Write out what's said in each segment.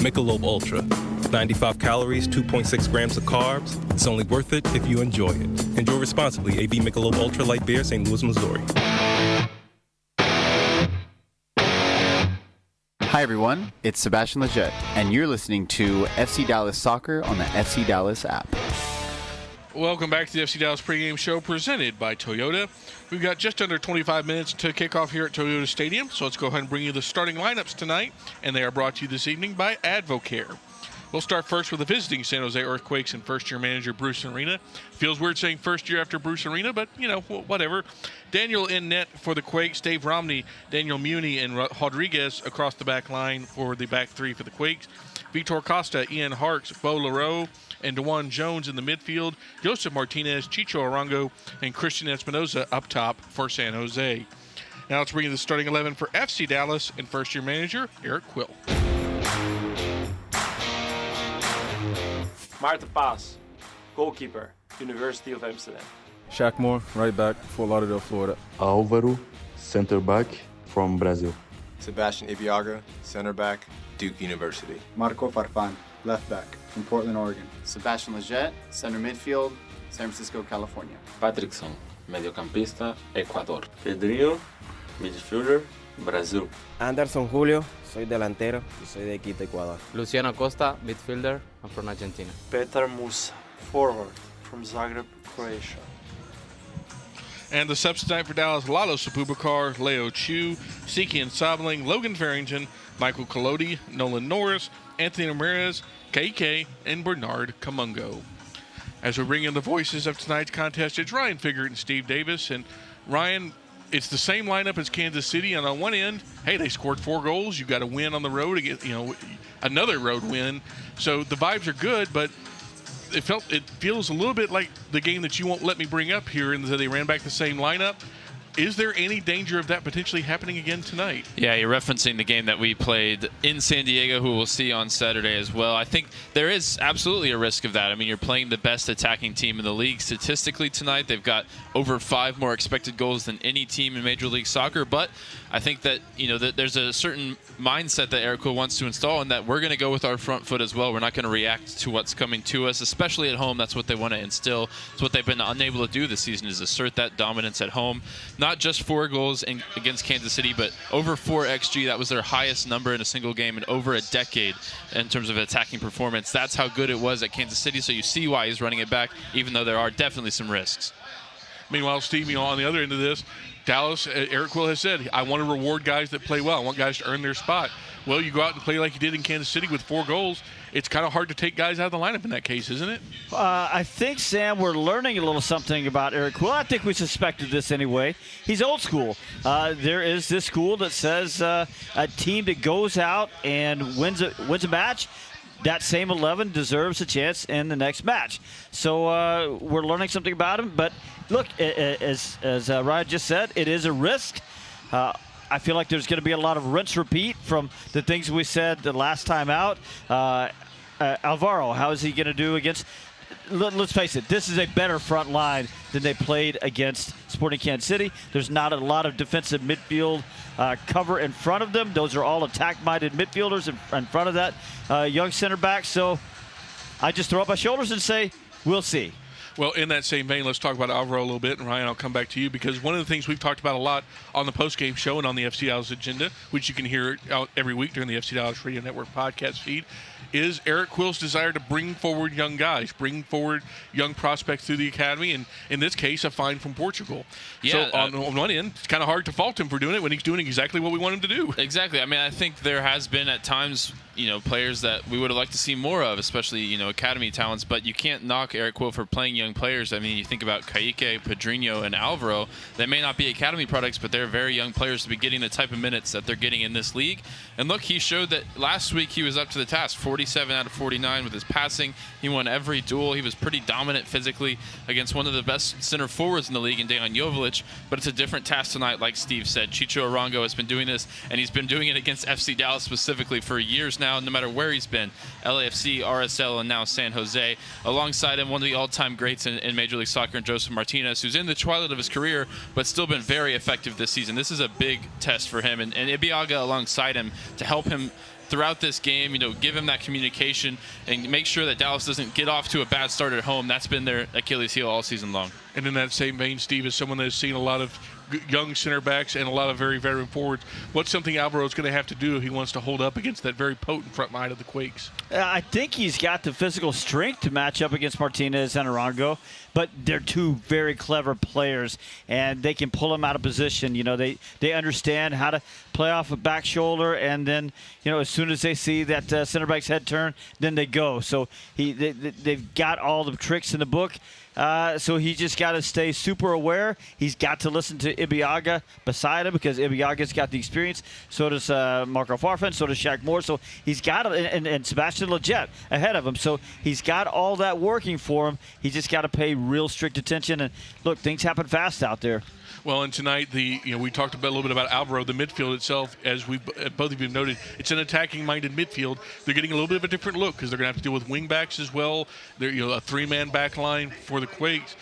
Michelob Ultra. 95 calories, 2.6 grams of carbs. It's only worth it if you enjoy it. Enjoy responsibly. AB Michelob Ultra Light Beer, St. Louis, Missouri. Hi everyone, it's Sebastian Leggett, and you're listening to FC Dallas Soccer on the FC Dallas app. Welcome back to the FC Dallas pregame show presented by Toyota. We've got just under 25 minutes to kick off here at Toyota Stadium, so let's go ahead and bring you the starting lineups tonight, and they are brought to you this evening by Advocare. We'll start first with the visiting San Jose Earthquakes and first-year manager Bruce Arena. Feels weird saying first year after Bruce Arena, but, you know, whatever. Daniel in net for the Quakes, Dave Romney, Daniel Muni, and Rodriguez across the back line for the back three for the Quakes. Vitor Costa, Ian Harks, Bo Leroux, and DeJuan Jones in the midfield, Joseph Martinez, Chicho Arango, and Christian Espinoza up top for San Jose. Now let's bring you the starting 11 for FC Dallas and first-year manager Eric Quill. Marta Paz, goalkeeper, University of Amsterdam. Shaq Moore, right back, Fort Lauderdale, Florida. Álvaro, center back from Brazil. Sebastian Ibiaga, center back, Duke University. Marco Farfan, left back, from Portland, Oregon. Sebastian Leggett, center midfield, San Francisco, California. Patrickson, mediocampista, Ecuador. Pedrinho, midfielder, Brasil. Anderson Julio, soy delantero y soy de Quito, Ecuador. Luciano Costa, midfielder, I'm from Argentina. Petar Musa, forward, from Zagreb, Croatia. And the subs tonight for Dallas, Lalo Sapubakar, Leo Chu, Siki Sabling, Logan Farrington, Michael Collodi, Nolan Norris, Anthony Ramirez, Kaike, and Bernard Kamungo. As we bring in the voices of tonight's contest, it's Ryan Figert and Steve Davis. And Ryan, it's the same lineup as Kansas City. And on one end, hey, they scored 4 goals. You got to win on the road to get, another road win. So the vibes are good, but it feels a little bit like the game that you won't let me bring up here, and that they ran back the same lineup. Is there any danger of that potentially happening again tonight? Yeah, you're referencing the game that we played in San Diego, who we'll see on Saturday as well. I think there is absolutely a risk of that. I mean, you're playing the best attacking team in the league statistically tonight. They've got over 5 more expected goals than any team in Major League Soccer. But I think that, that there's a certain mindset that Eric Quill wants to install, and that we're going to go with our front foot as well. We're not going to react to what's coming to us, especially at home. That's what they want to instill. It's what they've been unable to do this season, is assert that dominance at home. Not just 4 goals against Kansas City, but over 4 XG. That was their highest number in a single game in over a decade in terms of attacking performance. That's how good it was at Kansas City, so you see why he's running it back, even though there are definitely some risks. Meanwhile, Steve, on the other end of this, Dallas, Eric Quill has said, I want to reward guys that play well. I want guys to earn their spot. Well, you go out and play like you did in Kansas City with 4 goals. It's kind of hard to take guys out of the lineup in that case, isn't it? I think, Sam, we're learning a little something about Eric Quill. I think we suspected this anyway. He's old school. There is this school that says a team that goes out and wins a match, that same 11 deserves a chance in the next match. So we're learning something about him. But look, as Ryan just said, it is a risk. I feel like there's going to be a lot of rinse-repeat from the things we said the last time out. Alvaro, how is he going to do against... Let's face it, this is a better front line than they played against Sporting Kansas City. There's not a lot of defensive midfield cover in front of them. Those are all attack-minded midfielders in front of that young center back. So I just throw up my shoulders and say, we'll see. Well, in that same vein, let's talk about Alvaro a little bit. And, Ryan, I'll come back to you, because one of the things we've talked about a lot on the postgame show and on the FC Dallas agenda, which you can hear out every week during the FC Dallas Radio Network podcast feed, is Eric Quill's desire to bring forward young guys, bring forward young prospects through the academy, and in this case, a find from Portugal. Yeah, so on one end, it's kind of hard to fault him for doing it when he's doing exactly what we want him to do. Exactly. I mean, I think there has been at times, players that we would have liked to see more of, especially, academy talents, but you can't knock Eric Quill for playing young players. I mean, you think about Kaike, Pedrinho, and Alvaro. They may not be academy products, but they're very young players to be getting the type of minutes that they're getting in this league. And look, he showed that last week he was up to the task, 47 out of 49 with his passing. He won every duel. He was pretty dominant physically against one of the best center forwards in the league in Dejan Joveljic, but it's a different task tonight, like Steve said. Chicho Arango has been doing this, and he's been doing it against FC Dallas specifically for years now, no matter where he's been. LAFC, RSL, and now San Jose. Alongside him, one of the all-time greats in Major League Soccer, and Joseph Martinez, who's in the twilight of his career, but still been very effective this season. This is a big test for him, and Ibiaga alongside him to help him throughout this game, give him that communication and make sure that Dallas doesn't get off to a bad start at home. That's been their Achilles heel all season long. And in that same vein, Steve, is someone that has seen a lot of young center backs and a lot of very veteran forwards. What's something Alvaro's going to have to do if he wants to hold up against that very potent front line of the Quakes? I think he's got the physical strength to match up against Martinez and Arango, but they're two very clever players, and they can pull him out of position. They understand how to play off a back shoulder, and then, as soon as they see that center back's head turn, then they go. So they've got all the tricks in the book. So he just got to stay super aware. He's got to listen to Ibeagha beside him because Ibeaga's got the experience. So does Marco Farfan. So does Shaq Moore. So he's got and Sebastian Lletget ahead of him. So he's got all that working for him. He's just got to pay real strict attention. And look, things happen fast out there. Well, and tonight we talked a little bit about Alvaro. The midfield itself, as we both of you noted, it's an attacking-minded midfield. They're getting a little bit of a different look because they're going to have to deal with wing-backs as well. They're a three-man back line for the Quakes.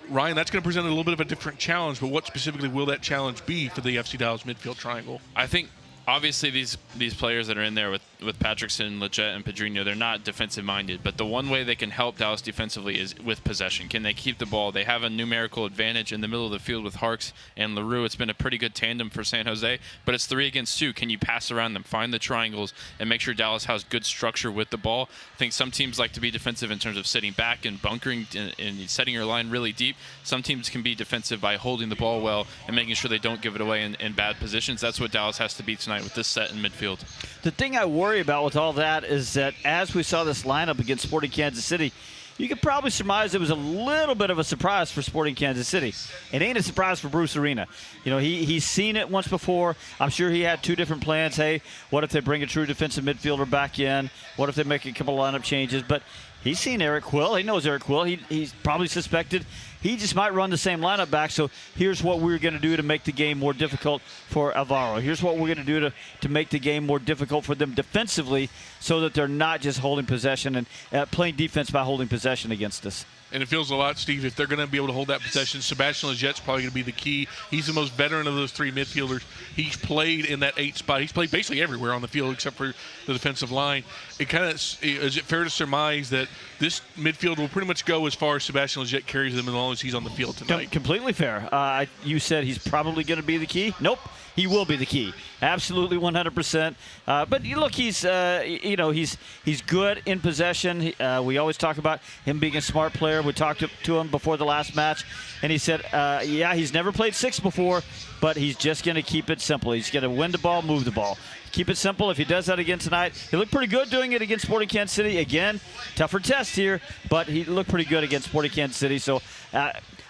Ryan, that's going to present a little bit of a different challenge, but what specifically will that challenge be for the FC Dallas midfield triangle? I think obviously these players that are in there with Patrickson, Lletget, and Pedrinho, they're not defensive-minded, but the one way they can help Dallas defensively is with possession. Can they keep the ball? They have a numerical advantage in the middle of the field with Harks and LaRue. It's been a pretty good tandem for San Jose, but it's 3 against 2. Can you pass around them, find the triangles, and make sure Dallas has good structure with the ball? I think some teams like to be defensive in terms of sitting back and bunkering and setting your line really deep. Some teams can be defensive by holding the ball well and making sure they don't give it away in bad positions. That's what Dallas has to be tonight with this set in midfield. The thing I worry about with all that is that as we saw this lineup against Sporting Kansas City, you could probably surmise it was a little bit of a surprise for Sporting Kansas City. It ain't a surprise for Bruce Arena. He's seen it once before. I'm sure he had 2 different plans. Hey, what if they bring a true defensive midfielder back in? What if they make a couple lineup changes? But he's seen Eric Quill. He knows Eric Quill. He's probably suspected he just might run the same lineup back. So here's what we're going to do to make the game more difficult for Alvaro. Here's what we're going to do to make the game more difficult for them defensively so that they're not just holding possession and playing defense by holding possession against us. And it feels a lot, Steve, if they're going to be able to hold that possession, Sebastian Lletget's probably going to be the key. He's the most veteran of those 3 midfielders. He's played in that 8 spot. He's played basically everywhere on the field except for the defensive line. Is it fair to surmise that this midfield will pretty much go as far as Sebastian Lletget carries them as long as he's on the field tonight? Completely fair. You said he's probably going to be the key. Nope. He will be the key. Absolutely 100%. But look, he's good in possession. We always talk about him being a smart player. We talked to him before the last match, and he said, he's never played 6 before, but he's just going to keep it simple. He's going to win the ball, move the ball. Keep it simple. If he does that again tonight, he looked pretty good doing it against Sporting Kansas City. Again, tougher test here, but he looked pretty good against Sporting Kansas City. So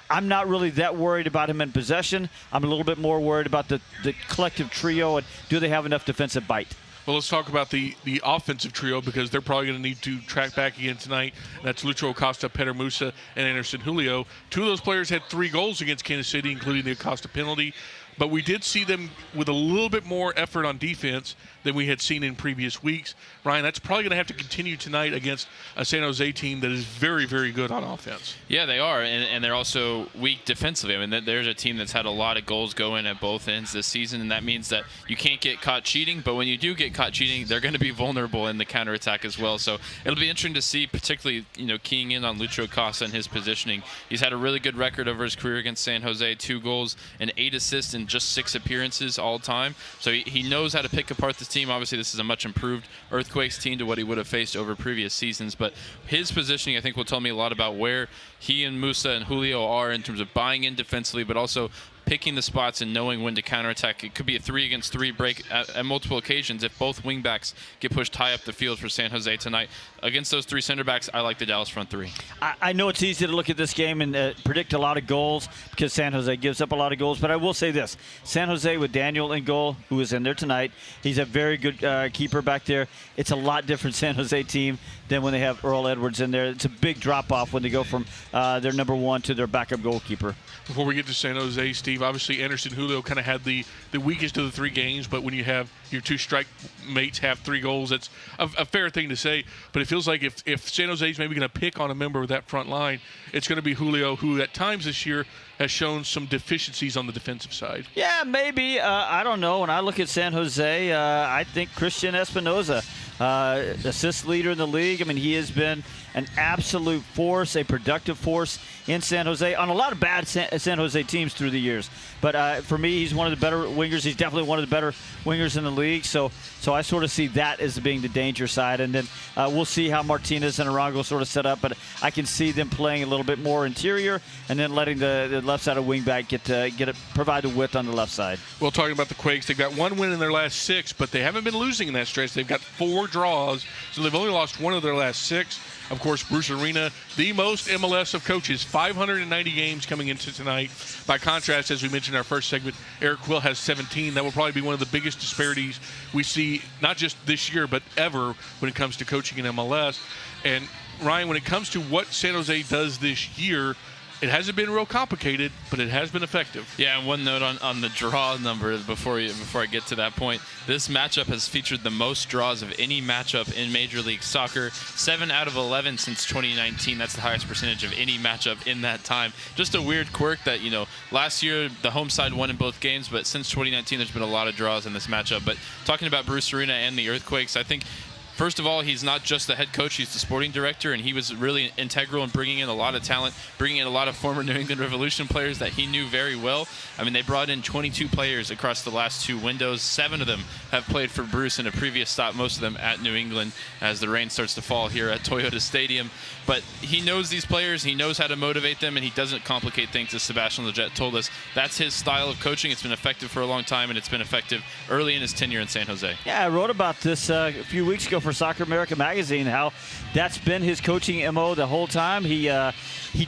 I'm not really that worried about him in possession. I'm a little bit more worried about the collective trio and do they have enough defensive bite. Well, let's talk about the offensive trio because they're probably going to need to track back again tonight. That's Lucho Acosta, Peter Musa, and Anderson Julio. 2 of those players had 3 goals against Kansas City, including the Acosta penalty. But we did see them with a little bit more effort on defense than we had seen in previous weeks. Ryan, that's probably going to have to continue tonight against a San Jose team that is very, very good on offense. Yeah, they are, and they're also weak defensively. I mean, there's a team that's had a lot of goals go in at both ends this season, and that means that you can't get caught cheating, but when you do get caught cheating, they're going to be vulnerable in the counterattack as well. So it'll be interesting to see, particularly, keying in on Lucho Acosta and his positioning. He's had a really good record over his career against San Jose, 2 goals and 8 assists in just 6 appearances all time. So he knows how to pick apart this team. Obviously, this is a much improved Earthquakes team to what he would have faced over previous seasons. But his positioning, I think, will tell me a lot about where he and Musa and Julio are in terms of buying in defensively, but also picking the spots and knowing when to counterattack. It could be a 3 against 3 break at multiple occasions if both wingbacks get pushed high up the field for San Jose tonight. Against those 3 center backs, I like the Dallas front 3. I know it's easy to look at this game and predict a lot of goals because San Jose gives up a lot of goals, but I will say this. San Jose with Daniel in goal, who is in there tonight, he's a very good keeper back there. It's a lot different San Jose team than when they have Earl Edwards in there. It's a big drop-off when they go from their number 1 to their backup goalkeeper. Before we get to San Jose, Steve, obviously Anderson Julio kind of had the weakest of the 3 games, but when you have your 2 strike mates have 3 goals, that's a fair thing to say. But it feels like if San Jose's maybe going to pick on a member of that front line, it's going to be Julio, who at times this year has shown some deficiencies on the defensive side. Yeah, maybe. I don't know. When I look at San Jose, I think Christian Espinoza, assist leader in the league. I mean, he has been an absolute force, a productive force in San Jose on a lot of bad San Jose teams through the years. But for me, he's one of the better wingers. He's definitely one of the better wingers in the league. So I sort of see that as being the danger side. And then we'll see how Martinez and Arango sort of set up. But I can see them playing a little bit more interior and then letting the left side of wingback provide the width on the left side. Well, talking about the Quakes, they've got 1 win in their last 6, but they haven't been losing in that stretch. They've got 4 draws, so they've only lost 1 of their last 6. Of course, Bruce Arena, the most MLS of coaches, 590 games coming into tonight. By contrast, as we mentioned in our first segment, Eric Quill has 17. That will probably be one of the biggest disparities we see, not just this year, but ever when it comes to coaching in MLS. And Ryan, when it comes to what San Jose does this year, it hasn't been real complicated, but it has been effective. Yeah, and one note on the draw number before I get to that point. This matchup has featured the most draws of any matchup in Major League Soccer. 7 out of 11 since 2019. That's the highest percentage of any matchup in that time. Just a weird quirk that, last year the home side won in both games, but since 2019 there's been a lot of draws in this matchup. But talking about Bruce Arena and the Earthquakes, I think first of all, he's not just the head coach, he's the sporting director, and he was really integral in bringing in a lot of talent, bringing in a lot of former New England Revolution players that he knew very well. I mean, they brought in 22 players across the last 2 windows. 7 of them have played for Bruce in a previous stop, most of them at New England, as the rain starts to fall here at Toyota Stadium. But he knows these players, he knows how to motivate them, and he doesn't complicate things, as Sebastian Lletget told us. That's his style of coaching. It's been effective for a long time, and it's been effective early in his tenure in San Jose. Yeah, I wrote about this a few weeks ago for Soccer America magazine, how that's been his coaching MO the whole time. He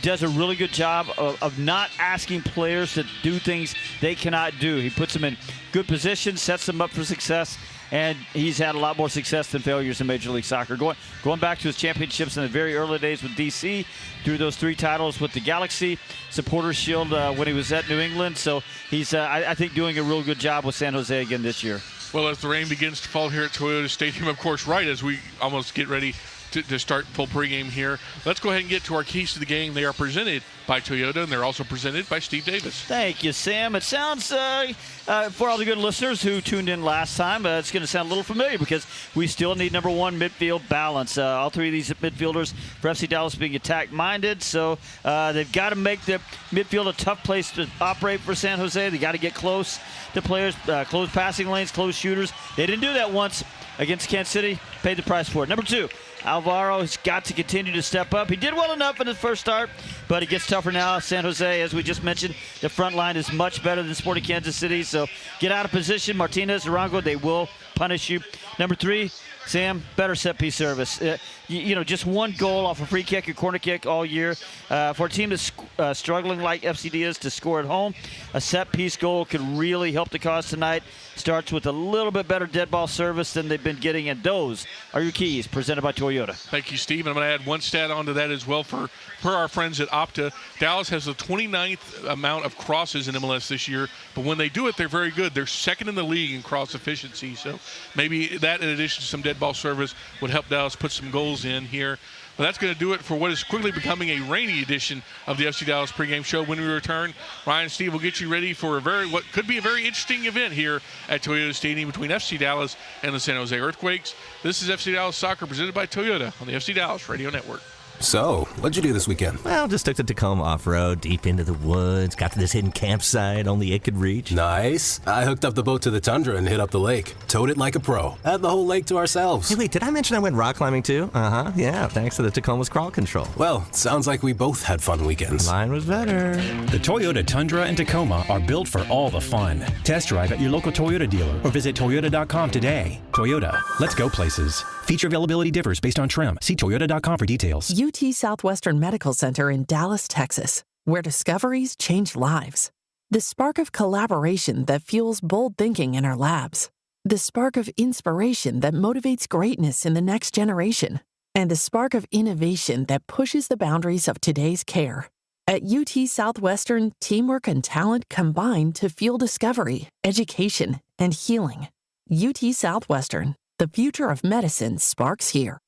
does a really good job of not asking players to do things they cannot do. He puts them in good positions, sets them up for success, and he's had a lot more success than failures in Major League Soccer. Going back to his championships in the very early days with DC, through those 3 titles with the Galaxy, Supporters Shield when he was at New England. So he's, I think, doing a real good job with San Jose again this year. Well, as the rain begins to fall here at Toyota Stadium, of course, right as we almost get ready to start full pregame here, let's go ahead and get to our keys to the game. They are presented by Toyota, and they're also presented by Steve Davis. Thank you, Sam. It sounds, for all the good listeners who tuned in last time, it's going to sound a little familiar because we still need number 1 midfield balance. All 3 of these midfielders for FC Dallas being attack-minded, so they've got to make the midfield a tough place to operate for San Jose. They got to get close to players, close passing lanes, close shooters. They didn't do that once against Kansas City, paid the price for it. Number 2, Alvaro has got to continue to step up. He did well enough in his first start, but it gets tougher now. San Jose, as we just mentioned, the front line is much better than Sporting Kansas City, so get out of position. Martinez, Arango, they will punish you. Number 3, Sam, better set-piece service. Just 1 goal off a free kick, a corner kick all year. For a team that's struggling like FCD is to score at home, a set-piece goal could really help the cause tonight. Starts with a little bit better dead ball service than they've been getting, and those are your keys, presented by Toyota. Thank you, Steve. And I'm going to add 1 stat onto that as well per our friends at Opta. Dallas has the 29th amount of crosses in MLS this year, but when they do it, they're very good. They're 2nd in the league in cross efficiency, so maybe that, in addition to some dead ball service, would help Dallas put some goals in here. But that's going to do it for what is quickly becoming a rainy edition of the FC Dallas pregame show. When we return, Ryan and Steve will get you ready for what could be a very interesting event here at Toyota Stadium between FC Dallas and the San Jose Earthquakes. This is FC Dallas Soccer presented by Toyota on the FC Dallas Radio Network. So, what'd you do this weekend? Well, just took the Tacoma off-road, deep into the woods, got to this hidden campsite only it could reach. Nice. I hooked up the boat to the Tundra and hit up the lake. Towed it like a pro. Had the whole lake to ourselves. Hey, wait, did I mention I went rock climbing too? Yeah, thanks to the Tacoma's crawl control. Well, sounds like we both had fun weekends. Mine was better. The Toyota Tundra and Tacoma are built for all the fun. Test drive at your local Toyota dealer or visit Toyota.com today. Toyota, let's go places. Feature availability differs based on trim. See Toyota.com for details. UT Southwestern Medical Center in Dallas, Texas, where discoveries change lives. The spark of collaboration that fuels bold thinking in our labs. The spark of inspiration that motivates greatness in the next generation. And the spark of innovation that pushes the boundaries of today's care. At UT Southwestern, teamwork and talent combine to fuel discovery, education, and healing. UT Southwestern. The future of medicine sparks here.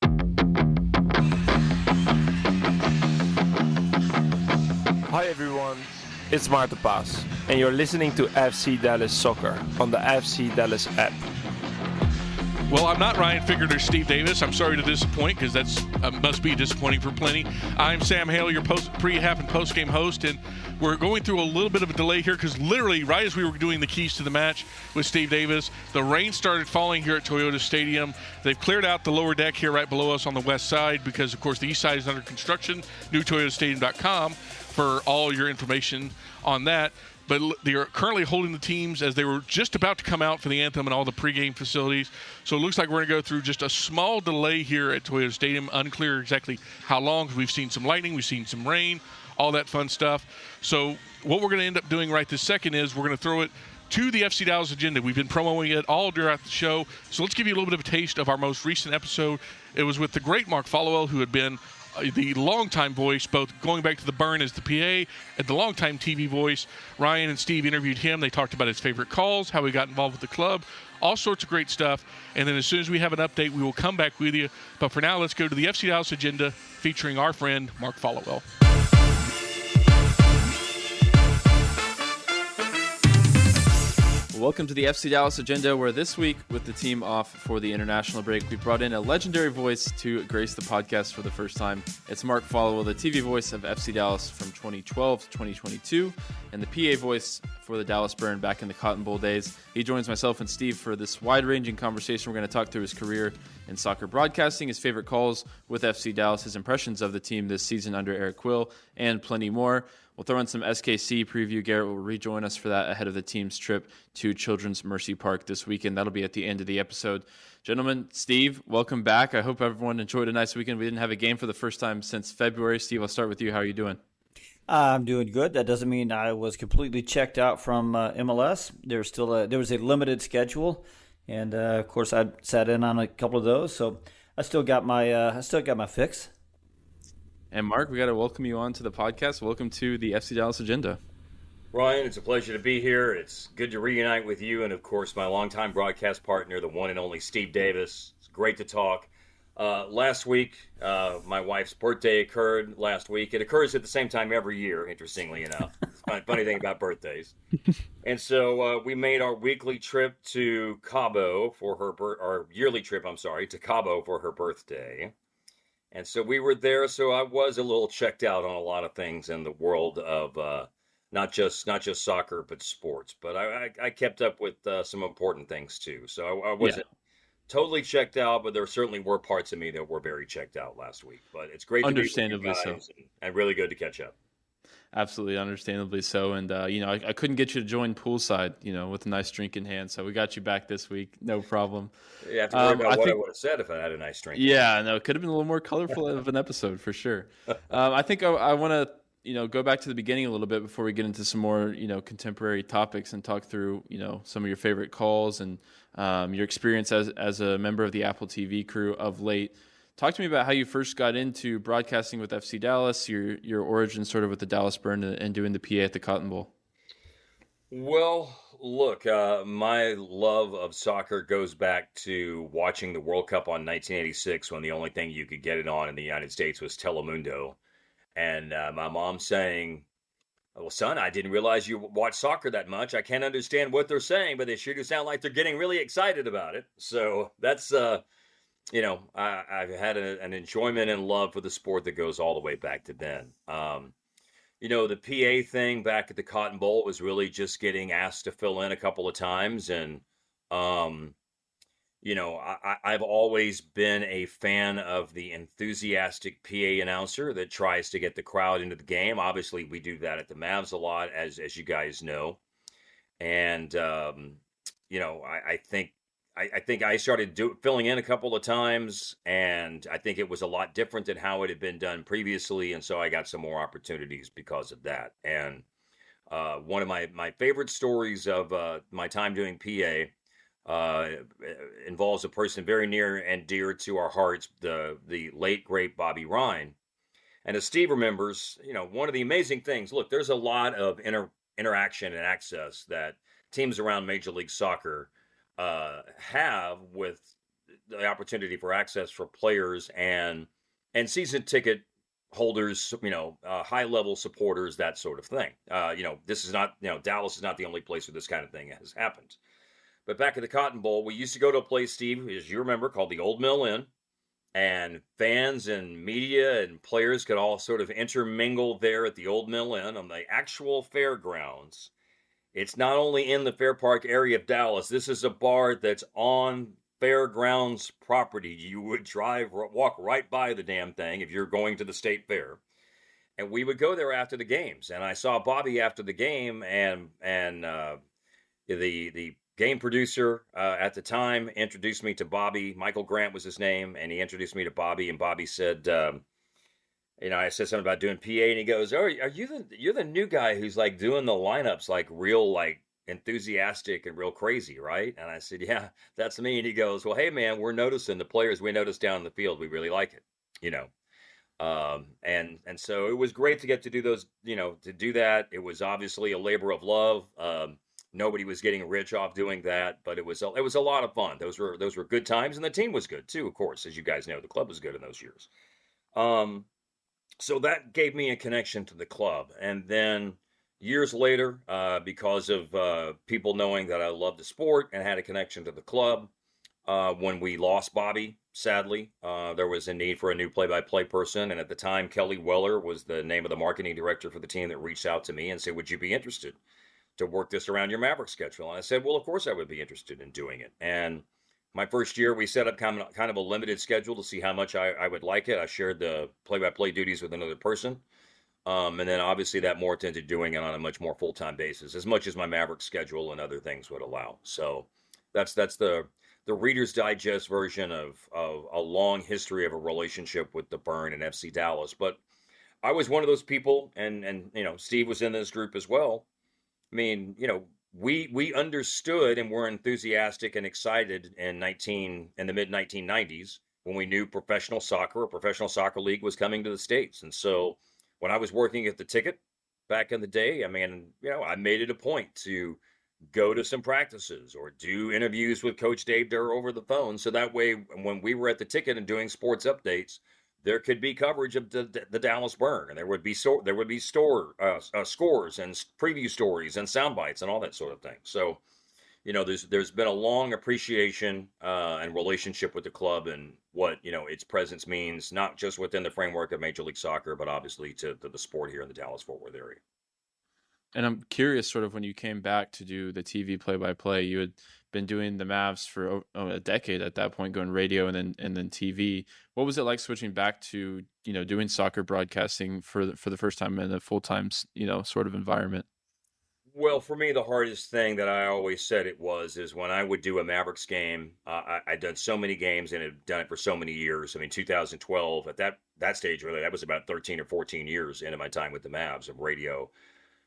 Hi everyone, it's Marta Paz, and you're listening to FC Dallas Soccer on the FC Dallas app. Well, I'm not Ryan Figert or Steve Davis. I'm sorry to disappoint, because that's must be disappointing for plenty. I'm Sam Hale, your pre-half and post-game host, and we're going through a little bit of a delay here because literally right as we were doing the keys to the match with Steve Davis, the rain started falling here at Toyota Stadium. They've cleared out the lower deck here right below us on the west side because, of course, the east side is under construction. NewToyotaStadium.com for all your information on that. But they are currently holding the teams as they were just about to come out for the anthem and all the pregame facilities. So it looks like we're going to go through just a small delay here at Toyota Stadium. Unclear exactly how long, because we've seen some lightning, we've seen some rain, all that fun stuff. So what we're going to end up doing right this second is we're going to throw it to the FC Dallas agenda. We've been promoting it all throughout the show. So let's give you a little bit of a taste of our most recent episode. It was with the great Mark Followell, who had been the longtime voice, both going back to the Burn as the PA and the longtime TV voice. Ryan and Steve interviewed him. They talked about his favorite calls, how he got involved with the club, all sorts of great stuff. And then as soon as we have an update, we will come back with you. But for now, let's go to the FC Dallas agenda featuring our friend Mark Followell. Welcome to the FC Dallas agenda, where this week, with the team off for the international break, we've brought in a legendary voice to grace the podcast for the first time. It's Mark Followell, the TV voice of FC Dallas from 2012 to 2022, and the PA voice for the Dallas Burn back in the Cotton Bowl days. He joins myself and Steve for this wide-ranging conversation. We're going to talk through his career in soccer broadcasting, his favorite calls with FC Dallas, his impressions of the team this season under Eric Quill, and plenty more. We'll throw in some SKC preview. Garrett will rejoin us for that ahead of the team's trip to Children's Mercy Park this weekend. That'll be at the end of the episode. Gentlemen, Steve, welcome back. I hope everyone enjoyed a nice weekend. We didn't have a game for the first time since February. Steve, I'll start with you. How are you doing? I'm doing good. That doesn't mean I was completely checked out from MLS. There was a limited schedule, and of course I sat in on a couple of those, so I still got my fix. And Mark, we got to welcome you on to the podcast. Welcome to the FC Dallas agenda. Ryan, it's a pleasure to be here. It's good to reunite with you and, of course, my longtime broadcast partner, the one and only Steve Davis. It's great to talk. Last week, my wife's birthday occurred last week. It occurs at the same time every year, interestingly enough. It's a funny thing about birthdays. And so we made our weekly trip to Cabo for our yearly trip, to Cabo for her birthday. And so we were there, so I was a little checked out on a lot of things in the world of not just soccer, but sports. But I kept up with some important things, too. So I wasn't totally checked out, but there certainly were parts of me that were very checked out last week. But it's great to be with you guys and really good to catch up. Absolutely, understandably so. And, I couldn't get you to join poolside, with a nice drink in hand. So we got you back this week. No problem. You have to worry about what I would have said if I had a nice drink. Yeah, no, it could have been a little more colorful of an episode for sure. I think I want to, go back to the beginning a little bit before we get into some more, contemporary topics and talk through, some of your favorite calls and your experience as a member of the Apple TV crew of late. Talk to me about how you first got into broadcasting with FC Dallas, your origin sort of with the Dallas Burn and doing the PA at the Cotton Bowl. Well, look, my love of soccer goes back to watching the World Cup on 1986 when the only thing you could get it on in the United States was Telemundo. And my mom saying, "Well, son, I didn't realize you watch soccer that much. I can't understand what they're saying, but they sure do sound like they're getting really excited about it." So that's... I've had an enjoyment and love for the sport that goes all the way back to then. The PA thing back at the Cotton Bowl was really just getting asked to fill in a couple of times. And, I've always been a fan of the enthusiastic PA announcer that tries to get the crowd into the game. Obviously, we do that at the Mavs a lot, as you guys know. And, I think I started filling in a couple of times, and I think it was a lot different than how it had been done previously, and so I got some more opportunities because of that. And one of my favorite stories of my time doing PA involves a person very near and dear to our hearts, the late, great Bobby Ryan. And as Steve remembers, one of the amazing things, look, there's a lot of interaction and access that teams around Major League Soccer have with the opportunity for access for players and season ticket holders, high-level supporters, that sort of thing. This is not, Dallas is not the only place where this kind of thing has happened. But back at the Cotton Bowl, we used to go to a place, Steve, as you remember, called the Old Mill Inn. And fans and media and players could all sort of intermingle there at the Old Mill Inn on the actual fairgrounds. It's not only in the Fair Park area of Dallas. This is a bar that's on fairgrounds property. You would walk right by the damn thing if you're going to the state fair. And we would go there after the games. And I saw Bobby after the game, and the game producer at the time introduced me to Bobby. Michael Grant was his name, and he introduced me to Bobby. And Bobby said, I said something about doing PA, and he goes, "Oh, you're the new guy who's like doing the lineups like real like enthusiastic and real crazy, right?" And I said, "Yeah, that's me." And he goes, "Well, hey man, we're noticing the players we noticed down in the field. We really like it, And so it was great to get to do those, to do that. It was obviously a labor of love. Nobody was getting rich off doing that, but it was a lot of fun. Those were good times, and the team was good too, of course, as you guys know. The club was good in those years. So that gave me a connection to the club, and then years later, because of people knowing that I loved the sport and had a connection to the club, when we lost Bobby, sadly, there was a need for a new play-by-play person, and at the time, Kelly Weller was the name of the marketing director for the team that reached out to me and said, "Would you be interested to work this around your Maverick schedule?" And I said, "Well, of course I would be interested in doing it." And my first year, we set up kind of a limited schedule to see how much I would like it. I shared the play-by-play duties with another person. And then obviously that morphed into doing it on a much more full-time basis, as much as my Maverick schedule and other things would allow. So that's the Reader's Digest version of a long history of a relationship with the Burn and FC Dallas. But I was one of those people, and Steve was in this group as well. I mean, we understood and were enthusiastic and excited in the mid 1990s when we knew professional soccer, a professional soccer league, was coming to the States. And so when I was working at the Ticket back in the day, I mean, I made it a point to go to some practices or do interviews with Coach Dave Durr over the phone. So that way, when we were at the Ticket and doing sports updates, there could be coverage of the Dallas Burn, and there would be scores and preview stories and sound bites and all that sort of thing. So, there's been a long appreciation and relationship with the club and what its presence means, not just within the framework of Major League Soccer, but obviously to the sport here in the Dallas-Fort Worth area. And I'm curious, sort of, when you came back to do the TV play-by-play, you had been doing the Mavs for a decade at that point, going radio and then TV. What was it like switching back to doing soccer broadcasting for the first time in a full-time sort of environment? Well, for me, the hardest thing that I always said is when I would do a Mavericks game. I'd done so many games and had done it for so many years. I mean, 2012 at that stage, really, that was about 13 or 14 years into my time with the Mavs of radio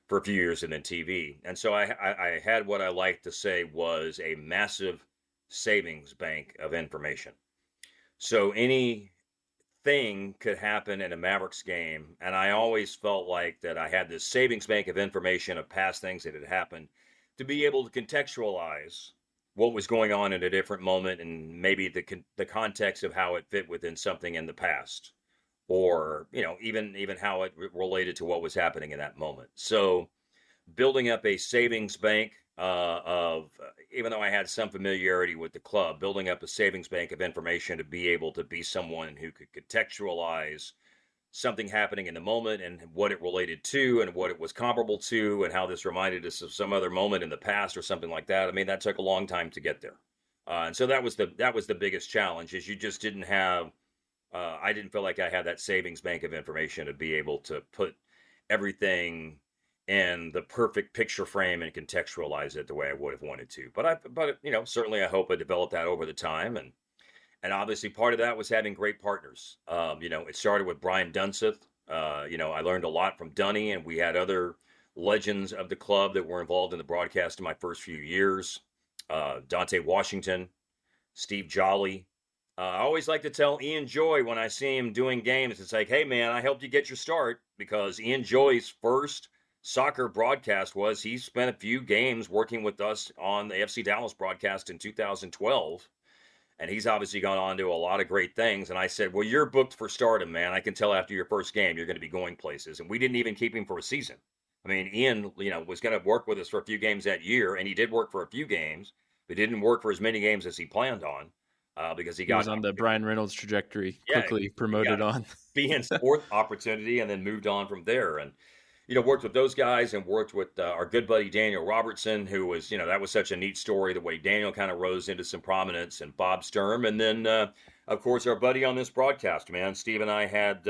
for a few years and then TV. And so I had what I like to say was a massive savings bank of information. So anything could happen in a Mavericks game, and I always felt like that I had this savings bank of information of past things that had happened to be able to contextualize what was going on in a different moment and maybe the context of how it fit within something in the past. Or, even how it related to what was happening in that moment. So building up a savings bank even though I had some familiarity with the club, building up a savings bank of information to be able to be someone who could contextualize something happening in the moment and what it related to and what it was comparable to and how this reminded us of some other moment in the past or something like that. I mean, that took a long time to get there. And so that was the biggest challenge, is you just didn't have I didn't feel like I had that savings bank of information to be able to put everything in the perfect picture frame and contextualize it the way I would have wanted to. But certainly I hope I developed that over the time. And obviously part of that was having great partners. It started with Brian Dunseth. I learned a lot from Dunny, and we had other legends of the club that were involved in the broadcast in my first few years. Dante Washington, Steve Jolly. I always like to tell Ian Joy when I see him doing games, it's like, hey, man, I helped you get your start, because Ian Joy's first soccer broadcast was he spent a few games working with us on the FC Dallas broadcast in 2012. And he's obviously gone on to a lot of great things. And I said, well, you're booked for stardom, man. I can tell after your first game, you're going to be going places. And we didn't even keep him for a season. I mean, Ian, was going to work with us for a few games that year, and he did work for a few games, but didn't work for as many games as he planned on because he was on the Brian Reynolds trajectory, quickly promoted on. Being fourth opportunity and then moved on from there. And, worked with those guys and worked with our good buddy Daniel Robertson, who was, that was such a neat story, the way Daniel kind of rose into some prominence, and Bob Sturm. And then, of course, our buddy on this broadcast, man, Steve and I had,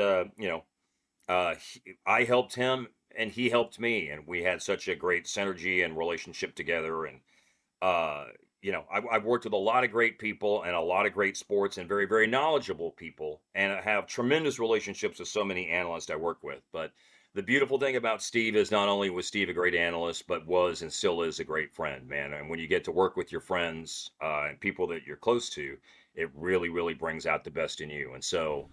I helped him and he helped me, and we had such a great synergy and relationship together. And, I've worked with a lot of great people and a lot of great sports and very, very knowledgeable people, and I have tremendous relationships with so many analysts I work with. But the beautiful thing about Steve is not only was Steve a great analyst, but was and still is a great friend, man. And when you get to work with your friends and people that you're close to, it really, really brings out the best in you. And so,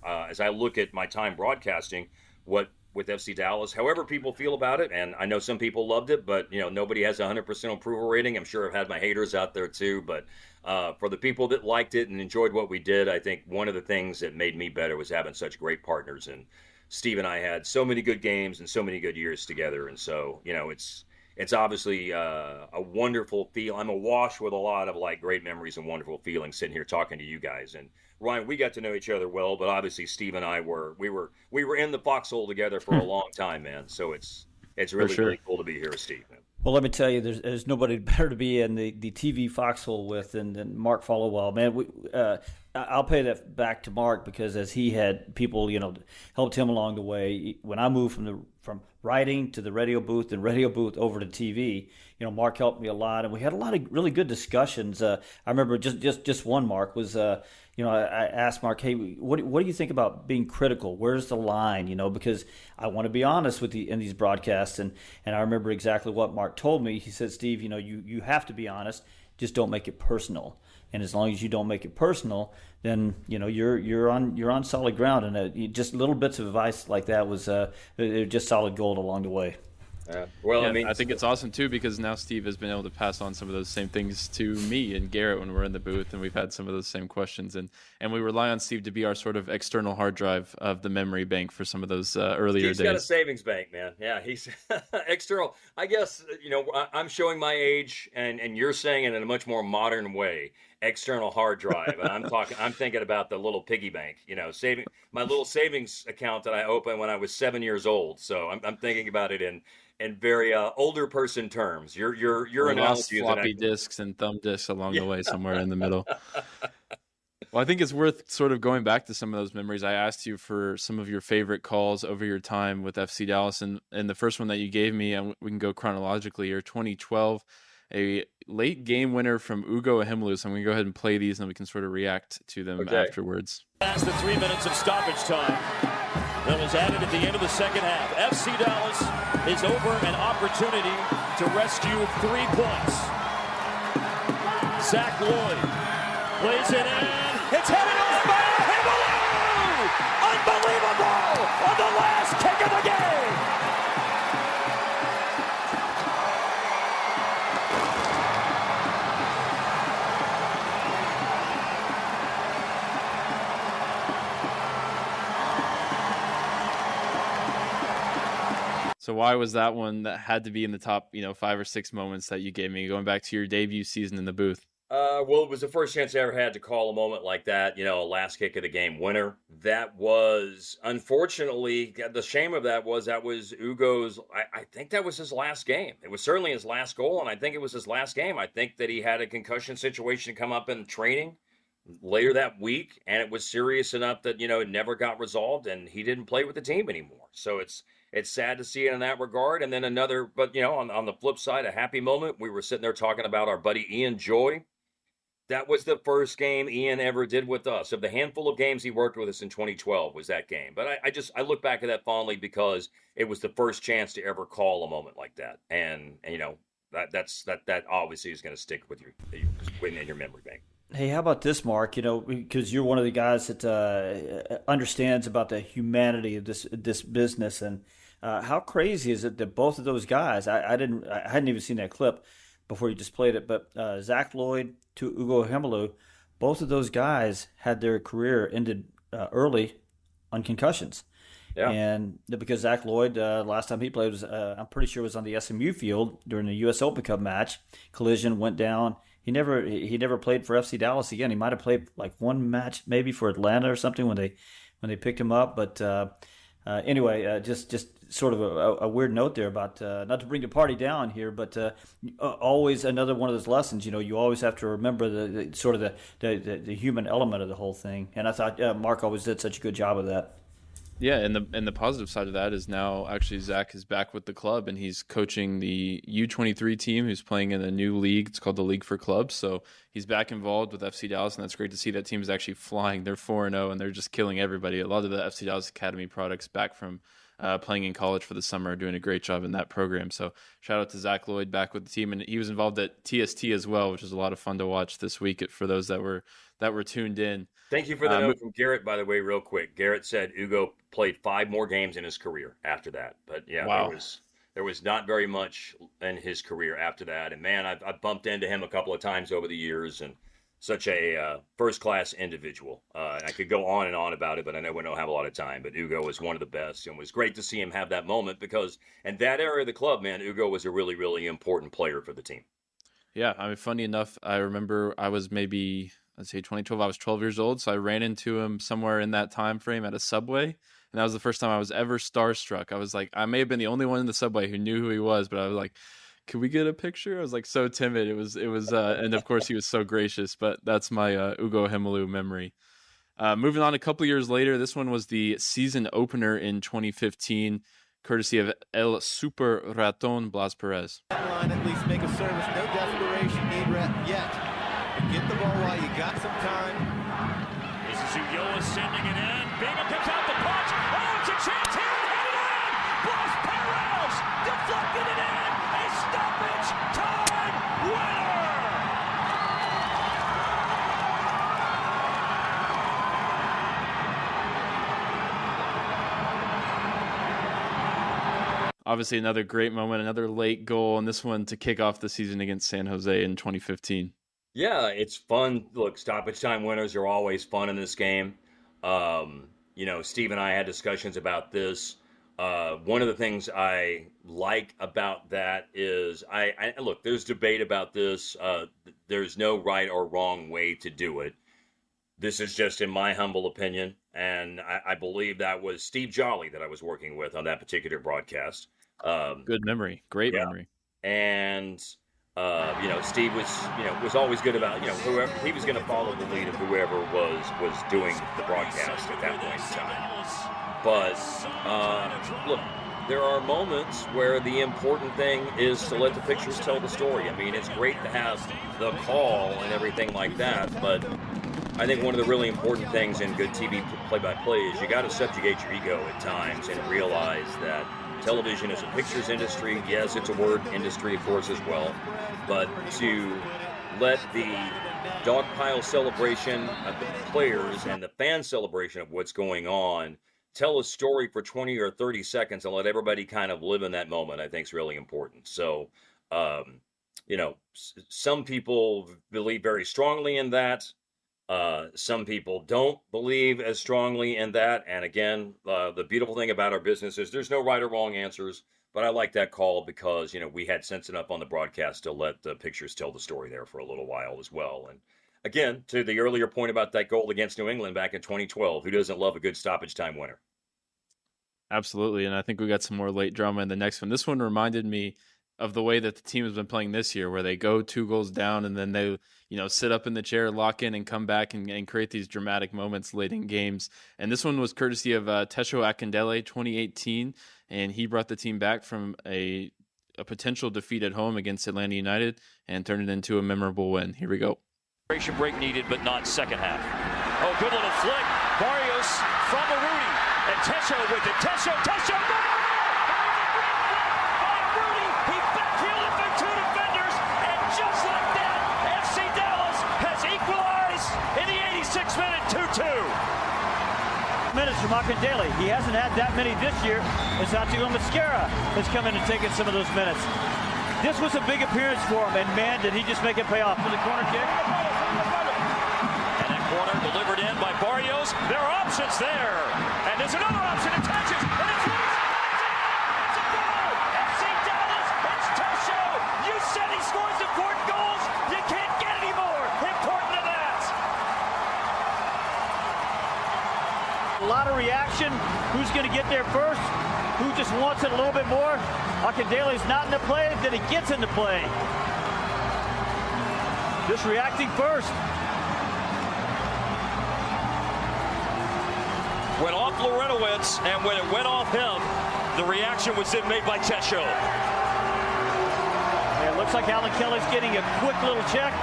as I look at my time broadcasting, with FC Dallas, however people feel about it, and I know some people loved it, but, nobody has a 100% approval rating. I'm sure I've had my haters out there too, but for the people that liked it and enjoyed what we did, I think one of the things that made me better was having such great partners. And Steve and I had so many good games and so many good years together. And so, it's obviously a wonderful feel. I'm awash with a lot of great memories and wonderful feelings sitting here talking to you guys. And Ryan, we got to know each other well, but obviously Steve and I we were in the foxhole together for a long time, man. So it's really, really cool to be here with Steve, man. Well, let me tell you, there's nobody better to be in the TV foxhole with than Mark Followell, man. I'll pay that back to Mark, because as he had people, helped him along the way. When I moved from writing to the radio booth and radio booth over to TV, Mark helped me a lot, and we had a lot of really good discussions. I remember just one, Mark, was I asked Mark, hey, what do you think about being critical? Where's the line? Because I want to be honest in these broadcasts, and I remember exactly what Mark told me. He said, Steve, you have to be honest, just don't make it personal. And as long as you don't make it personal, then you're on solid ground. And just little bits of advice like that was just solid gold along the way. I think it's awesome too, because now Steve has been able to pass on some of those same things to me and Garrett when we're in the booth, and we've had some of those same questions, and we rely on Steve to be our sort of external hard drive of the memory bank for some of those earlier days. He's got a savings bank, man. Yeah, he's external. I guess I'm showing my age, and you're saying it in a much more modern way. External hard drive, and I'm thinking about the little piggy bank, saving my little savings account that I opened when I was 7 years old. So I'm thinking about it in very older person terms. Your analogy floppy disks and thumb disks along the way, somewhere in the middle. Well, I think it's worth sort of going back to some of those memories. I asked you for some of your favorite calls over your time with FC Dallas, and the first one that you gave me, and we can go chronologically here, 2012. A late game winner from Ugo Ehimlu. So I'm going to go ahead and play these, and we can sort of react to them afterwards. Past the 3 minutes of stoppage time that was added at the end of the second half. FC Dallas is over an opportunity to rescue 3 points. Zach Lloyd plays it in. It's headed off by Ehimlu! Unbelievable! On the last kick of the game! So why was that one that had to be in the top, 5 or 6 moments that you gave me, going back to your debut season in the booth? Well, it was the first chance I ever had to call a moment like that, a last kick of the game winner. That was, unfortunately, the shame of that was Ugo's, I think that was his last game. It was certainly his last goal, and I think it was his last game. I think that he had a concussion situation come up in training later that week, and it was serious enough that, it never got resolved, and he didn't play with the team anymore. So it's sad to see it in that regard. And then another, but on the flip side, a happy moment. We were sitting there talking about our buddy Ian Joy. That was the first game Ian ever did with us. Of the handful of games he worked with us in 2012 was that game. But I look back at that fondly because it was the first chance to ever call a moment like that. And that obviously is going to stick with you in your memory bank. Hey, how about this, Mark? Because you're one of the guys that understands about the humanity of this business, and how crazy is it that both of those guys? I hadn't even seen that clip before you just played it, but Zach Lloyd to Ugo Ehimlu, both of those guys had their career ended early on concussions. Yeah. And because Zach Lloyd, last time he played was, I'm pretty sure it was on the SMU field during the U.S. Open Cup match. Collision, went down. He never played for FC Dallas again. He might have played like one match maybe for Atlanta or something when they picked him up. But anyway, just sort of a weird note there about not to bring the party down here, but always another one of those lessons. You always have to remember the human element of the whole thing. And I thought Mark always did such a good job of that. Yeah, and the positive side of that is now actually Zach is back with the club, and he's coaching the U23 team who's playing in a new league. It's called the League for Clubs. So he's back involved with FC Dallas, and that's great to see. That team is actually flying. They're 4-0, and they're just killing everybody. A lot of the FC Dallas Academy products back from playing in college for the summer are doing a great job in that program. So shout out to Zach Lloyd back with the team, and he was involved at TST as well, which was a lot of fun to watch this week for those that were tuned in. Thank you for the note from Garrett, by the way, real quick. Garrett said Ugo played 5 more games in his career after that. But, yeah, wow. There was not very much in his career after that. And, man, I've bumped into him a couple of times over the years, and such a first-class individual. I could go on and on about it, but I know we don't have a lot of time. But Ugo was one of the best, and it was great to see him have that moment because in that area of the club, man, Ugo was a really, really important player for the team. Yeah, I mean, funny enough, I remember I was maybe – let's say 2012, I was 12 years old, so I ran into him somewhere in that time frame at a Subway, and that was the first time I was ever starstruck. I was like, I may have been the only one in the Subway who knew who he was, but I was like, could we get a picture? I was like so timid. It was, and of course he was so gracious, but that's my Ugo Hemelu memory. Moving on a couple years later, this one was the season opener in 2015, courtesy of El Super Raton Blas Perez. Line, at least make a service, no desperation need yet. Get the ball while you got some time. This is Ulloa sending it in. Bingham picks out the punch. Oh, it's a chance here and hit it in. Blas Perez deflected it in. A stoppage time winner. Obviously, another great moment, another late goal, and this one to kick off the season against San Jose in 2015. Yeah, it's fun. Look, stoppage time winners are always fun in this game. Steve and I had discussions about this. One of the things I like about that is look, there's debate about this. There's no right or wrong way to do it. This is just in my humble opinion, and I believe that was Steve Jolly that I was working with on that particular broadcast. Good memory. Great memory. And Steve was always good about, whoever he was going to follow the lead of whoever was doing the broadcast at that point in time. But look, there are moments where the important thing is to let the pictures tell the story. I mean, it's great to have the call and everything like that, but I think one of the really important things in good TV play-by-play is you got to subjugate your ego at times and realize that television is a pictures industry. Yes, it's a word industry, of course, as well. But to let the dogpile celebration of the players and the fan celebration of what's going on tell a story for 20 or 30 seconds and let everybody kind of live in that moment, I think is really important. So, some people believe very strongly in that. Some people don't believe as strongly in that. And again, the beautiful thing about our business is there's no right or wrong answers. But I like that call because, we had sense enough on the broadcast to let the pictures tell the story there for a little while as well. And again, to the earlier point about that goal against New England back in 2012, who doesn't love a good stoppage time winner? Absolutely. And I think we got some more late drama in the next one. This one reminded me of the way that the team has been playing this year, where they go 2 goals down and then they, sit up in the chair, lock in, and come back and create these dramatic moments late in games. And this one was courtesy of Tesho Akindele, 2018, and he brought the team back from a potential defeat at home against Atlanta United and turned it into a memorable win. Here we go. Break needed, but not second half. Oh, good little flick. Barrios from Rudy, and Tesho with it. Tesho. Minutes from Akindele. He hasn't had that many this year. It's Attilo Mascara has come in and taken some of those minutes. This was a big appearance for him, and man, did he just make it pay off with the corner kick. again by Barrios. There are options there. And there's another option. It touches. And it's a goal. FC Dallas. It's Tesho. You said he scores important goals. You can't get any more important than that. A lot of reaction. Who's going to get there first? Who just wants it a little bit more? Akindele's not in the play, then he gets into play. Just reacting first. Went off Lorenowitz, and when it went off him, the reaction was then made by Tesho. Yeah, it looks like Alan Kelly's getting a quick little check.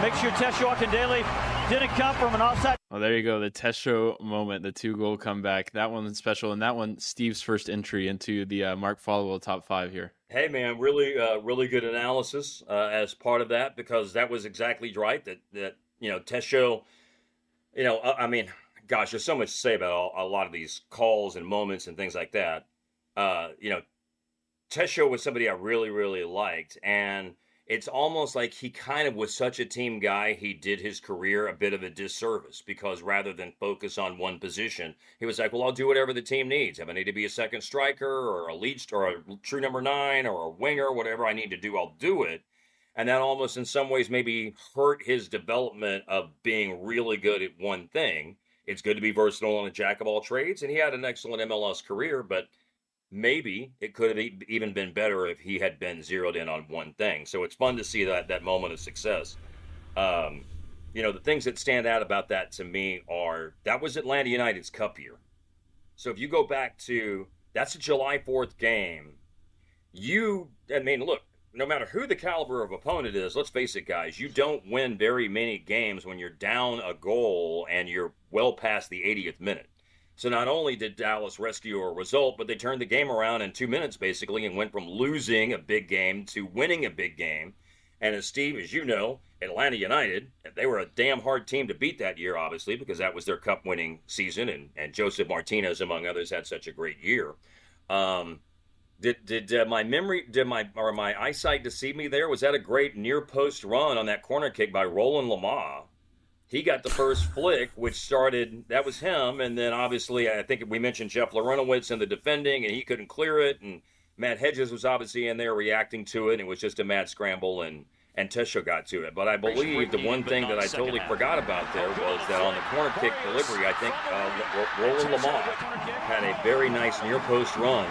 Make sure Tesho Akindele didn't come from an offside. Oh, there you go. The Tesho moment, the 2-goal comeback. That one's special, and that one, Steve's first entry into the Mark Followell top 5 here. Hey, man, really good analysis as part of that, because that was exactly right. That Tesho, I mean, gosh, there's so much to say about a lot of these calls and moments and things like that. Tesho was somebody I really liked, and it's almost like he kind of was such a team guy, he did his career a bit of a disservice, because rather than focus on one position, he was like, well, I'll do whatever the team needs. If I need to be a second striker or a lead or a true number 9 or a winger, whatever I need to do, I'll do it. And that almost in some ways maybe hurt his development of being really good at one thing. It's good to be versatile and a jack of all trades, and he had an excellent MLS career, but maybe it could have even been better if he had been zeroed in on one thing. So it's fun to see that moment of success. The things that stand out about that to me are, that was Atlanta United's cup year. So if you go back to, that's a July 4th game. Look, no matter who the caliber of opponent is, let's face it, guys, you don't win very many games when you're down a goal and you're well past the 80th minute. So not only did Dallas rescue a result, but they turned the game around in 2 minutes, basically, and went from losing a big game to winning a big game. And as Steve, as you know, Atlanta United, they were a damn hard team to beat that year, obviously, because that was their cup-winning season, and Joseph Martinez, among others, had such a great year. Did my eyesight deceive me there? Was that a great near-post run on that corner kick by Roland Lamar? He got the first flick, which started, that was him, and then obviously I think we mentioned Jeff Lorenowitz in the defending, and he couldn't clear it, and Matt Hedges was obviously in there reacting to it, and it was just a mad scramble, and Tesho got to it. But I believe the one thing that I totally forgot about there was that on the corner kick delivery, I think Roland Lamar had a very nice near-post run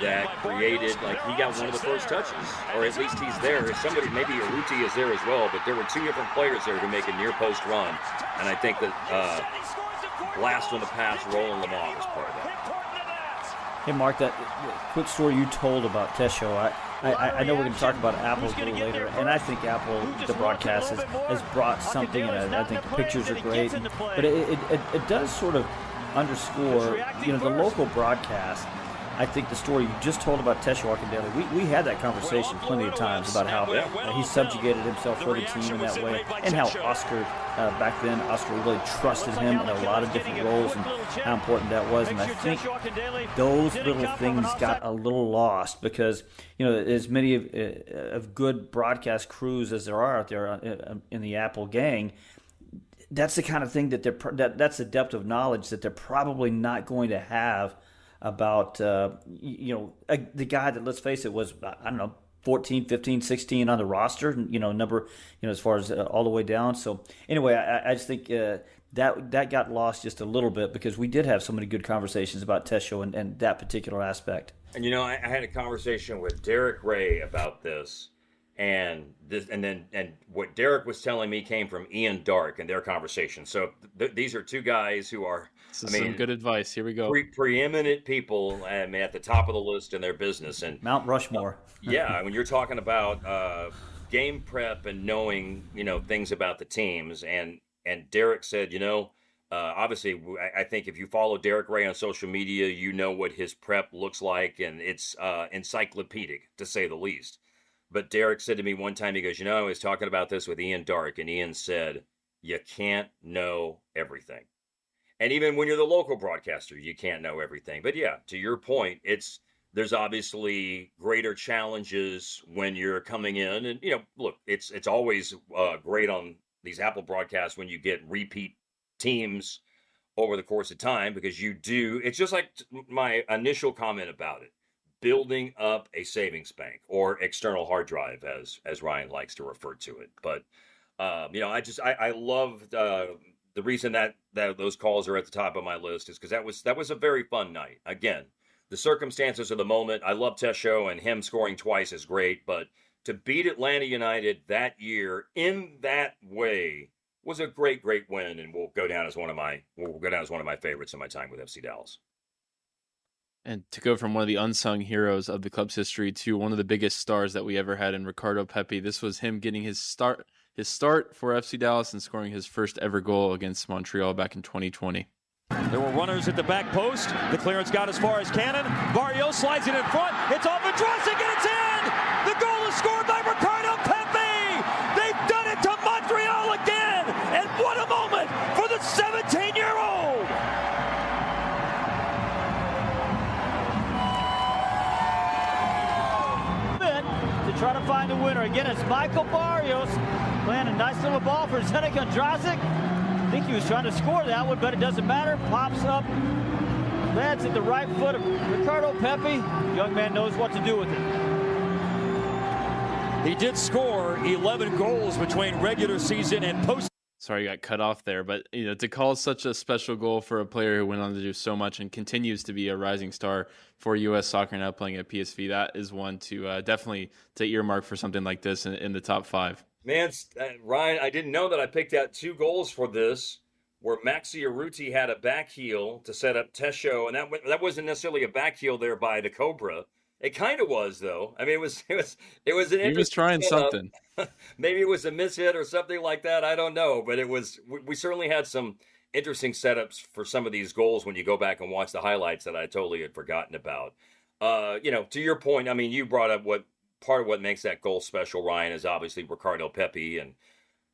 that created, he got one of the first touches, or at least he's there. Somebody, maybe Aruti is there as well, but there were 2 different players there who make a near-post run, and I think that last on the pass, Roland Lamar was part of that. Hey, Mark, that quick story you told about Tesho, I know we're going to talk about Apple a little later, and I think Apple, the broadcast, has brought something, and I think the pictures are great, but it does sort of underscore, the local broadcast. I think the story you just told about Tesho Akindele, we had that conversation plenty of times about how he subjugated himself for the team in that way, and how Oscar, back then, Oscar really trusted him in a lot of different roles, and how important that was. And I think those little things got a little lost, because, as many of good broadcast crews as there are out there in the Apple gang, that's the kind of thing that's the depth of knowledge that they're probably not going to have about, the guy that, let's face it, was, 14, 15, 16 on the roster, number, as far as all the way down. So anyway, I just think that got lost just a little bit, because we did have so many good conversations about Tesho and that particular aspect. And, I had a conversation with Derek Ray about this, and what Derek was telling me came from Ian Dark and their conversation. So these are 2 guys who are, some good advice. Here we go. Preeminent people at the top of the list in their business. And Mount Rushmore. Yeah, when you're talking about game prep and knowing, things about the teams. And Derek said, obviously, I think if you follow Derek Ray on social media, you know what his prep looks like, and it's encyclopedic, to say the least. But Derek said to me one time, he goes, I was talking about this with Ian Dark, and Ian said, you can't know everything. And even when you're the local broadcaster, you can't know everything. But yeah, to your point, there's obviously greater challenges when you're coming in. And, look, it's always great on these Apple broadcasts when you get repeat teams over the course of time, because it's just like my initial comment about it, building up a savings bank or external hard drive, as Ryan likes to refer to it. But I love the reason that those calls are at the top of my list is because that was a very fun night. Again, the circumstances of the moment. I love Tesho, and him scoring twice is great, but to beat Atlanta United that year in that way was a great win, and will go down as one of my favorites in my time with FC Dallas. And to go from one of the unsung heroes of the club's history to one of the biggest stars that we ever had in Ricardo Pepi, this was him getting his start for FC Dallas and scoring his first ever goal against Montreal back in 2020. There were runners at the back post. The clearance got as far as Cannon. Barrios slides it in front. It's off Andrasic, and it's in! The goal is scored by Ricardo Pepi! They've done it to Montreal again! And what a moment for the 17-year-old! To try to find a winner. Again, it's Michael Barrios playing a nice little ball for Zdeněk Andrasic. I think he was trying to score that one, but it doesn't matter. Pops up, lands at the right foot of Ricardo Pepi. Young man knows what to do with it. He did score 11 goals between regular season and post. Sorry, you got cut off there, but to call such a special goal for a player who went on to do so much and continues to be a rising star for U.S. soccer now playing at PSV, that is one to definitely to earmark for something like this in the top 5. Man, Ryan, I didn't know that I picked out 2 goals for this, where Maxi Urruti had a back heel to set up Tesho, and that wasn't necessarily a back heel there by the Cobra. It kind of was, though. I mean, it was an interesting. He was trying something. Maybe it was a mishit or something like that. I don't know, but we certainly had some interesting setups for some of these goals when you go back and watch the highlights that I totally had forgotten about. To your point, I mean, you brought up part of what makes that goal special, Ryan, is obviously Ricardo Pepi. And,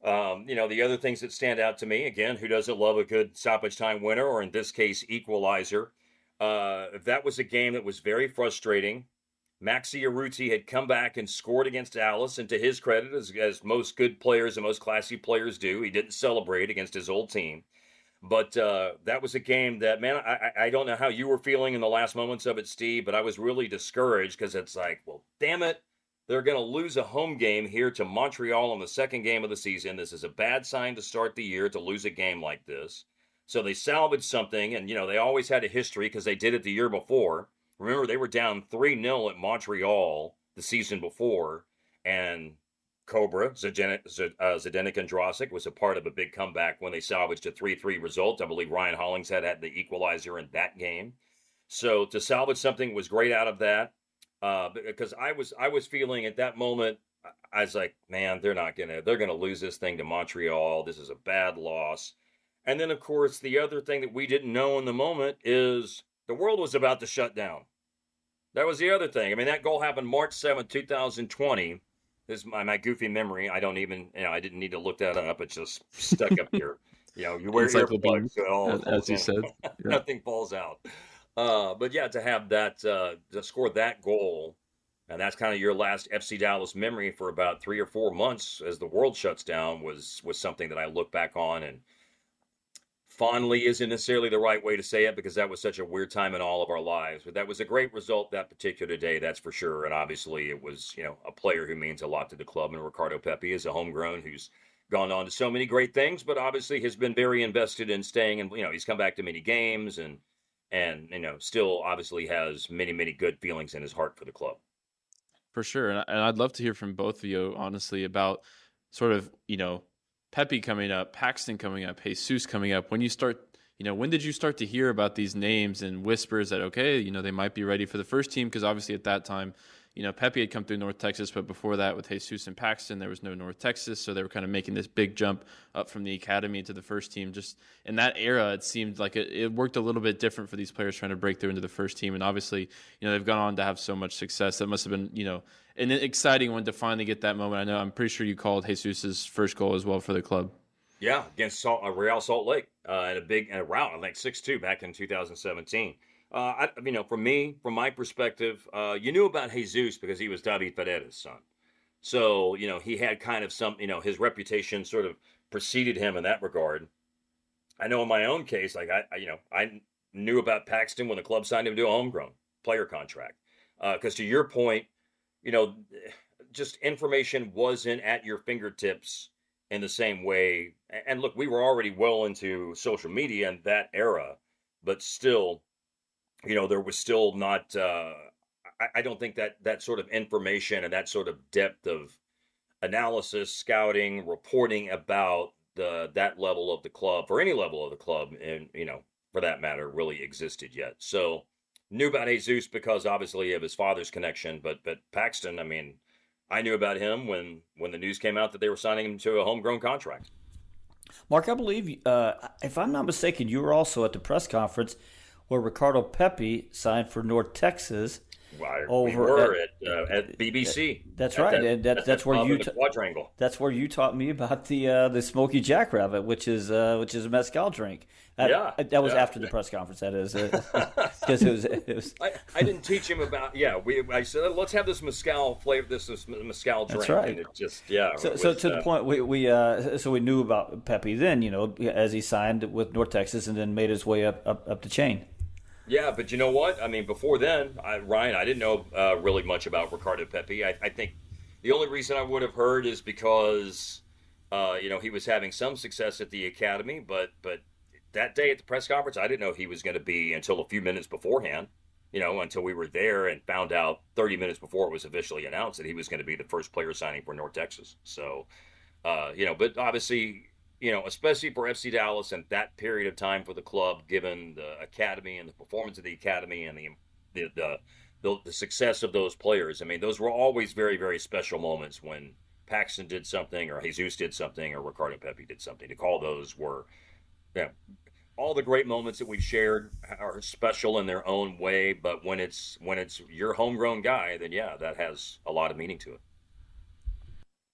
the other things that stand out to me, again, who doesn't love a good stoppage time winner, or in this case, equalizer? That was a game that was very frustrating. Maxi Urruti had come back and scored against Dallas, and to his credit, as most good players and most classy players do, he didn't celebrate against his old team. But that was a game that, man, I don't know how you were feeling in the last moments of it, Steve, but I was really discouraged because it's like, well, damn it, they're going to lose a home game here to Montreal in the second game of the season. This is a bad sign to start the year to lose a game like this. So they salvaged something, and, they always had a history because they did it the year before. Remember, they were down 3-0 at Montreal the season before, and Cobra, Zdeněk Andrasic, was a part of a big comeback when they salvaged a 3-3 result. I believe Ryan Hollingshead had the equalizer in that game. So to salvage something was great out of that, because I was feeling at that moment, I was like, man, they're gonna lose this thing to Montreal. This is a bad loss. And then, of course, the other thing that we didn't know in the moment is the world was about to shut down. That was the other thing. I mean, that goal happened March 7th, 2020. This is my goofy memory. I don't even, I didn't need to look that up. It's just stuck up here. You wear earplugs, so it all as you said. Yeah. Nothing falls out. But yeah, to have that, to score that goal, and that's kind of your last FC Dallas memory for about 3 or 4 months as the world shuts down was something that I look back on, and fondly isn't necessarily the right way to say it because that was such a weird time in all of our lives. But that was a great result that particular day, that's for sure. And obviously it was, a player who means a lot to the club. And Ricardo Pepi is a homegrown who's gone on to so many great things, but obviously has been very invested in staying. And, he's come back to many games and still obviously has many, many good feelings in his heart for the club. For sure. And I'd love to hear from both of you, honestly, about sort of, Pepi coming up, Paxton coming up, Jesus coming up. When you start, when did you start to hear about these names and whispers that, okay, they might be ready for the first team? Because obviously at that time, Pepi had come through North Texas, but before that with Jesus and Paxton, there was no North Texas. So they were kind of making this big jump up from the academy to the first team. Just in that era, it seemed like it worked a little bit different for these players trying to break through into the first team. And obviously, they've gone on to have so much success. That must have been, an exciting one to finally get that moment. I'm pretty sure you called Jesus' first goal as well for the club. Yeah, against Real Salt Lake in a rout, I think 6-2 back in 2017. From my perspective, you knew about Jesus because he was David Ferreira's son. So, he had kind of some, his reputation sort of preceded him in that regard. I know in my own case, like I knew about Paxton when the club signed him to a homegrown player contract. Because to your point, just information wasn't at your fingertips in the same way. And look, we were already well into social media in that era, but still, there was still not. I don't think that sort of information and that sort of depth of analysis, scouting, reporting about that level of the club, or any level of the club, and for that matter, really existed yet. So knew about Jesus because obviously of his father's connection, but Paxton, I mean, I knew about him when the news came out that they were signing him to a homegrown contract. Mark, I believe, if I'm not mistaken, you were also at the press conference where Ricardo Pepi signed for North Texas. We were at BBC. That's right, and that's where you quadrangle. That's where you taught me about the Smoky Jackrabbit, which is a mezcal drink. That was after the press conference. That is because it was. I didn't teach him about. I said let's have this mezcal flavor. This mezcal drink. That's right. And it just So to the point we knew about Pepi then, as he signed with North Texas and then made his way up the chain. Yeah, but you know what? I mean, before then, Ryan, I didn't know really much about Ricardo Pepi. I think the only reason I would have heard is because, he was having some success at the academy. But that day at the press conference, I didn't know he was going to be until a few minutes beforehand, until we were there and found out 30 minutes before it was officially announced that he was going to be the first player signing for North Texas. So, but obviously, especially for FC Dallas and that period of time for the club, given the academy and the performance of the academy and the success of those players. I mean, those were always very, very special moments when Paxton did something or Jesus did something or Ricardo Pepi did something. To call those were, all the great moments that we've shared are special in their own way. But when it's your homegrown guy, then that has a lot of meaning to it.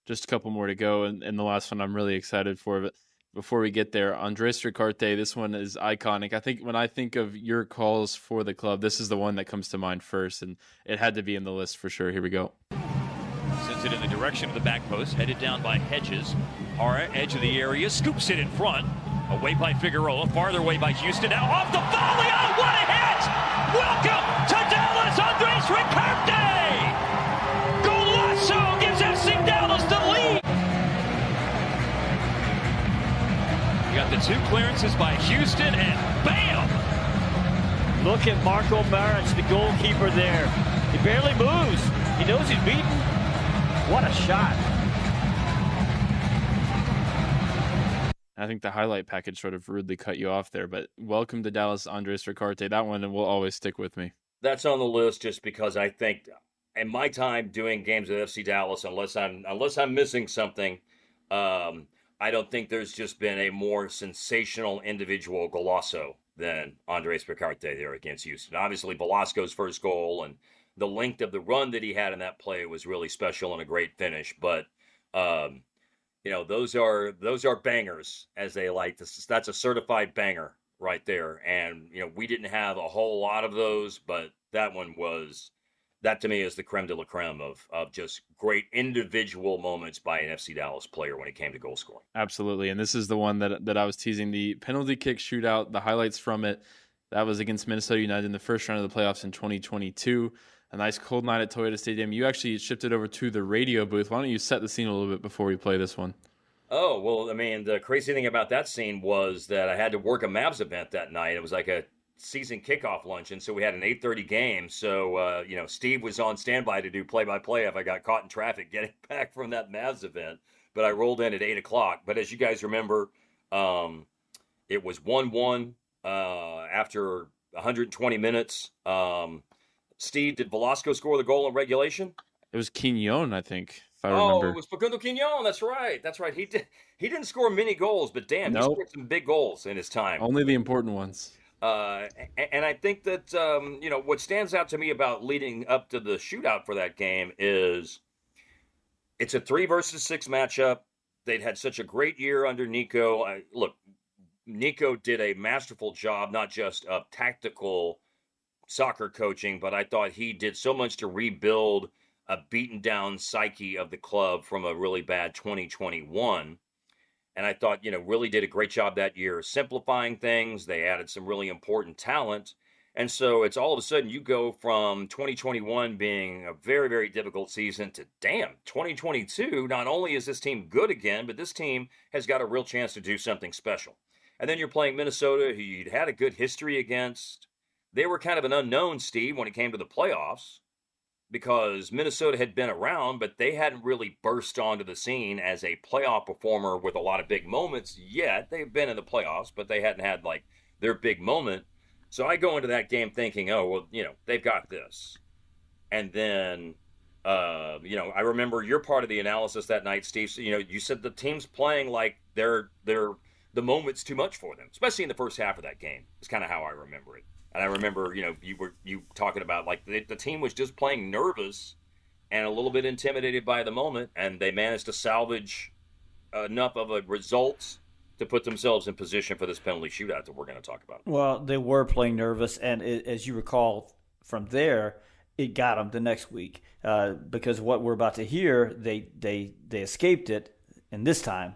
Just a couple more to go, and the last one I'm really excited for. But before we get there, Andres Ricarte, this one is iconic. I think when I think of your calls for the club, this is the one that comes to mind first, and it had to be in the list for sure. Here we go. Sends it in the direction of the back post, headed down by Hedges. Hara, edge of the area, scoops it in front. Away by Figueroa, farther away by Houston. Now off the volley. Oh, what a hit! Welcome to Dallas, Andres Ricarte! Golasso gives FC Dallas the lead. You got the two clearances by Houston, and bam! Look at Marco Maric, the goalkeeper there. He barely moves. He knows he's beaten. What a shot. I think the highlight package sort of rudely cut you off there, but welcome to Dallas, Andres Ricarte. That one will always stick with me. That's on the list just because I think in my time doing games with FC Dallas, unless I'm missing something, I don't think there's just been a more sensational individual golazo than Andres Ricarte there against Houston. Obviously, Velasco's first goal and the length of the run that he had in that play was really special and a great finish. But those are bangers, as they like. That's a certified banger right there. And we didn't have a whole lot of those, but that to me is the creme de la creme of just great individual moments by an FC Dallas player when it came to goal scoring. Absolutely. And this is the one that I was teasing, the penalty kick shootout, the highlights from it. That was against Minnesota United in the first round of the playoffs in 2022. A nice cold night at Toyota Stadium. You actually shifted over to the radio booth. Why don't you set the scene a little bit before we play this one? Oh, well, I mean, the crazy thing about that scene was that I had to work a Mavs event that night. It was like a season kickoff luncheon, so we had an 8:30 game. So, Steve was on standby to do play-by-play if I got caught in traffic getting back from that Mavs event. But I rolled in at 8 o'clock. But as you guys remember, it was 1-1 after 120 minutes. Steve, did Velasco score the goal in regulation? It was Quignon, I think, if I remember. Oh, it was Facundo Quignon. That's right. He didn't score many goals, but damn, he scored some big goals in his time. Only the important ones. And I think that, what stands out to me about leading up to the shootout for that game is it's a 3-versus-6 matchup. They'd had such a great year under Nico. Nico did a masterful job, not just of tactical soccer coaching, but I thought he did so much to rebuild a beaten down psyche of the club from a really bad 2021. and I thought, really did a great job that year simplifying things. They added some really important talent. And so it's all of a sudden you go from 2021 being a very, very difficult season to 2022. Not only is this team good again, but this team has got a real chance to do something special. And then you're playing Minnesota, who you'd had a good history against. They were kind of an unknown, Steve, when it came to the playoffs, because Minnesota had been around, but they hadn't really burst onto the scene as a playoff performer with a lot of big moments yet. They've been in the playoffs, but they hadn't had like their big moment. So I go into that game thinking, they've got this. And then, I remember your part of the analysis that night, Steve. So, you said the team's playing like they're the moment's too much for them, especially in the first half of that game. It's kind of how I remember it. And I remember, you talking about like the team was just playing nervous and a little bit intimidated by the moment, and they managed to salvage enough of a result to put themselves in position for this penalty shootout that we're going to talk about. Well, they were playing nervous, and as you recall from there, it got them the next week because what we're about to hear, they escaped it in this time,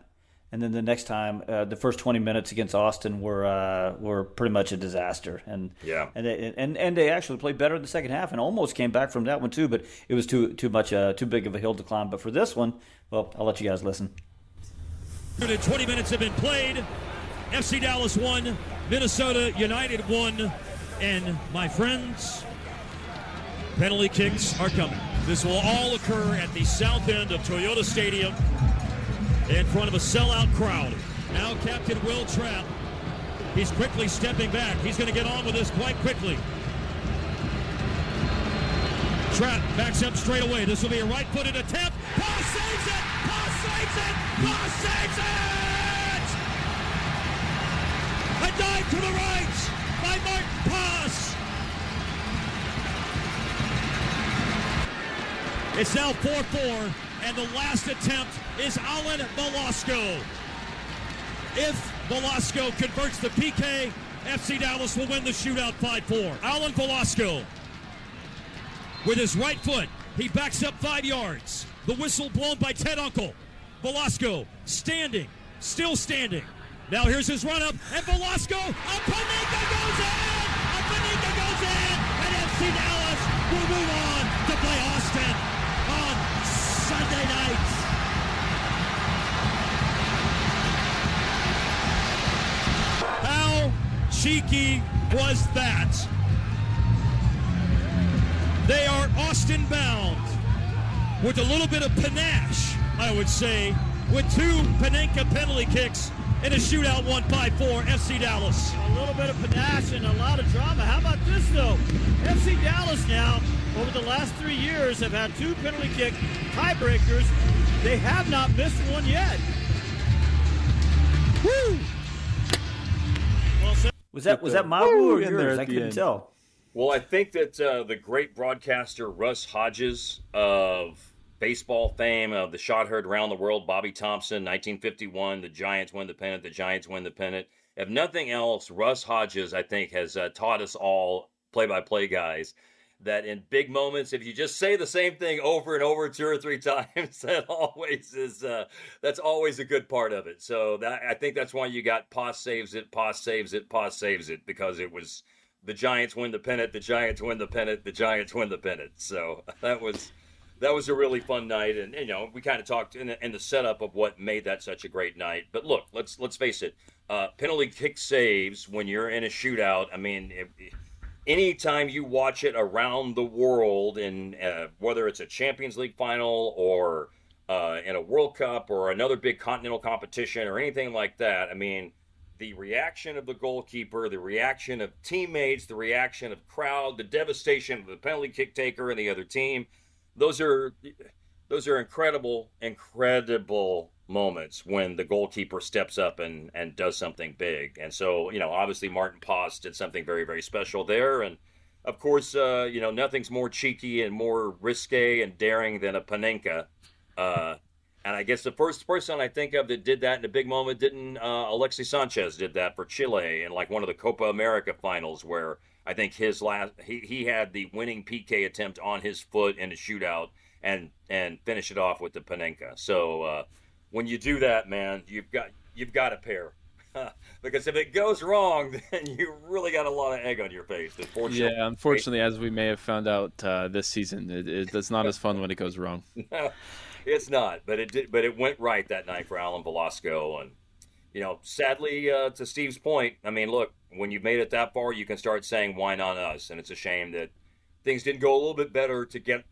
and then the next time, the first 20 minutes against Austin were pretty much a disaster, and they actually played better in the second half and almost came back from that one too, but it was too big of a hill to climb. But for this one, well, I'll let you guys listen. 20 minutes have been played. FC Dallas 1, Minnesota United 1, and my friends, penalty kicks are coming. This will all occur at the south end of Toyota Stadium in front of a sellout crowd. Now Captain Will Trapp, he's quickly stepping back. He's going to get on with this quite quickly. Trapp backs up straight away. This will be a right-footed attempt. Pass saves it! Pass saves it! Pass saves it! A dive to the right by Martin Pass. It's now 4-4, and the last attempt is Alan Velasco. If Velasco converts the PK, FC Dallas will win the shootout 5-4. Alan Velasco, with his right foot, he backs up 5 yards. The whistle blown by Ted Uncle. Velasco standing, still standing. Now here's his run up, and Velasco, a Panenka goes in! A Panenka goes in! And FC Dallas will move on to play Austin on Sunday night. How cheeky was that? They are Austin bound with a little bit of panache, I would say, with 2 Panenka penalty kicks in a shootout 1-5-4, FC Dallas. A little bit of panache and a lot of drama. How about this, though? FC Dallas now, over the last 3 years, have had 2 penalty kick tiebreakers. They have not missed one yet. Woo! Well, was that Mabu or yours? I couldn't tell. Well, I think that the great broadcaster Russ Hodges of baseball fame, of the shot heard around the world, Bobby Thompson, 1951, the Giants win the pennant, the Giants win the pennant. If nothing else, Russ Hodges, I think, has taught us all play-by-play guys that in big moments, if you just say the same thing over and over 2 or 3 times, that always is that's always a good part of it. So I think that's why you got Paz saves it, Paz saves it, Paz saves it, because it was the Giants win the pennant, the Giants win the pennant, the Giants win the pennant. So that was a really fun night, and we kind of talked in the setup of what made that such a great night. But look, let's face it, penalty kick saves when you're in a shootout. I mean, anytime you watch it around the world, in whether it's a Champions League final or in a World Cup or another big continental competition or anything like that, I mean, the reaction of the goalkeeper, the reaction of teammates, the reaction of crowd, the devastation of the penalty kick taker and the other team, those are incredible moments when the goalkeeper steps up and does something big. And so, obviously Martin Paz did something very, very special there. And of course, nothing's more cheeky and more risque and daring than a Panenka. And I guess the first person I think of that did that in a big moment, Alexis Sanchez did that for Chile in like one of the Copa America finals, where I think he had the winning PK attempt on his foot in a shootout and finish it off with the Panenka. So when you do that, man, you've got a pair. Because if it goes wrong, then you really got a lot of egg on your face. Unfortunately, as we may have found out this season, it's not as fun when it goes wrong. No, it's not. But it did. But it went right that night for Alan Velasco, and sadly, to Steve's point, I mean, look, when you've made it that far, you can start saying, "Why not us?" And it's a shame that things didn't go a little bit better to get.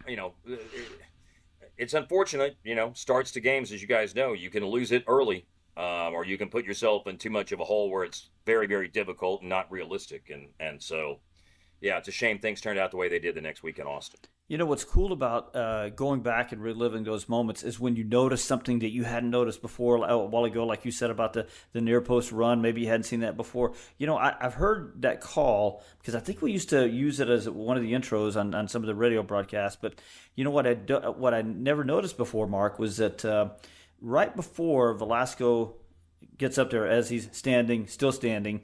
It's unfortunate. Starts to games, as you guys know, you can lose it early. Or you can put yourself in too much of a hole where it's very, very difficult and not realistic. And so, yeah, it's a shame things turned out the way they did the next week in Austin. What's cool about going back and reliving those moments is when you notice something that you hadn't noticed before a while ago, like you said about the near post run. Maybe you hadn't seen that before. I've heard that call because I think we used to use it as one of the intros on some of the radio broadcasts. But what I never noticed before, Mark, was that right before Velasco gets up there, as he's still standing,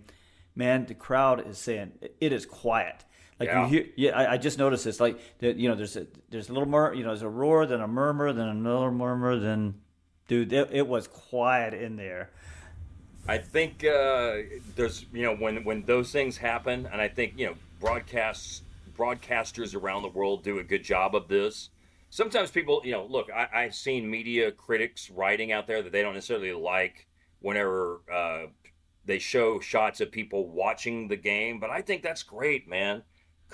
man, the crowd is saying it is quiet. Like you hear, I just noticed this. Like there's a little there's a roar, then a murmur, then another murmur, then dude, it was quiet in there. I think there's when those things happen, and I think broadcasters around the world do a good job of this. Sometimes people, look, I've seen media critics writing out there that they don't necessarily like whenever they show shots of people watching the game. But I think that's great, man,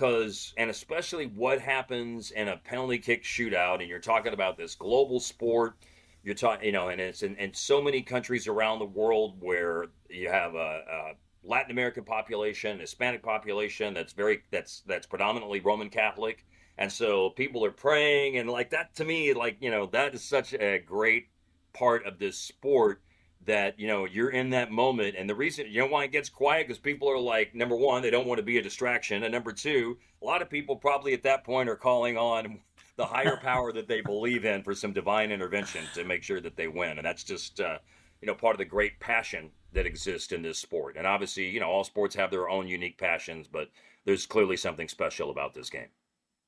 and especially what happens in a penalty kick shootout, and you're talking about this global sport. You're talking, and it's in so many countries around the world where you have a Latin American population, Hispanic population that's predominantly Roman Catholic. And so people are praying, and like that to me, that is such a great part of this sport that, you're in that moment. And the reason, why it gets quiet, because people are like, number one, they don't want to be a distraction. And number two, a lot of people probably at that point are calling on the higher power that they believe in for some divine intervention to make sure that they win. And that's just, part of the great passion that exists in this sport. And obviously, all sports have their own unique passions, but there's clearly something special about this game.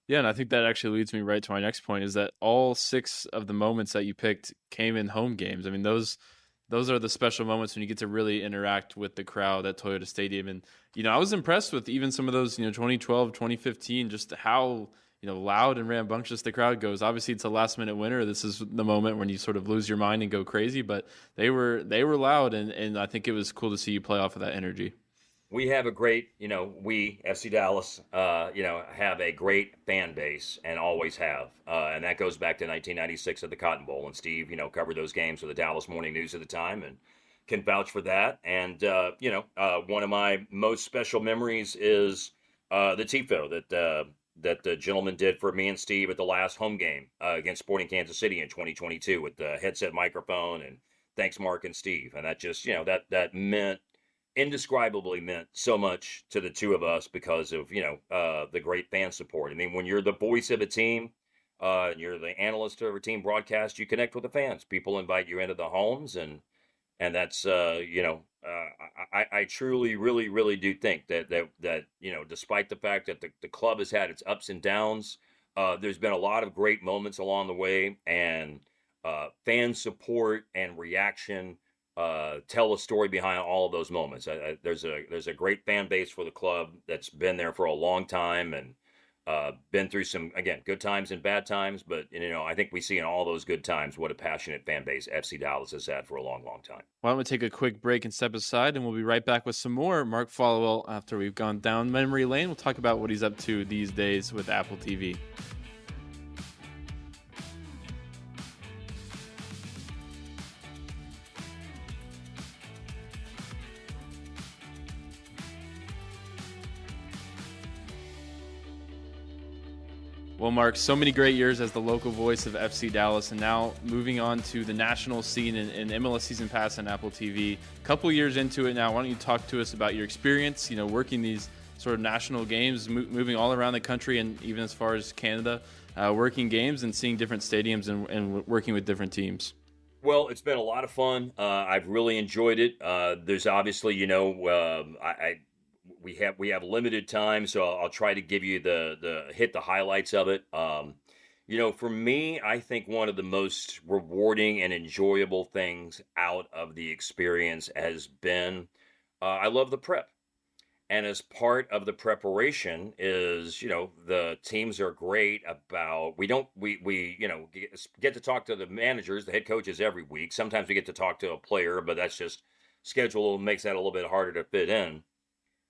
Yeah, and I think that actually leads me right to my next point, is that all 6 of the moments that you picked came in home games. I mean, those are the special moments when you get to really interact with the crowd at Toyota Stadium. And, I was impressed with even some of those, 2012, 2015, just how, loud and rambunctious the crowd goes. Obviously, it's a last-minute winner. This is the moment when you sort of lose your mind and go crazy. But they were loud, and I think it was cool to see you play off of that energy. We have a great, we, FC Dallas, have a great fan base and always have. And that goes back to 1996 at the Cotton Bowl. And Steve, covered those games for the Dallas Morning News at the time and can vouch for that. And, one of my most special memories is the TIFO that the gentleman did for me and Steve at the last home game against Sporting Kansas City in 2022 with the headset microphone. And thanks, Mark and Steve. And that just, that indescribably meant so much to the two of us because of the great fan support. I mean, when you're the voice of a team, you're the analyst of a team broadcast, you connect with the fans. People invite you into the homes, and that's I truly, really, really do think that despite the fact that the club has had its ups and downs, there's been a lot of great moments along the way, and fan support and reaction tell a story behind all of those moments. There's a great fan base for the club that's been there for a long time and been through some, again, good times and bad times. But, I think we see in all those good times what a passionate fan base FC Dallas has had for a long, long time. Why don't we take a quick break and step aside, and we'll be right back with some more Mark Followell after we've gone down memory lane. We'll talk about what he's up to these days with Apple TV. Well, Mark, so many great years as the local voice of FC Dallas, and now moving on to the national scene in MLS Season Pass and Apple TV. A couple years into it now, why don't you talk to us about your experience, working these sort of national games, moving all around the country and even as far as Canada, working games and seeing different stadiums and working with different teams. Well, it's been a lot of fun. I've really enjoyed it. There's obviously, we have limited time, so I'll try to give you hit the highlights of it. For me, I think one of the most rewarding and enjoyable things out of the experience has been, I love the prep. And as part of the preparation is, the teams are great about, we get to talk to the managers, the head coaches every week. Sometimes we get to talk to a player, but that's just schedule makes that a little bit harder to fit in.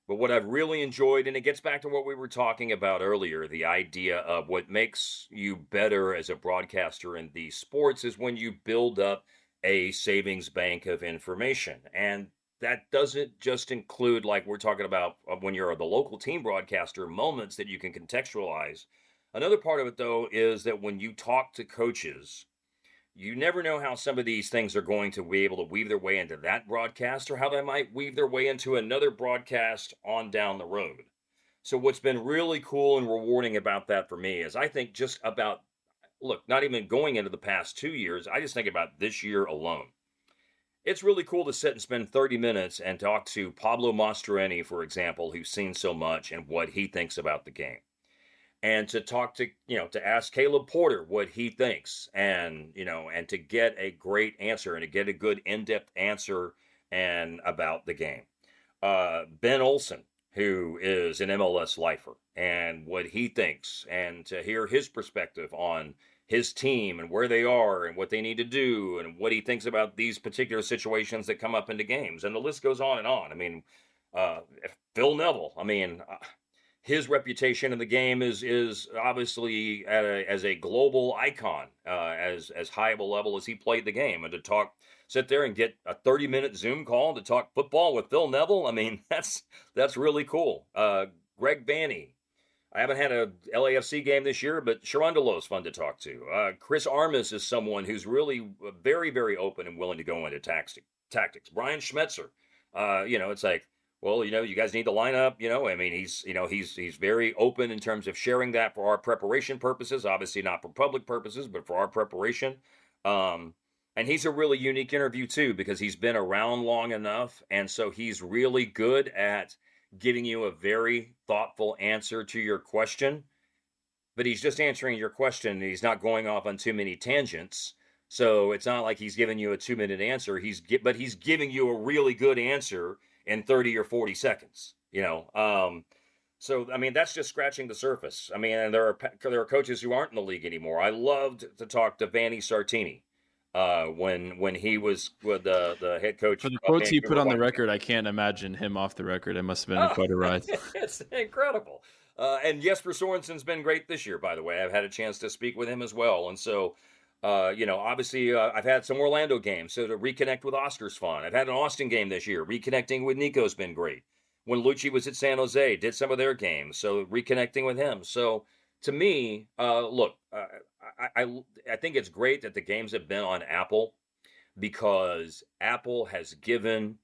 But what I've really enjoyed, and it gets back to what we were talking about earlier, the idea of what makes you better as a broadcaster in these sports is when you build up a savings bank of information. And that doesn't just include, like we're talking about when you're the local team broadcaster, moments that you can contextualize. Another part of it, though, is that when you talk to coaches, you never know how some of these things are going to be able to weave their way into that broadcast or how they might weave their way into another broadcast on down the road. So what's been really cool and rewarding about that for me is I think just about, not even going into the past 2 years, I just think about this year alone. It's really cool to sit and spend 30 minutes and talk to Pablo Mastroeni, for example, who's seen so much and what he thinks about the game. And to talk to, to ask Caleb Porter what he thinks and to get a great answer and to get a good in-depth answer and about the game. Ben Olsen, who is an MLS lifer, and what he thinks and to hear his perspective on his team and where they are and what they need to do and what he thinks about these particular situations that come up into games. And the list goes on and on. I mean, Phil Neville, his reputation in the game is obviously as a global icon, as high of a level as he played the game. And to sit there and get a 30-minute Zoom call to talk football with Phil Neville, that's really cool. Greg Vanny. I haven't had a LAFC game this year, but Sharundalo is fun to talk to. Chris Armas is someone who's really very, very open and willing to go into tactics. Brian Schmetzer, it's like, well, you guys need to line up, he's very open in terms of sharing that for our preparation purposes, obviously not for public purposes, but for our preparation. And he's a really unique interview too, because he's been around long enough. And so he's really good at giving you a very thoughtful answer to your question, but he's just answering your question. And he's not going off on too many tangents. So it's not like he's giving you a 2-minute answer. But he's giving you a really good answer in 30 or 40 seconds, So, that's just scratching the surface. And there are coaches who aren't in the league anymore. I loved to talk to Vanni Sartini when he was with the head coach. For the quotes he put on the record, I can't imagine him off the record. It must have been quite a ride. It's incredible. And Jesper Sorensen's been great this year, by the way. I've had a chance to speak with him as well. And so, obviously I've had some Orlando games, so to reconnect with Oscar's fun. I've had an Austin game this year. Reconnecting with Nico's been great. When Lucci was at San Jose, did some of their games, so reconnecting with him. So to me, I think it's great that the games have been on Apple because Apple has given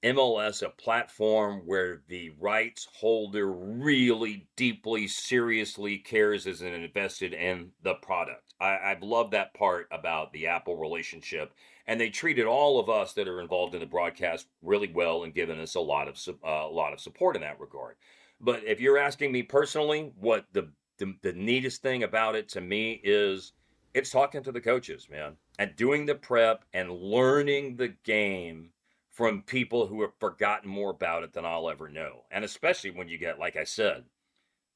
MLS a platform where the rights holder really deeply, seriously cares as an invested in the product. I've loved that part about the Apple relationship, and they treated all of us that are involved in the broadcast really well and given us a lot of support in that regard. But if you're asking me personally, what the neatest thing about it to me is it's talking to the coaches, man, and doing the prep and learning the game from people who have forgotten more about it than I'll ever know. And especially when you get, like I said,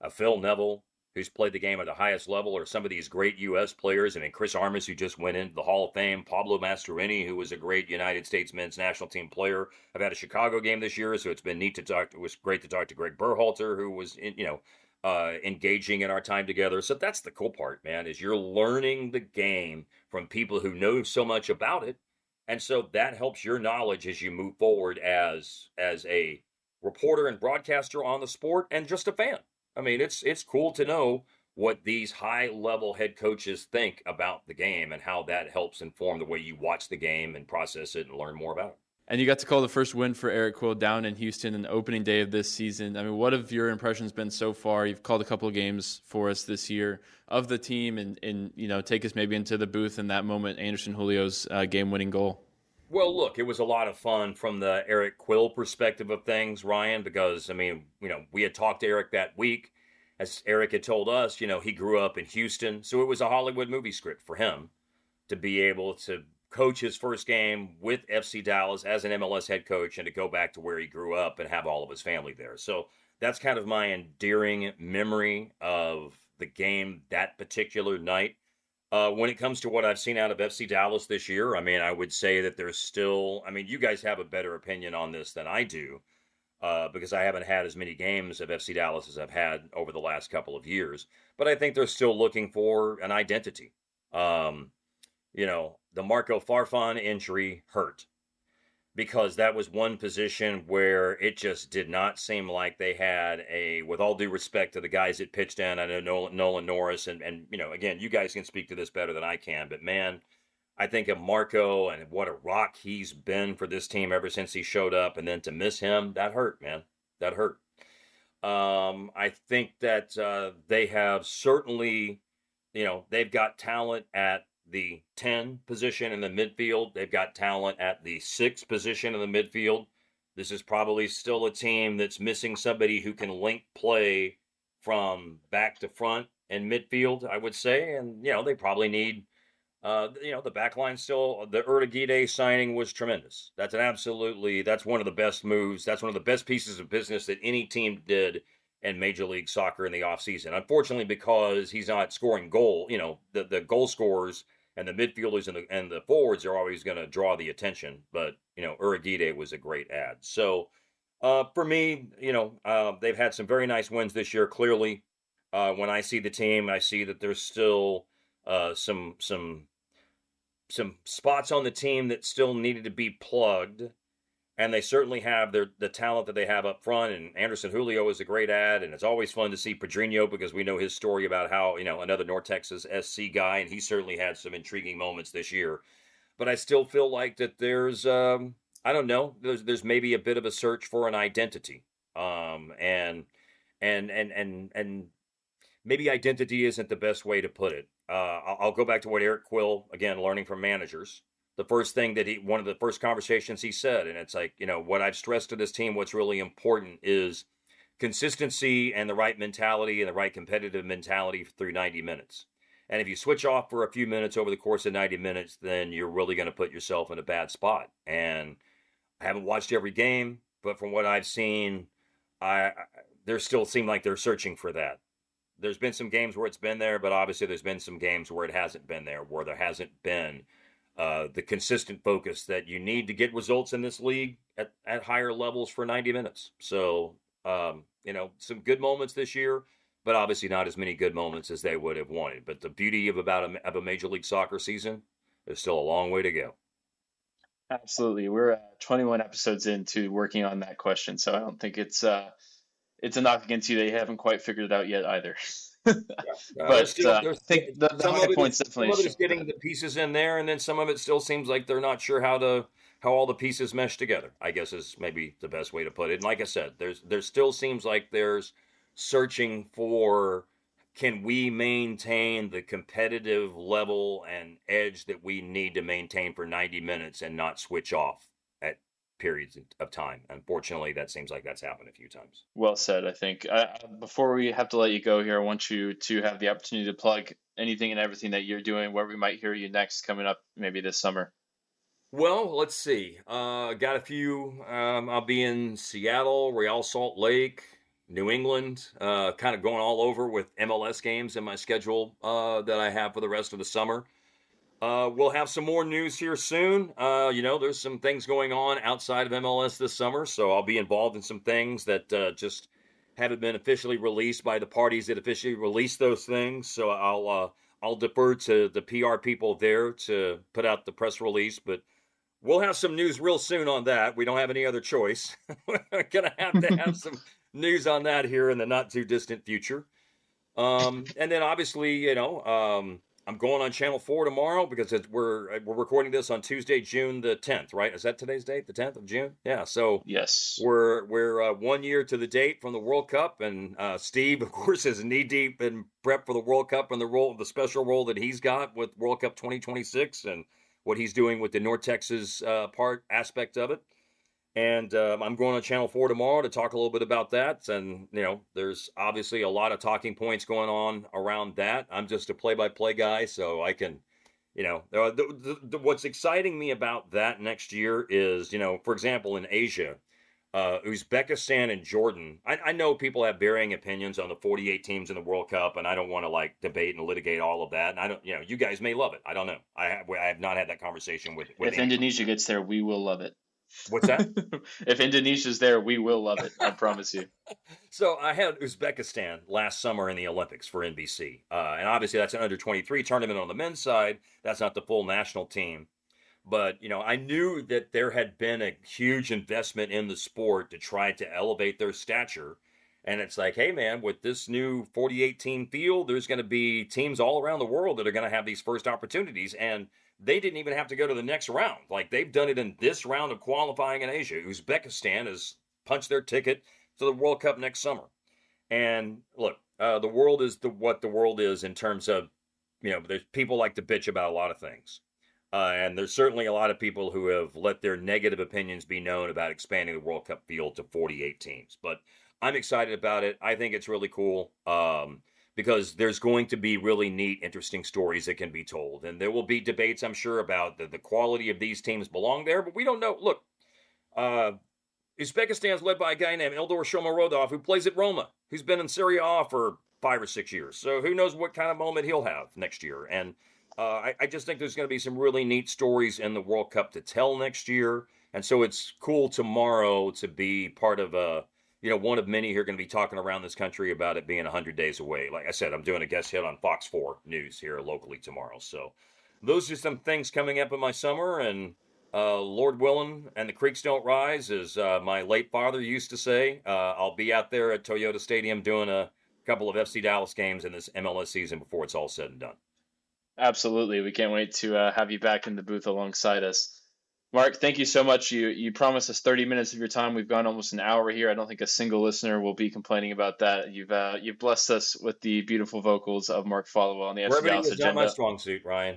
a Phil Neville who's played the game at the highest level, or some of these great U.S. players. Chris Armas, who just went into the Hall of Fame, Pablo Mastroeni, who was a great United States men's national team player. I've had a Chicago game this year, so it's been neat to talk. It was great to talk to Greg Berhalter, who was, engaging in our time together. So that's the cool part, man, is you're learning the game from people who know so much about it. And so that helps your knowledge as you move forward as a reporter and broadcaster on the sport and just a fan. It's cool to know what these high-level head coaches think about the game and how that helps inform the way you watch the game and process it and learn more about it. And you got to call the first win for Eric Quill down in Houston in the opening day of this season. What have your impressions been so far? You've called a couple of games for us this year of the team and take us maybe into the booth in that moment, Anderson Julio's game-winning goal. Well, look, it was a lot of fun from the Eric Quill perspective of things, Ryan, because, we had talked to Eric that week, as Eric had told us, he grew up in Houston, so it was a Hollywood movie script for him to be able to coach his first game with FC Dallas as an MLS head coach and to go back to where he grew up and have all of his family there. So that's kind of my endearing memory of the game that particular night. When it comes to what I've seen out of FC Dallas this year, I would say that there's still, you guys have a better opinion on this than I do, because I haven't had as many games of FC Dallas as I've had over the last couple of years. But I think they're still looking for an identity. The Marco Farfan injury hurt, because that was one position where it just did not seem like they had with all due respect to the guys that pitched in, I know Nolan Norris, and again, you guys can speak to this better than I can, but man, I think of Marco and what a rock he's been for this team ever since he showed up, and then to miss him, that hurt, man. That hurt. I think that they have certainly, they've got talent at the 10 position in the midfield. They've got talent at the 6 position in the midfield. This is probably still a team that's missing somebody who can link play from back to front and midfield, I would say. And, they probably need, the back line still. The Urdigride signing was tremendous. That's one of the best moves. That's one of the best pieces of business that any team did in Major League Soccer in the offseason. Unfortunately, because he's not scoring goal, the goal scorers and the midfielders and the forwards are always going to draw the attention. But, Urdigride was a great ad. So, for me, they've had some very nice wins this year. Clearly, when I see the team, I see that there's still some spots on the team that still needed to be plugged. And they certainly have the talent that they have up front. And Anderson Julio is a great ad. And it's always fun to see Pedrinho, because we know his story about how, another North Texas SC guy. And he certainly had some intriguing moments this year. But I still feel like that there's, I don't know, there's maybe a bit of a search for an identity. And maybe identity isn't the best way to put it. I'll go back to what Eric Quill, again, learning from managers. The first thing one of the first conversations he said, and it's like, what I've stressed to this team, what's really important is consistency and the right mentality and the right competitive mentality through 90 minutes. And if you switch off for a few minutes over the course of 90 minutes, then you're really going to put yourself in a bad spot. And I haven't watched every game, but from what I've seen, there still seem like they're searching for that. There's been some games where it's been there, but obviously there's been some games where it hasn't been there, where there hasn't been the consistent focus that you need to get results in this league at higher levels for 90 minutes. So, some good moments this year, but obviously not as many good moments as they would have wanted. But the beauty of a Major League Soccer season, there's still a long way to go. Absolutely. We're 21 episodes into working on that question, so I don't think it's a knock against you. They haven't quite figured it out yet either. But I think the high points definitely. Some of it's getting the pieces in there, and then some of it still seems like they're not sure how all the pieces mesh together, I guess is maybe the best way to put it. And like I said, there still seems like there's searching for, can we maintain the competitive level and edge that we need to maintain for 90 minutes and not switch off at periods of time. Unfortunately, that seems like that's happened a few times. Well said, I think. Before we have to let you go here, I want you to have the opportunity to plug anything and everything that you're doing, where we might hear you next coming up maybe this summer. Well, let's see. Got a few. I'll be in Seattle, Real Salt Lake, New England, kind of going all over with MLS games in my schedule that I have for the rest of the summer. We'll have some more news here soon. There's some things going on outside of MLS this summer, so I'll be involved in some things that just haven't been officially released by the parties that officially released those things. So I'll defer to the PR people there to put out the press release, but we'll have some news real soon on that. We don't have any other choice. We're gonna have to have some news on that here in the not too distant future. And then obviously, I'm going on Channel 4 tomorrow because we're recording this on Tuesday, June the 10th, right? Is that today's date, the 10th of June? Yeah, so yes, we're 1 year to the date from the World Cup, and Steve, of course, is knee-deep in prep for the World Cup and the special role that he's got with World Cup 2026 and what he's doing with the North Texas aspect of it. And I'm going on Channel 4 tomorrow to talk a little bit about that. And, there's obviously a lot of talking points going on around that. I'm just a play-by-play guy, so I can, what's exciting me about that next year is, for example, in Asia, Uzbekistan and Jordan. I know people have varying opinions on the 48 teams in the World Cup, and I don't want to debate and litigate all of that. And I don't, you guys may love it. I don't know. I have not had that conversation with If Indonesia gets there, we will love it. What's that? If Indonesia's there, we will love it. I promise you. So I had Uzbekistan last summer in the Olympics for NBC. And obviously that's an under-23 tournament on the men's side. That's not the full national team. But, I knew that there had been a huge investment in the sport to try to elevate their stature. And it's like, hey, man, with this new 48-team field, there's going to be teams all around the world that are going to have these first opportunities. And they didn't even have to go to the next round. They've done it in this round of qualifying in Asia. Uzbekistan has punched their ticket to the World Cup next summer. And look, the world is what the world is in terms of, there's people like to bitch about a lot of things. And there's certainly a lot of people who have let their negative opinions be known about expanding the World Cup field to 48 teams. But I'm excited about it. I think it's really cool. Because there's going to be really neat, interesting stories that can be told. And there will be debates, I'm sure, about the quality of these teams belong there, but we don't know. Look, Uzbekistan is led by a guy named Eldor Shomurodov, who plays at Roma, who's been in Serie A for 5 or 6 years. So who knows what kind of moment he'll have next year. And I just think there's going to be some really neat stories in the World Cup to tell next year. And so it's cool tomorrow to be part of one of many who are going to be talking around this country about it being 100 days away. Like I said, I'm doing a guest hit on Fox 4 News here locally tomorrow. So those are some things coming up in my summer. And Lord willing, and the creeks don't rise, as my late father used to say. I'll be out there at Toyota Stadium doing a couple of FC Dallas games in this MLS season before it's all said and done. Absolutely. We can't wait to have you back in the booth alongside us. Mark, thank you so much. You promised us 30 minutes of your time. We've gone almost an hour here. I don't think a single listener will be complaining about that. You've blessed us with the beautiful vocals of Mark Followill on the FC Dallas agenda. Not my strong suit, Ryan.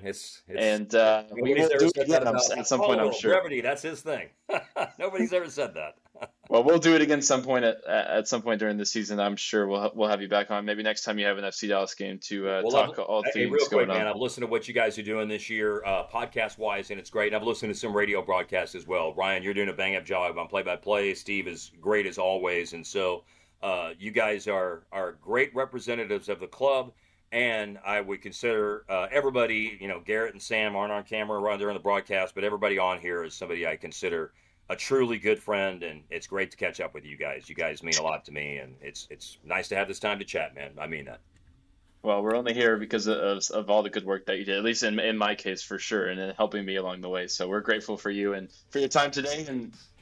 And we will do it again at some point, I'm sure. Brevity, that's his thing. Nobody's ever said that. Well, we'll do it again some point at some point during the season. I'm sure we'll have you back on. Maybe next time you have an FC Dallas game to talk all the things going on. Man, I've listened to what you guys are doing this year, podcast-wise, and it's great. And I've listened to some radio broadcasts as well. Ryan, you're doing a bang-up job on play-by-play. Steve is great as always. And so you guys are great representatives of the club. And I would consider everybody, Garrett and Sam aren't on camera during the broadcast, but everybody on here is somebody I consider a truly good friend, and it's great to catch up with you guys. You guys mean a lot to me, and it's nice to have this time to chat, man. I mean that. Well, we're only here because of all the good work that you did, at least in my case, for sure, and in helping me along the way. So we're grateful for you and for your time today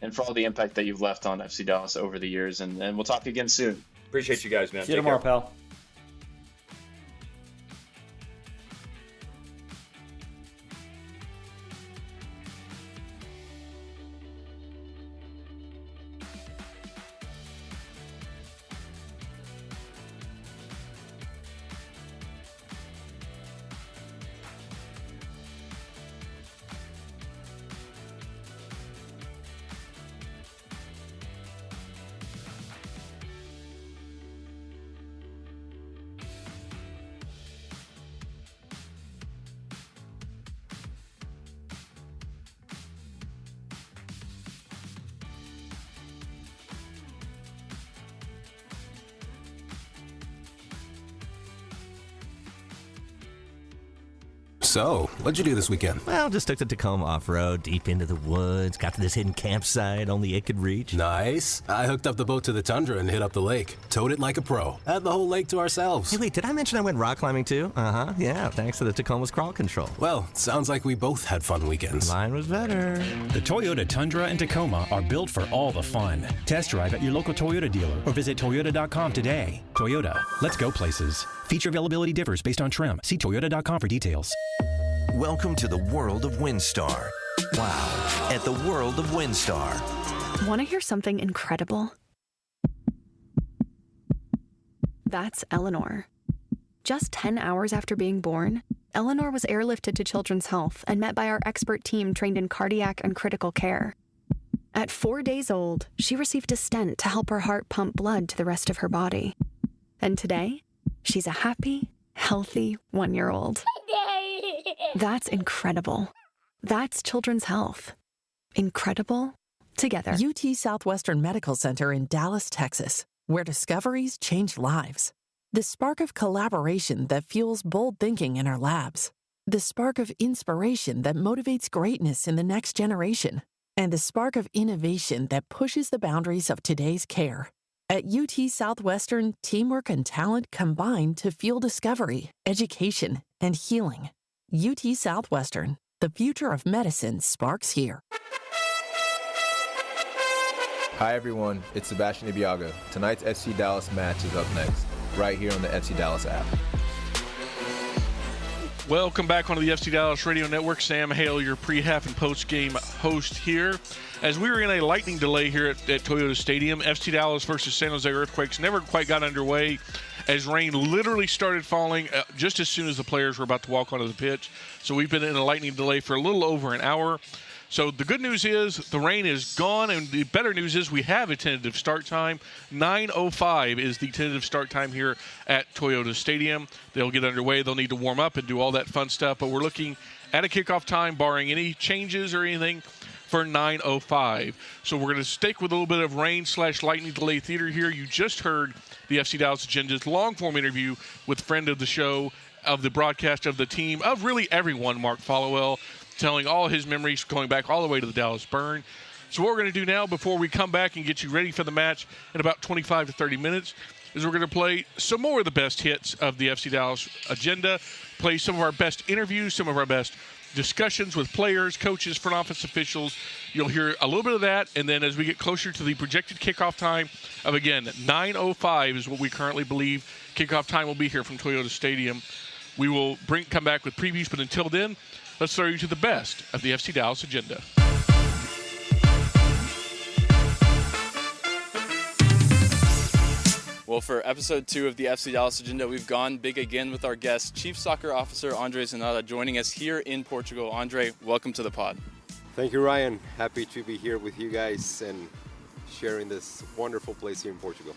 and for all the impact that you've left on FC Dallas over the years. And we'll talk again soon. Appreciate you guys, man. See you tomorrow, pal. So, what'd you do this weekend? Well, just took the Tacoma off-road, deep into the woods, got to this hidden campsite only it could reach. Nice. I hooked up the boat to the Tundra and hit up the lake. Towed it like a pro. Had the whole lake to ourselves. Hey, wait, did I mention I went rock climbing too? Uh-huh, yeah, thanks to the Tacoma's crawl control. Well, sounds like we both had fun weekends. Mine was better. The Toyota Tundra and Tacoma are built for all the fun. Test drive at your local Toyota dealer or visit Toyota.com today. Toyota, let's go places. Feature availability differs based on trim. See Toyota.com for details. Welcome to the world of WinStar. Wow, at the world of WinStar. Want to hear something incredible? That's Eleanor. Just 10 hours after being born, Eleanor was airlifted to Children's Health and met by our expert team trained in cardiac and critical care. At 4 days old, she received a stent to help her heart pump blood to the rest of her body. And today, she's a happy, healthy 1-year-old. That's incredible. That's children's health. Incredible together. UT Southwestern Medical Center in Dallas, Texas, where discoveries change lives. The spark of collaboration that fuels bold thinking in our labs. The spark of inspiration that motivates greatness in the next generation. And the spark of innovation that pushes the boundaries of today's care. At UT Southwestern, teamwork and talent combine to fuel discovery, education, and healing. UT Southwestern, the future of medicine sparks here. Hi everyone, it's Sebastian Ibiaga. Tonight's FC Dallas match is up next, right here on the FC Dallas app. Welcome back onto the FC Dallas Radio Network. Sam Hale, your pre-half and post-game host here. As we were in a lightning delay here at Toyota Stadium, FC Dallas versus San Jose Earthquakes never quite got underway as rain literally started falling just as soon as the players were about to walk onto the pitch. So we've been in a lightning delay for a little over an hour. So the good news is the rain is gone, and the better news is we have a tentative start time. 9:05 is the tentative start time here at Toyota Stadium. They'll get underway. They'll need to warm up and do all that fun stuff, but we're looking at a kickoff time, barring any changes or anything, for 9:05. So we're going to stick with a little bit of rain/lightning delay theater here. You just heard the FC Dallas Agenda's long-form interview with friend of the show, of the broadcast, of the team, of really everyone, Mark Followell, telling all his memories going back all the way to the Dallas Burn. So what we're going to do now, before we come back and get you ready for the match in about 25 to 30 minutes, is we're going to play some more of the best hits of the FC Dallas Agenda, play some of our best interviews, some of our best discussions with players, coaches, front office officials. You'll hear a little bit of that, and then as we get closer to the projected kickoff time of, again, 9:05 is what we currently believe kickoff time will be here from Toyota Stadium. We will come back with previews, but until then, let's throw you to the best of the FC Dallas Agenda. Well, for episode 2 of the FC Dallas Agenda, we've gone big again with our guest, Chief Soccer Officer Andre Zanata, joining us here in Portugal. Andre, welcome to the pod. Thank you, Ryan. Happy to be here with you guys and sharing this wonderful place here in Portugal.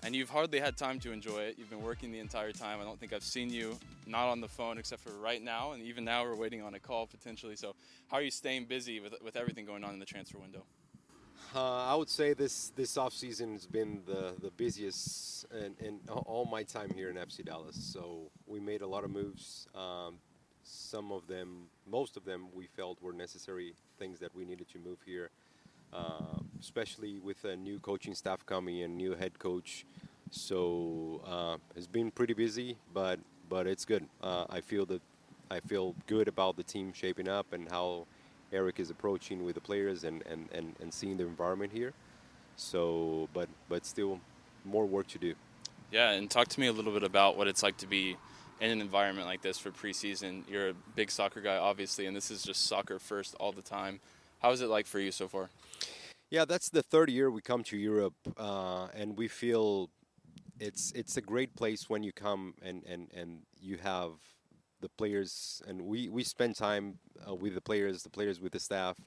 And you've hardly had time to enjoy it. You've been working the entire time. I don't think I've seen you not on the phone except for right now, and even now we're waiting on a call potentially. So how are you staying busy with everything going on in the transfer window? I would say this offseason has been the busiest in all my time here in FC Dallas. So we made a lot of moves. Some of them, most of them, we felt were necessary things that we needed to move here. Especially with a new coaching staff coming in, new head coach. So it's been pretty busy, but it's good. I feel good about the team shaping up and how Eric is approaching with the players and seeing the environment here. So, but still more work to do. Yeah, and talk to me a little bit about what it's like to be in an environment like this for preseason. You're a big soccer guy, obviously, and this is just soccer first all the time. How is it like for you so far? Yeah, that's the third year we come to Europe, and we feel it's a great place when you come and you have the players, and we spend time with the players with the staff,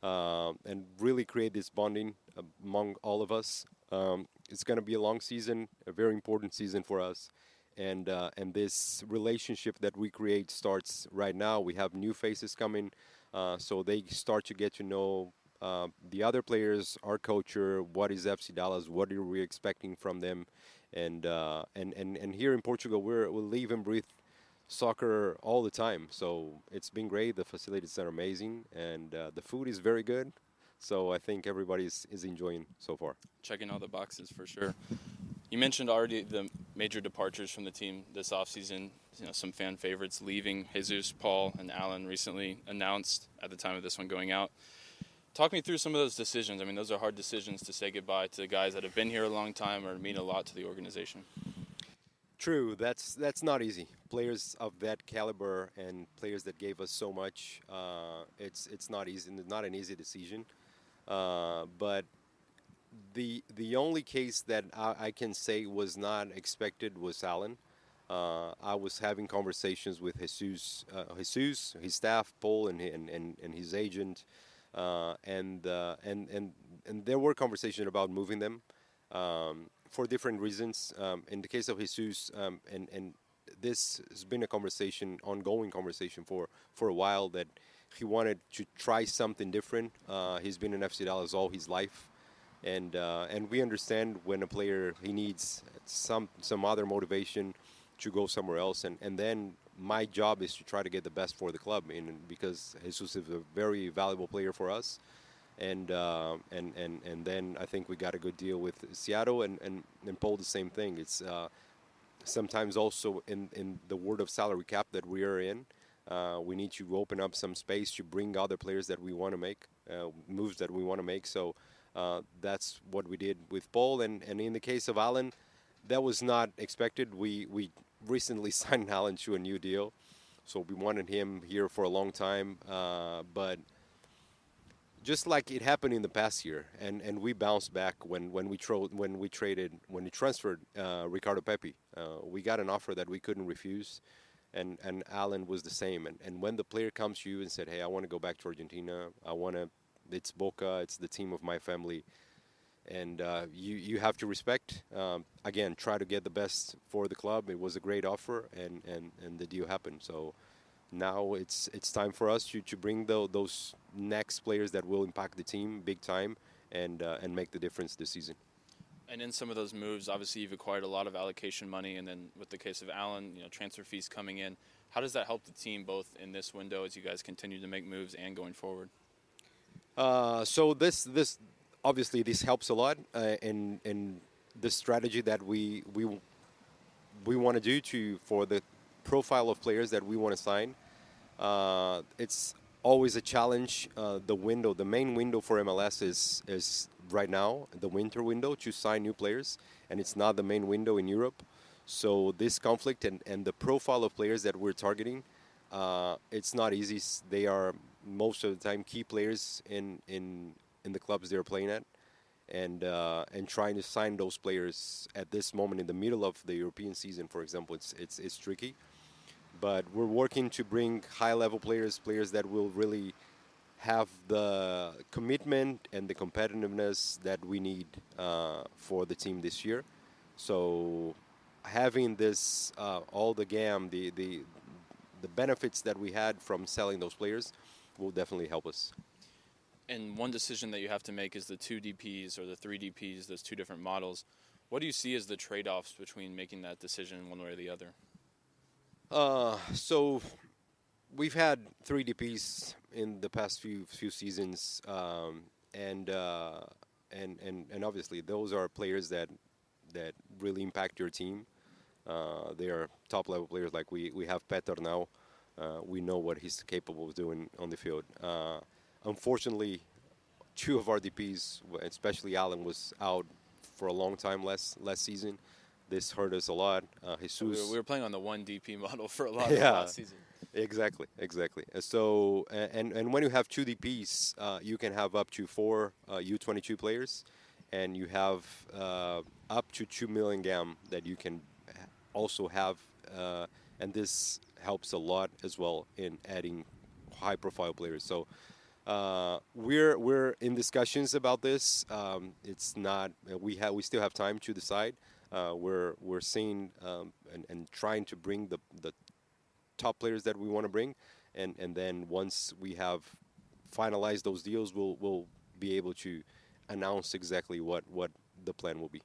and really create this bonding among all of us. It's going to be a long season, a very important season for us, and this relationship that we create starts right now. We have new faces coming, so they start to get to know the other players, our culture, what is FC Dallas, what are we expecting from them, and here in Portugal we live and breathe soccer all the time. So it's been great. The facilities are amazing, and the food is very good. So I think everybody is enjoying so far. Checking all the boxes for sure. You mentioned already the major departures from the team this offseason. You know, some fan favorites leaving. Jesus, Paul, and Alan recently announced at the time of this one going out. Talk me through some of those decisions. I mean, those are hard decisions to say goodbye to guys that have been here a long time or mean a lot to the organization. True, that's not easy. Players of that caliber and players that gave us so much, it's not easy. Not an easy decision. But the only case that I can say was not expected was Alan. I was having conversations with Jesus, his staff, Paul, and his agent. And there were conversations about moving them for different reasons. In the case of Jesus, and this has been a conversation, ongoing conversation for a while, that he wanted to try something different. He's been in FC Dallas all his life, and we understand when a player he needs some other motivation to go somewhere else, and then my job is to try to get the best for the club, because Jesus is a very valuable player for us. And then I think we got a good deal with Seattle, and Paul the same thing. It's sometimes also in the world of salary cap that we are in, we need to open up some space to bring other players that we want to make, moves that we want to make. So that's what we did with Paul. And in the case of Alan, that was not expected. We recently signed Alan to a new deal, so we wanted him here for a long time, but just like it happened in the past year, and we bounced back when we transferred Ricardo Pepi. We got an offer that we couldn't refuse, and Alan was the same. And when the player comes to you and said, "Hey, I want to go back to Argentina. It's Boca. It's the team of my family," and you have to respect. Again, try to get the best for the club. It was a great offer, and the deal happened. So now it's time for us to bring those next players that will impact the team big time and make the difference this season. And in some of those moves, obviously you've acquired a lot of allocation money, and then with the case of Allen, transfer fees coming in. How does that help the team both in this window as you guys continue to make moves and going forward? So this obviously this helps a lot in the strategy that we want to do for the profile of players that we want to sign. It's always a challenge. The main window for MLS is right now the winter window to sign new players, and it's not the main window in Europe. So this conflict and the profile of players that we're targeting, it's not easy. They are most of the time key players in the clubs they're playing at, and trying to sign those players at this moment in the middle of the European season, for example, it's tricky. But we're working to bring high-level players that will really have the commitment and the competitiveness that we need for the team this year. So having this, all the the benefits that we had from selling those players will definitely help us. And one decision that you have to make is the 2 DPs or the 3 DPs, those two different models. What do you see as the trade-offs between making that decision one way or the other? So we've had 3 DPs in the past few seasons, and obviously those are players that really impact your team. They are top level players. Like we have Petter now. We know what he's capable of doing on the field. Unfortunately, 2 of our DPs, especially Allen, was out for a long time last season. This hurt us a lot. Jesus. We were playing on the 1 DP model for a lot of last season. Exactly. So, and when you have 2 DPs, you can have up to 4 U22 players, and you have up to 2 million GAM that you can also have, and this helps a lot as well in adding high-profile players. So we're in discussions about this. It's not we still have time to decide. We're seeing and trying to bring the top players that we want to bring, and then once we have finalized those deals, we'll be able to announce exactly what the plan will be.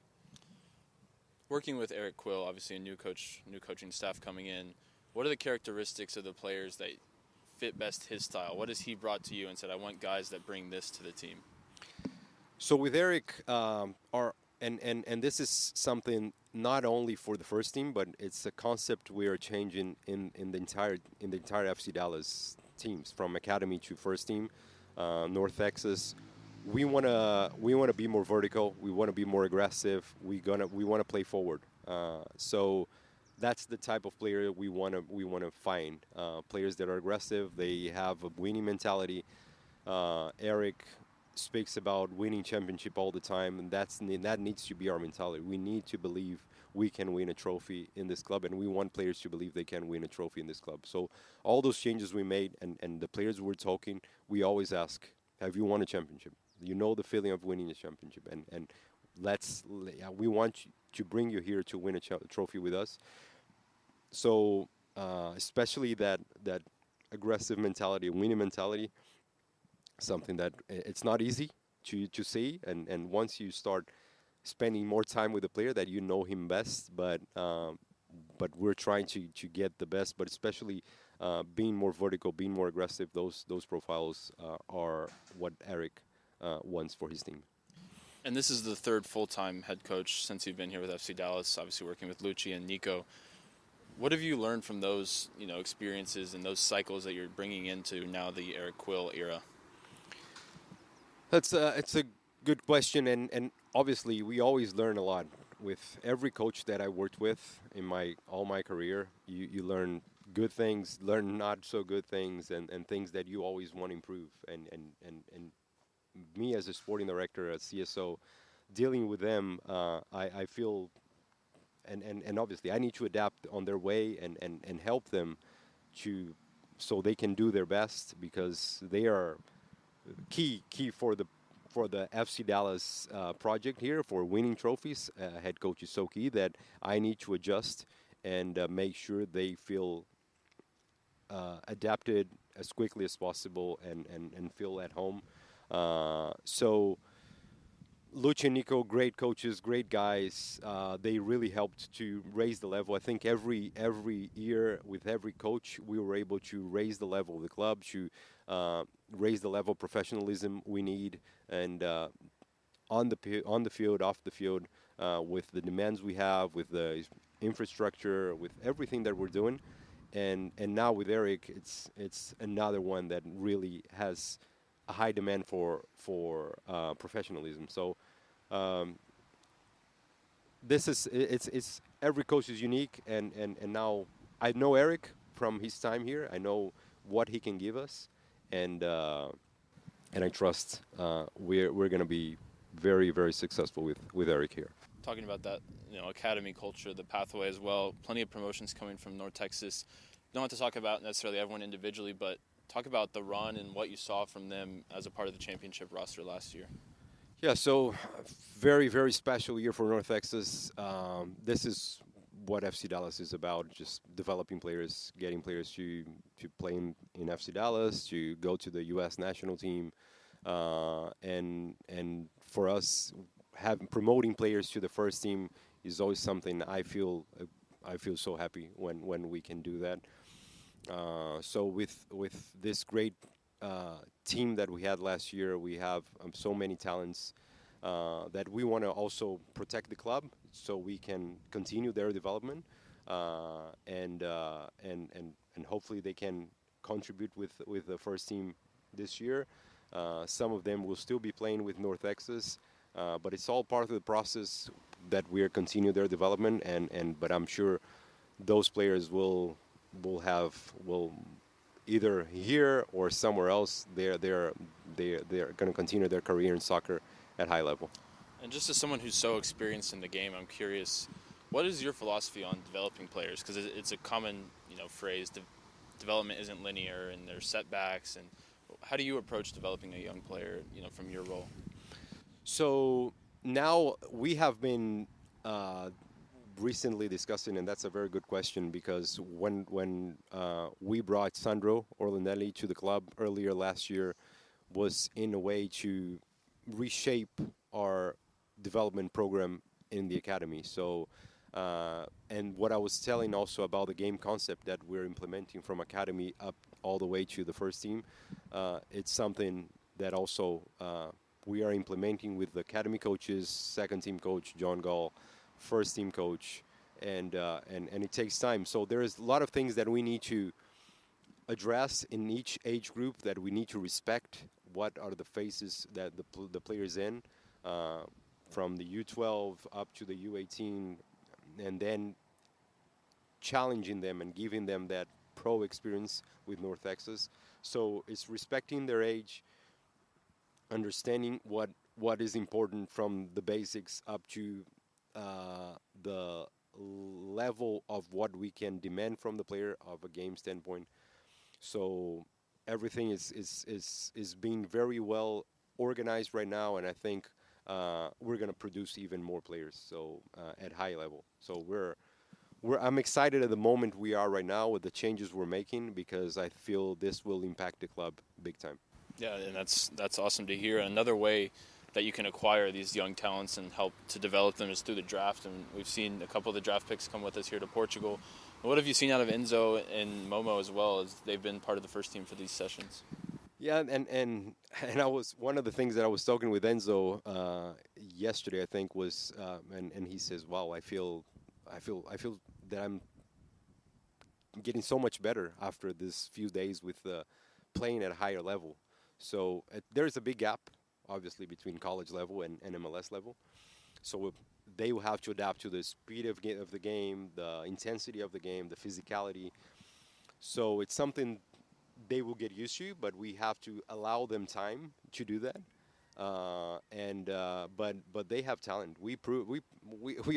Working with Eric Quill, obviously a new coaching staff coming in, what are the characteristics of the players that fit best his style? What has he brought to you and said, I want guys that bring this to the team? So with Eric, and this is something not only for the first team, but it's a concept we are changing in the entire FC Dallas teams, from academy to first team, North Texas. We wanna be more vertical. We want to be more aggressive. We want to play forward. So that's the type of player we want to find. Players that are aggressive. They have a winning mentality. Eric speaks about winning championship all the time, and that needs to be our mentality. We need to believe we can win a trophy in this club, and we want players to believe they can win a trophy in this club. So all those changes we made, and the players we're talking, we always ask, Have you won a championship? You know the feeling of winning a championship, and we want to bring you here to win a trophy with us. So especially that aggressive mentality, winning mentality, something that it's not easy to see, and once you start spending more time with the player that you know him best, but we're trying to get the best, but especially being more vertical, being more aggressive. Those profiles are what Eric wants for his team. And this is the third full-time head coach since you've been here with FC Dallas, obviously working with Lucci and Nico. What have you learned from those, experiences and those cycles that you're bringing into now the Eric Quill era? It's a good question, and obviously we always learn a lot with every coach that I worked with in all my career. You learn good things, learn not so good things, and things that you always want to improve. And me as a sporting director, as CSO, dealing with them, I feel, and obviously I need to adapt on their way and help them so they can do their best, because they are key for the FC Dallas project here, for winning trophies. Head coach is so key that I need to adjust and make sure they feel adapted as quickly as possible and feel at home. So Lucha and Nico, great coaches, great guys. They really helped to raise the level. I think every year with every coach, we were able to raise the level of the club, to raise the level of professionalism we need, and on the field, off the field, with the demands we have, with the infrastructure, with everything that we're doing, and now with Eric, it's another one that really has a high demand for professionalism. So this is it's every coach is unique, and now I know Eric from his time here. I know what he can give us, and I trust we're going to be very, very successful with Eric here. Talking about that, academy culture, the pathway as well. Plenty of promotions coming from North Texas. You don't have to talk about necessarily everyone individually, but talk about the run and what you saw from them as a part of the championship roster last year. Yeah, so very, very special year for North Texas. This is what FC Dallas is about, just developing players, getting players to play in FC Dallas, to go to the U.S. national team. And for us, promoting players to the first team is always something I feel so happy when we can do that. So with this great team that we had last year, we have so many talents that we want to also protect the club so we can continue their development, and hopefully they can contribute with the first team this year. Some of them will still be playing with North Texas, but it's all part of the process that we are continuing their development, but I'm sure those players will either here or somewhere else. They're going to continue their career in soccer at high level. And just as someone who's so experienced in the game, I'm curious, what is your philosophy on developing players? Because it's a common phrase, development isn't linear and there's setbacks. And how do you approach developing a young player from your role? So now we have been recently discussing, and that's a very good question, because when we brought Sandro Orlandelli to the club earlier last year, was in a way to reshape our development program in the academy. So and what I was telling also about the game concept that we're implementing from academy up all the way to the first team, it's something that also we are implementing with the academy coaches, second team coach John Gall, first team coach, and it takes time. So there's a lot of things that we need to address in each age group, that we need to respect what are the phases that the players in, from the U12 up to the U18, and then challenging them and giving them that pro experience with North Texas. So it's respecting their age, understanding what is important from the basics up to the level of what we can demand from the player of a game standpoint. So everything is being very well organized right now, and I think we're going to produce even more players. So at high level. So I'm excited at the moment we are right now with the changes we're making, because I feel this will impact the club big time. Yeah, and that's awesome to hear. Another way that you can acquire these young talents and help to develop them is through the draft. And we've seen a couple of the draft picks come with us here to Portugal. What have you seen out of Enzo and Momo as well, as they've been part of the first team for these sessions? Yeah, and I was, one of the things that I was talking with Enzo yesterday, I think, was and he says, "Wow, I feel that I'm getting so much better after this few days with playing at a higher level." So there's a big gap, obviously, between college level and MLS level. So they will have to adapt to the speed of the game, the intensity of the game, the physicality. So it's something they will get used to, but we have to allow them time to do that. But they have talent. We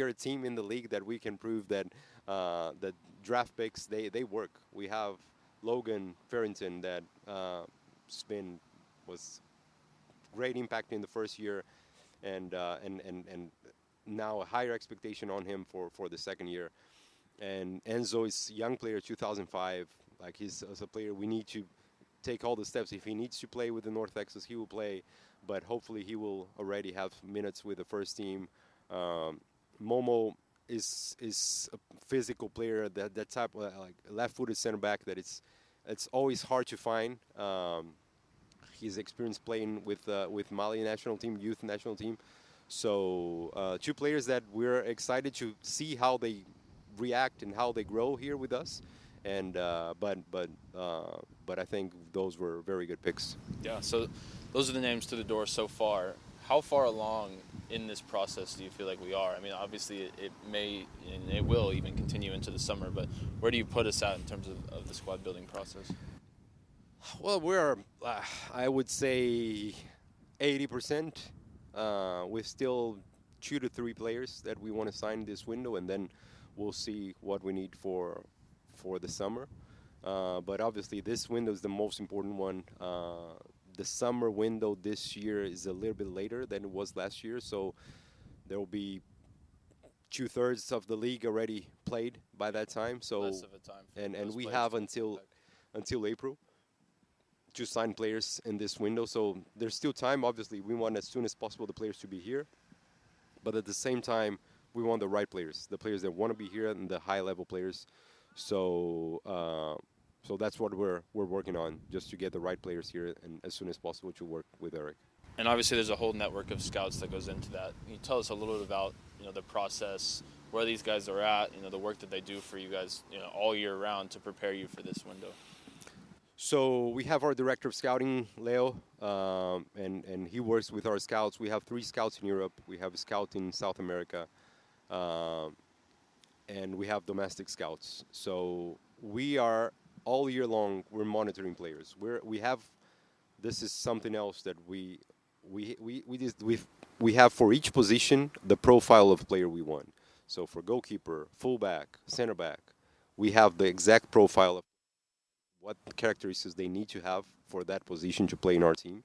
are a team in the league that we can prove that the draft picks they work. We have Logan Farrington that was great impact in the first year, and now a higher expectation on him for the second year. And Enzo is a young player, 2005. Like, he's as a player, we need to take all the steps. If he needs to play with the North Texas, he will play, but hopefully he will already have minutes with the first team. Momo is a physical player, that type of like left-footed center back that it's always hard to find. He's experienced playing with Mali national team, youth national team. So two players that we're excited to see how they react and how they grow here with us. And but I think those were very good picks. Yeah, so those are the names to the door so far. How far along in this process do you feel like we are? I mean, obviously it may and it will even continue into the summer, but where do you put us at in terms of the squad building process? Well, we're, I would say, 80%. With still 2 to 3 players that we want to sign this window, and then we'll see what we need for the summer. But obviously, this window is the most important one. The summer window this year is a little bit later than it was last year, so there will be 2/3 of the league already played by that time. So less of a time for and we have until April to sign players in this window. So there's still time. Obviously, we want as soon as possible the players to be here, but at the same time, we want the right players, the players that want to be here, and the high-level players. So so that's what we're working on, just to get the right players here and as soon as possible to work with Eric. And obviously, there's a whole network of scouts that goes into that. Can you tell us a little bit about the process, where these guys are at, the work that they do for you guys, all year round to prepare you for this window? So we have our director of scouting, Leo, and he works with our scouts. We have 3 scouts in Europe. We have a scout in South America, and we have domestic scouts. So we are all year long. We're monitoring players. This is something else that we have for each position the profile of player we want. So for goalkeeper, fullback, center back, we have the exact profile of what characteristics they need to have for that position to play in our team.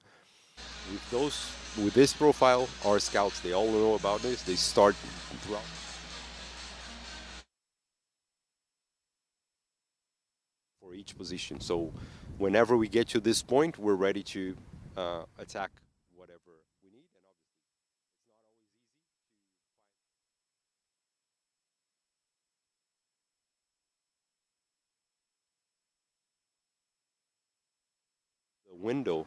With this profile, our scouts, they all know about this. They start throughout. For each position. So whenever we get to this point, we're ready to attack whatever we need. And obviously, it's not always easy to find the window.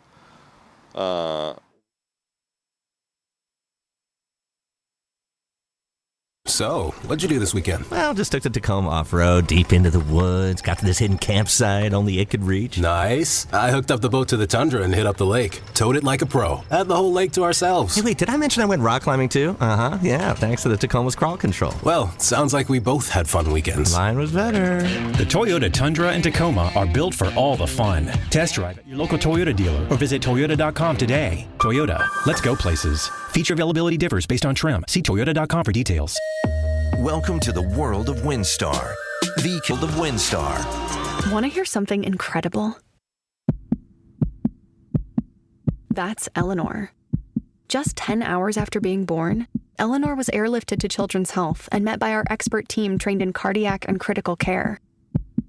So, what'd you do this weekend? Well, just took the Tacoma off-road, deep into the woods, got to this hidden campsite only it could reach. Nice. I hooked up the boat to the Tundra and hit up the lake. Towed it like a pro. Had the whole lake to ourselves. Hey, wait, did I mention I went rock climbing too? Uh-huh, yeah, thanks to the Tacoma's crawl control. Well, sounds like we both had fun weekends. Mine was better. The Toyota Tundra and Tacoma are built for all the fun. Test drive at your local Toyota dealer or visit Toyota.com today. Toyota, let's go places. Feature availability differs based on trim. See Toyota.com for details. Welcome to the world of WinStar. The world of WinStar. Want to hear something incredible? That's Eleanor. Just 10 hours after being born, Eleanor was airlifted to Children's Health and met by our expert team trained in cardiac and critical care.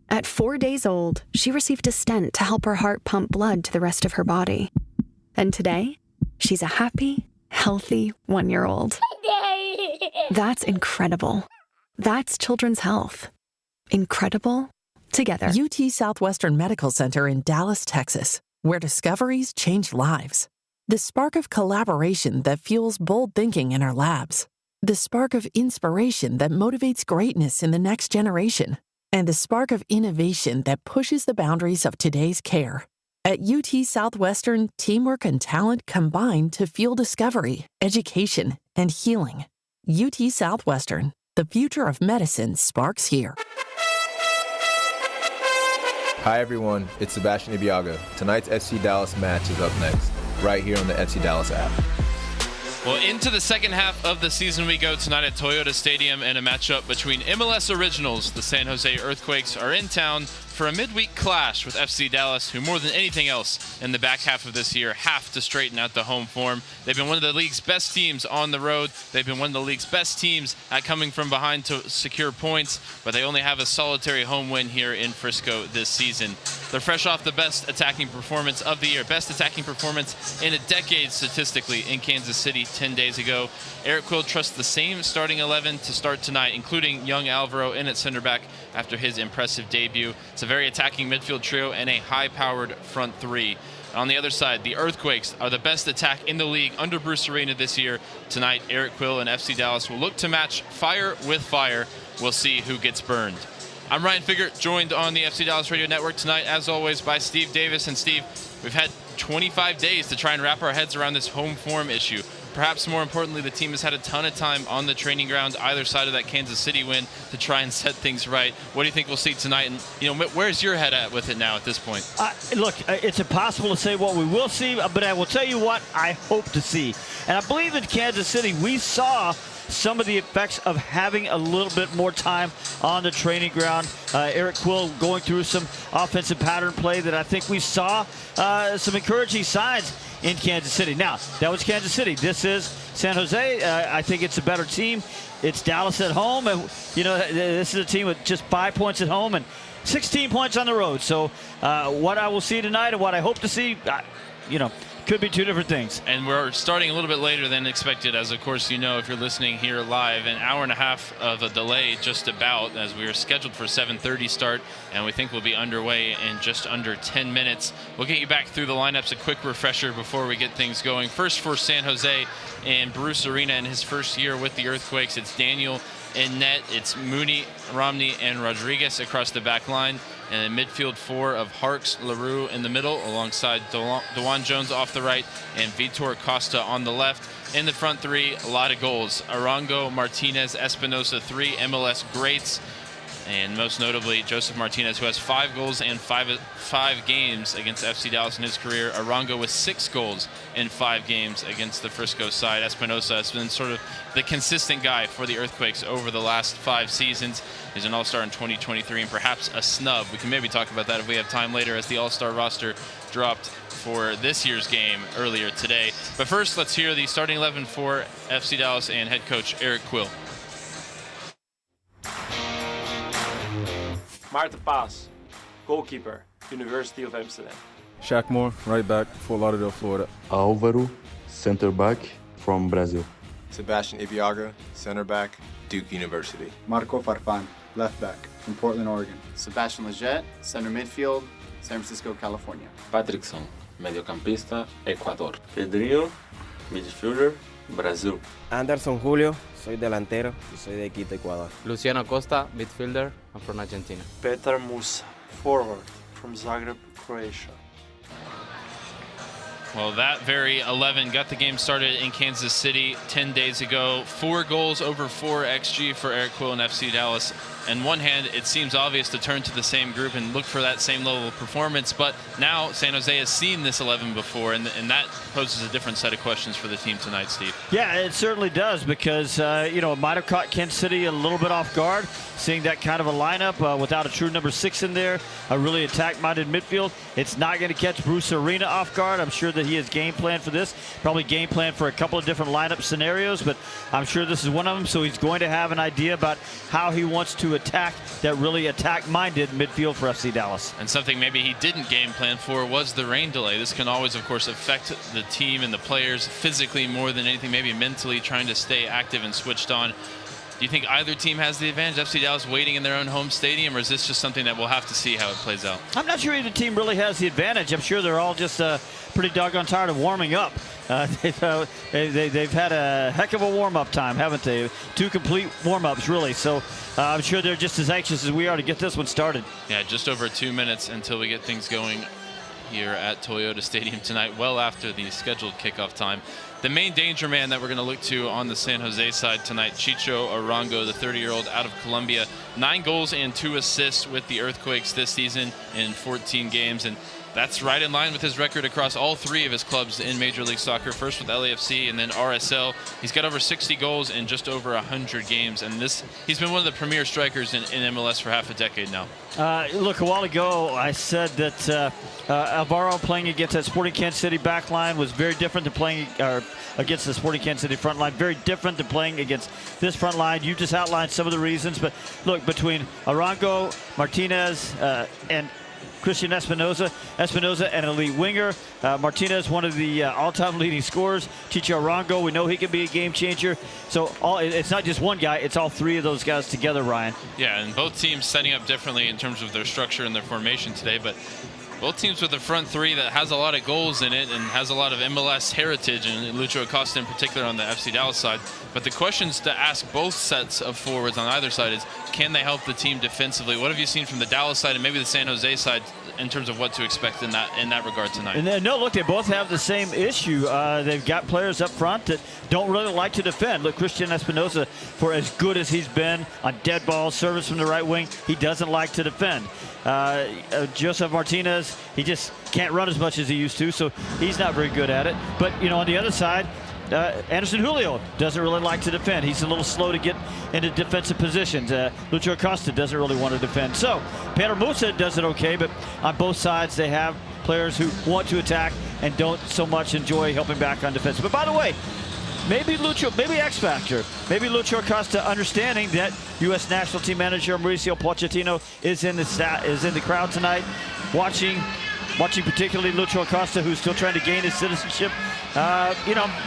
At 4 days old, she received a stent to help her heart pump blood to the rest of her body. And today, she's a happy, healthy 1-year-old. That's incredible. That's Children's Health. Incredible together. UT Southwestern Medical Center in Dallas, Texas, where discoveries change lives. The spark of collaboration that fuels bold thinking in our labs. The spark of inspiration that motivates greatness in the next generation. And the spark of innovation that pushes the boundaries of today's care. At UT Southwestern, teamwork and talent combine to fuel discovery, education, and healing. UT Southwestern, the future of medicine sparks here. Hi everyone, it's Sebastian Ibiaga. Tonight's FC Dallas match is up next, right here on the FC Dallas app. Well, into the second half of the season we go tonight at Toyota Stadium, and a matchup between MLS Originals. The San Jose Earthquakes are in town for a midweek clash with FC Dallas, who more than anything else in the back half of this year have to straighten out the home form. They've been one of the league's best teams on the road. They've been one of the league's best teams at coming from behind to secure points, but they only have a solitary home win here in Frisco this season. They're fresh off the best attacking performance of the year, best attacking performance in a decade statistically in Kansas City 10 days ago. Eric Quill trusts the same starting 11 to start tonight, including young Alvaro in at center back after his impressive debut. It's a very attacking midfield trio and a high-powered front three. On the other side, the Earthquakes are the best attack in the league under Bruce Arena this year. Tonight, Eric Quill and FC Dallas will look to match fire with fire. We'll see who gets burned. I'm Ryan Figert, joined on the FC Dallas Radio Network tonight, as always, by Steve Davis. And Steve, we've had 25 days to try and wrap our heads around this home form issue. Perhaps more importantly, the team has had a ton of time on the training ground, either side of that Kansas City win, to try and set things right. What do you think we'll see tonight? And, where's your head at with it now at this point? Look, it's impossible to say what we will see, but I will tell you what I hope to see. And I believe in Kansas City, we saw some of the effects of having a little bit more time on the training ground. Eric Quill going through some offensive pattern play that I think we saw some encouraging signs in Kansas City. Now, that was Kansas City. This is San Jose. I think it's a better team. It's Dallas at home, and this is a team with just 5 points at home and 16 points on the road. So what I will see tonight and what I hope to see, could be two different things. And we're starting a little bit later than expected, as of course you know if you're listening here live. An hour and a half of a delay just about, as we were scheduled for 7:30 start, and we think we'll be underway in just under 10 minutes. We'll get you back through the lineups, a quick refresher before we get things going. First for San Jose and Bruce Arena in his first year with the Earthquakes, it's Daniel in net. It's Mooney, Romney, and Rodriguez across the back line. And a midfield four of Harks, LaRue in the middle, alongside DeJuan Jones off the right and Vitor Costa on the left. In the front three, a lot of goals. Arango, Martinez, Espinosa, three MLS greats. And most notably, Joseph Martinez, who has 5 goals in five games against FC Dallas in his career. Arango with 6 goals in 5 games against the Frisco side. Espinosa has been sort of the consistent guy for the Earthquakes over the last 5 seasons. He's an All-Star in 2023 and perhaps a snub. We can maybe talk about that if we have time later, as the All-Star roster dropped for this year's game earlier today. But first, let's hear the starting 11 for FC Dallas and head coach Eric Quill. Marta Paz, goalkeeper, University of Amsterdam. Shaq Moore, right back, Fort Lauderdale, Florida. Álvaro, center back from Brazil. Sebastian Ibiaga, center back, Duke University. Marco Farfan, left back, from Portland, Oregon. Sebastian Leggett, center midfield, San Francisco, California. Patrickson, mediocampista, Ecuador. Pedrinho, midfielder, Brazil. Anderson Julio, soy delantero y soy de Quito, Ecuador. Luciano Costa, midfielder, I'm from Argentina. Petar Musa, forward, from Zagreb, Croatia. Well, that very 11 got the game started in Kansas City 10 days ago. 4 goals over 4 XG for Eric Quill and FC Dallas. On one hand, it seems obvious to turn to the same group and look for that same level of performance, but now San Jose has seen this 11 before, and that poses a different set of questions for the team tonight, Steve. Yeah, it certainly does, because, it might have caught Kansas City a little bit off guard, seeing that kind of a lineup without a true number 6 in there, a really attack-minded midfield. It's not going to catch Bruce Arena off guard. I'm sure that that he has game planned for this. Probably game planned for a couple of different lineup scenarios, but I'm sure this is one of them. So he's going to have an idea about how he wants to attack that really attack-minded midfield for FC Dallas. And something maybe he didn't game plan for was the rain delay. This can always, of course, affect the team and the players physically more than anything, maybe mentally trying to stay active and switched on. Do you think either team has the advantage? FC Dallas waiting in their own home stadium, or is this just something that we'll have to see how it plays out? I'm not sure either team really has the advantage. I'm sure they're all just pretty doggone tired of warming up. They've had a heck of a warm-up time, haven't they? 2 complete warm-ups, really. So I'm sure they're just as anxious as we are to get this one started. Yeah, just over 2 minutes until we get things going here at Toyota Stadium tonight, well after the scheduled kickoff time. The main danger man that we're going to look to on the San Jose side tonight, Chicho Arango, the 30-year-old out of Colombia. 9 goals and 2 assists with the Earthquakes this season in 14 games. And that's right in line with his record across all 3 of his clubs in Major League Soccer. First with LAFC and then RSL. He's got over 60 goals in just over 100 games. And he's been one of the premier strikers in MLS for half a decade now. Look, a while ago I said that Alvaro playing against that Sporting Kansas City back line was very different than playing against the Sporting Kansas City front line. Very different than playing against this front line. You just outlined some of the reasons. But look, between Arango, Martinez, and Christian Espinoza an elite winger. Martinez, one of the all-time leading scorers. Chicho Arango, we know he can be a game changer. So it's not just one guy, it's all 3 of those guys together, Ryan. Yeah, and both teams setting up differently in terms of their structure and their formation today, but both teams with a front 3 that has a lot of goals in it and has a lot of MLS heritage, and Lucho Acosta in particular on the FC Dallas side. But the questions to ask both sets of forwards on either side is, can they help the team defensively? What have you seen from the Dallas side and maybe the San Jose side in terms of what to expect in that regard tonight? And then, no, look, they both have the same issue. They've got players up front that don't really like to defend. Look, Christian Espinoza, for as good as he's been on dead balls, service from the right wing, he doesn't like to defend. Joseph Martinez, he just can't run as much as he used to, so he's not very good at it. But, on the other side, Anderson Julio doesn't really like to defend. He's a little slow to get into defensive positions. Lucho Acosta doesn't really want to defend. So Pedro Musa does it okay, but on both sides they have players who want to attack and don't so much enjoy helping back on defense. But by the way, maybe X Factor, maybe Lucho Acosta understanding that U.S. national team manager Mauricio Pochettino is in the crowd tonight, watching particularly Lucho Acosta, who's still trying to gain his citizenship.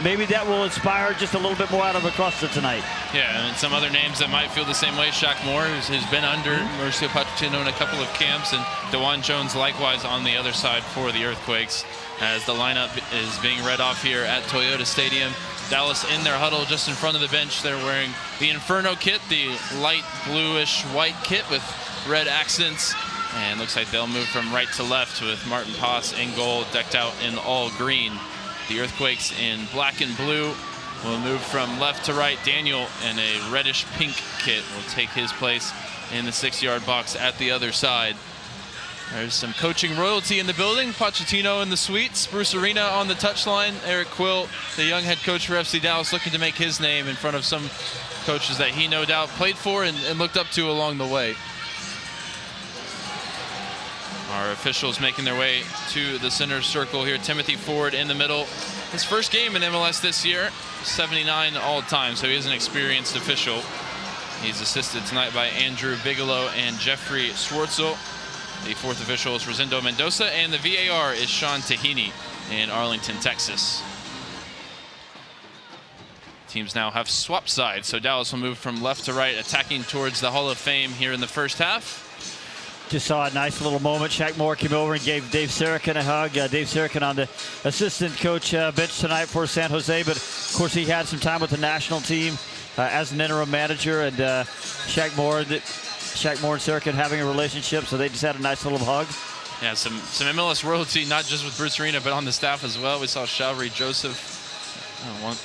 Maybe that will inspire just a little bit more out of Acosta tonight. Yeah, and some other names that might feel the same way. Shaq Moore, who's been under Mauricio Pochettino in a couple of camps, and DeJuan Jones likewise on the other side for the Earthquakes, as the lineup is being read off here at Toyota Stadium. Dallas in their huddle just in front of the bench. They're wearing the Inferno kit, the light bluish white kit with red accents. And looks like they'll move from right to left with Martin Paz in goal, decked out in all green. The Earthquakes in black and blue will move from left to right. Daniel in a reddish pink kit will take his place in the 6-yard box at the other side. There's some coaching royalty in the building. Pochettino in the suites. Bruce Arena on the touchline. Eric Quill, the young head coach for FC Dallas, looking to make his name in front of some coaches that he no doubt played for and looked up to along the way. Our officials making their way to the center circle here. Timothy Ford in the middle. His first game in MLS this year, 79 all time, so he is an experienced official. He's assisted tonight by Andrew Bigelow and Jeffrey Schwartzel. The 4th official is Rosendo Mendoza, and the VAR is Sean Tahini in Arlington, Texas. Teams now have swapped sides, so Dallas will move from left to right, attacking towards the Hall of Fame here in the first half. Just saw a nice little moment. Shaq Moore came over and gave Dave Sarakin a hug. Dave Sarakin on the assistant coach bench tonight for San Jose, but of course he had some time with the national team as an interim manager, and Shaq Moore and Sarakin having a relationship, so they just had a nice little hug. Yeah, some MLS royalty, not just with Bruce Arena, but on the staff as well. We saw Showery Joseph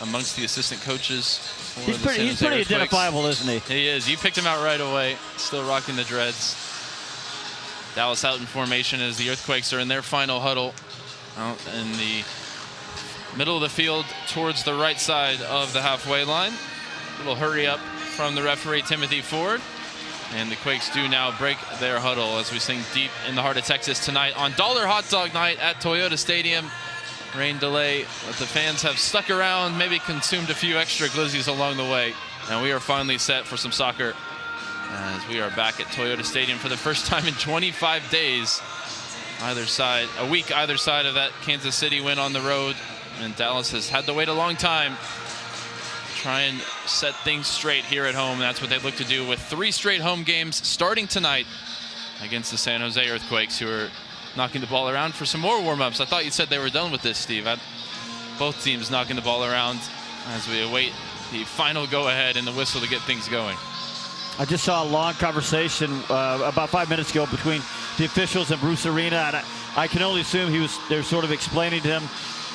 amongst the assistant coaches. He's pretty identifiable, isn't he? He is. You picked him out right away. Still rocking the dreads. Dallas out in formation as the Earthquakes are in their final huddle out in the middle of the field towards the right side of the halfway line. A little hurry up from the referee, Timothy Ford. And the Quakes do now break their huddle as we sing Deep in the Heart of Texas tonight on Dollar Hot Dog Night at Toyota Stadium. Rain delay, but the fans have stuck around, maybe consumed a few extra glizzies along the way. And we are finally set for some soccer as we are back at Toyota Stadium for the first time in 25 days. Either side, a week either side of that Kansas City win on the road. And Dallas has had to wait a long time to try and set things straight here at home. That's what they look to do with 3 straight home games starting tonight against the San Jose Earthquakes, who are knocking the ball around for some more warm-ups. I thought you said they were done with this, Steve. Both teams knocking the ball around as we await the final go-ahead and the whistle to get things going. I just saw a long conversation about 5 minutes ago between the officials and Bruce Arena, and I can only assume they're sort of explaining to him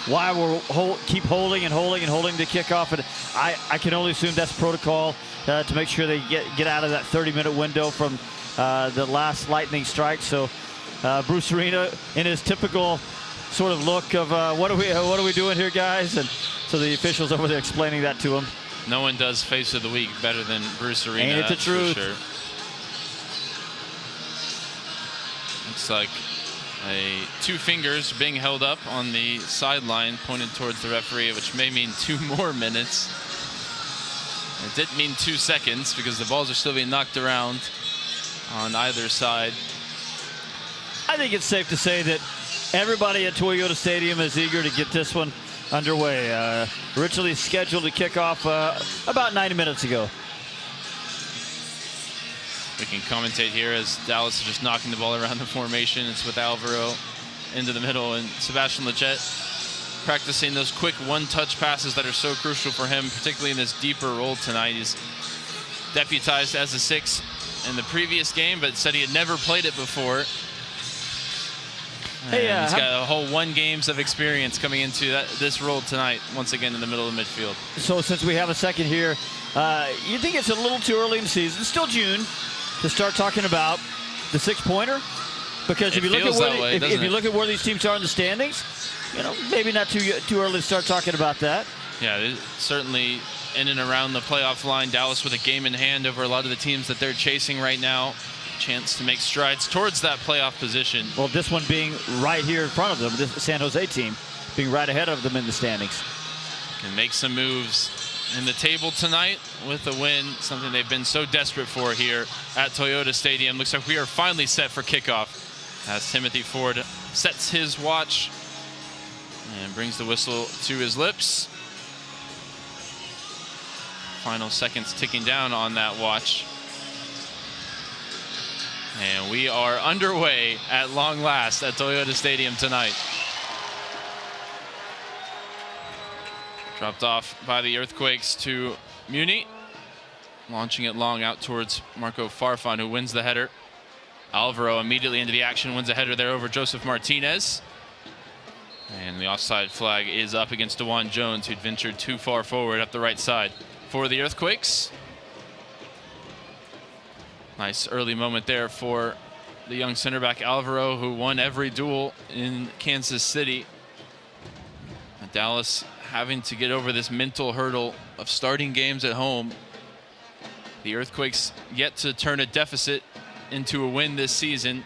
why we're keep holding the kickoff, and I can only assume that's protocol to make sure they get out of that 30-minute window from the last lightning strike. So Bruce Arena, in his typical sort of look of what are we doing here, guys? And so the officials over there explaining that to him. No one does face of the week better than Bruce Arena. Ain't it the truth? For sure. Looks like 2 fingers being held up on the sideline, pointed towards the referee, which may mean 2 more minutes. It didn't mean 2 seconds because the balls are still being knocked around on either side. I think it's safe to say that everybody at Toyota Stadium is eager to get this one underway. Originally scheduled to kick off about 90 minutes ago. We can commentate here as Dallas is just knocking the ball around the formation. It's with Alvaro into the middle, and Sebastian Lletget practicing those quick one-touch passes that are so crucial for him, particularly in this deeper role tonight. He's deputized as a 6 in the previous game, but said he had never played it before. Hey, he's got a whole 1 games of experience coming into this role tonight, once again in the middle of the midfield. So since we have a second here, you think it's a little too early in the season, still June, to start talking about the 6-pointer? Because if you look at where these teams are in the standings, maybe not too early to start talking about that. Yeah, certainly in and around the playoff line. Dallas with a game in hand over a lot of the teams that they're chasing right now. Chance to make strides towards that playoff position. Well, this one being right here in front of them, this San Jose team being right ahead of them in the standings. Can make some moves in the table tonight with a win, something they've been so desperate for here at Toyota Stadium. Looks like we are finally set for kickoff as Timothy Ford sets his watch and brings the whistle to his lips. Final seconds ticking down on that watch. And we are underway at long last at Toyota Stadium tonight. Dropped off by the Earthquakes to Muni. Launching it long out towards Marco Farfan, who wins the header. Alvaro immediately into the action, wins a header there over Joseph Martinez. And the offside flag is up against DeJuan Jones, who'd ventured too far forward up the right side for the Earthquakes. Nice early moment there for the young center back Alvaro, who won every duel in Kansas City. Dallas having to get over this mental hurdle of starting games at home. The Earthquakes yet to turn a deficit into a win this season,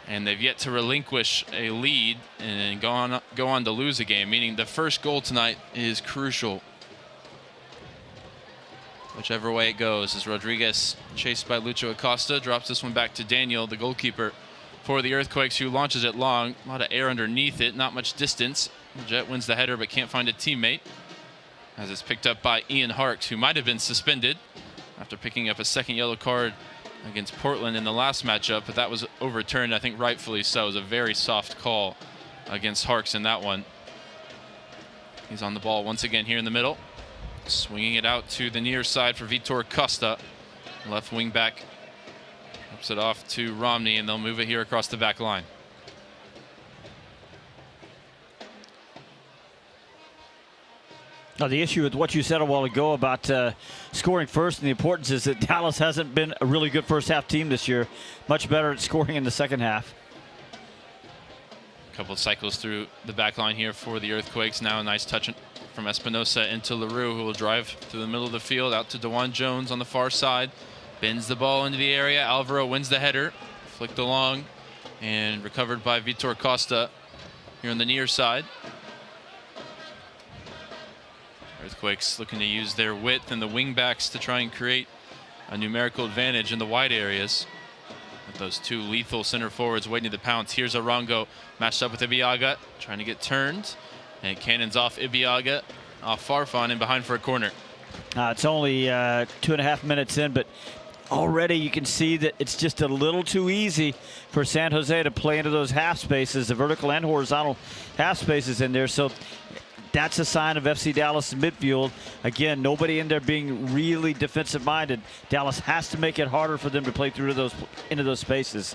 and they've yet to relinquish a lead and go on to lose a game, meaning the first goal tonight is crucial. Whichever way it goes, as Rodriguez, chased by Lucho Acosta, drops this one back to Daniel, the goalkeeper for the Earthquakes, who launches it long. A lot of air underneath it, not much distance. Jet wins the header but can't find a teammate, as it's picked up by Ian Harkes, who might have been suspended after picking up a second yellow card against Portland in the last matchup, but that was overturned, I think rightfully so. It was a very soft call against Harkes in that one. He's on the ball once again here in the middle. Swinging it out to the near side for Vitor Costa. Left wing back. Flips it off to Romney, and they'll move it here across the back line. Now, the issue with what you said a while ago about scoring first and the importance is that Dallas hasn't been a really good first half team this year. Much better at scoring in the second half. A couple of cycles through the back line here for the Earthquakes. Now a nice touch from Espinosa into LaRue, who will drive through the middle of the field out to DeJuan Jones on the far side. Bends the ball into the area. Alvaro wins the header. Flicked along and recovered by Vitor Costa. here on the near side. Earthquakes looking to use their width and the wing backs to try and create a numerical advantage in the wide areas. With those two lethal center forwards waiting to pounce. Here's Arango matched up with Ibiaga, trying to get turned. And it cannons off Ibiaga, off Farfan, and behind for a corner. It's only 2.5 minutes in, but already you can see that it's just a little too easy for San Jose to play into those half spaces, the vertical and horizontal half spaces in there. So that's a sign of FC Dallas midfield. Again, nobody in there being really defensive minded. Dallas has to make it harder for them to play through into those spaces.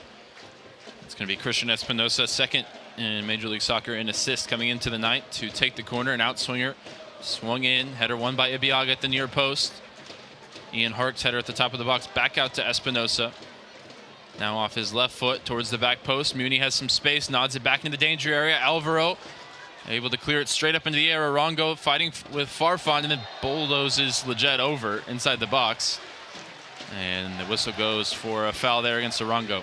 It's going to be Christian Espinosa, second in Major League Soccer in assist coming into the night to take the corner. An outswinger swung in, header won by Ibiaga at the near post. Ian Hark's header at the top of the box, back out to Espinosa. Now off his left foot towards the back post. Muni has some space, nods it back in the danger area. Alvaro able to clear it straight up into the air. Arango fighting with Farfan and then bulldozes Leggett over inside the box. And the whistle goes for a foul there against Arango.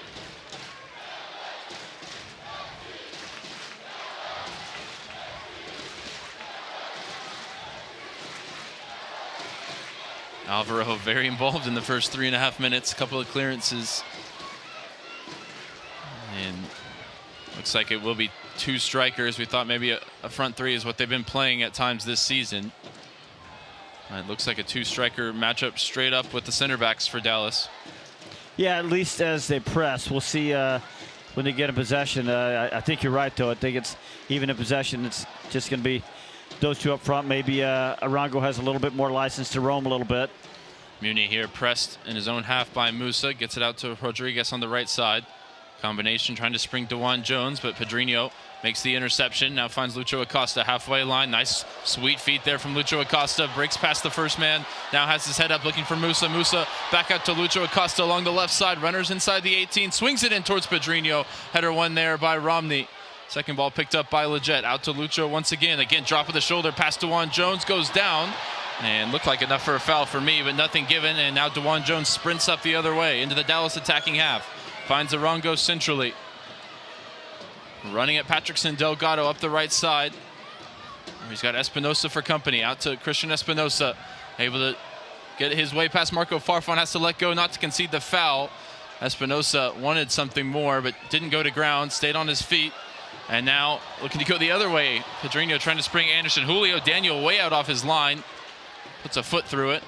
Alvaro very involved in the first 3.5 minutes, a couple of clearances. And looks like it will be two strikers. We thought maybe a front three is what they've been playing at times this season. It looks like a two-striker matchup straight up with the center backs for Dallas. Yeah, at least as they press. We'll see when they get in possession. I think you're right, though. I think it's even in possession, it's just going to be those two up front. Maybe Arango has a little bit more license to roam a little bit. Muni here pressed in his own half by Musa. Gets it out to Rodriguez on the right side. Combination trying to spring Dewan Jones, but Pedrinho makes the interception. Now finds Lucho Acosta halfway line. Nice sweet feet there from Lucho Acosta. Breaks past the first man. Now has his head up looking for Musa. Musa back out to Lucho Acosta along the left side. Runners inside the 18. Swings it in towards Pedrinho. Header won there by Romney. Second ball picked up by Leggett. Out to Lucho once again. Again, drop of the shoulder. Pass Dewan Jones goes down. And looked like enough for a foul for me, but nothing given. And now Dewan Jones sprints up the other way into the Dallas attacking half. Finds Arango centrally. Running at Patrickson Delgado up the right side. He's got Espinosa for company. Out to Christian Espinosa. Able to get his way past Marco Farfan. Has to let go not to concede the foul. Espinosa wanted something more, but didn't go to ground. Stayed on his feet. And now looking to go the other way. Pedrinho trying to spring Anderson. Julio Daniel way out off his line. Puts a foot through it.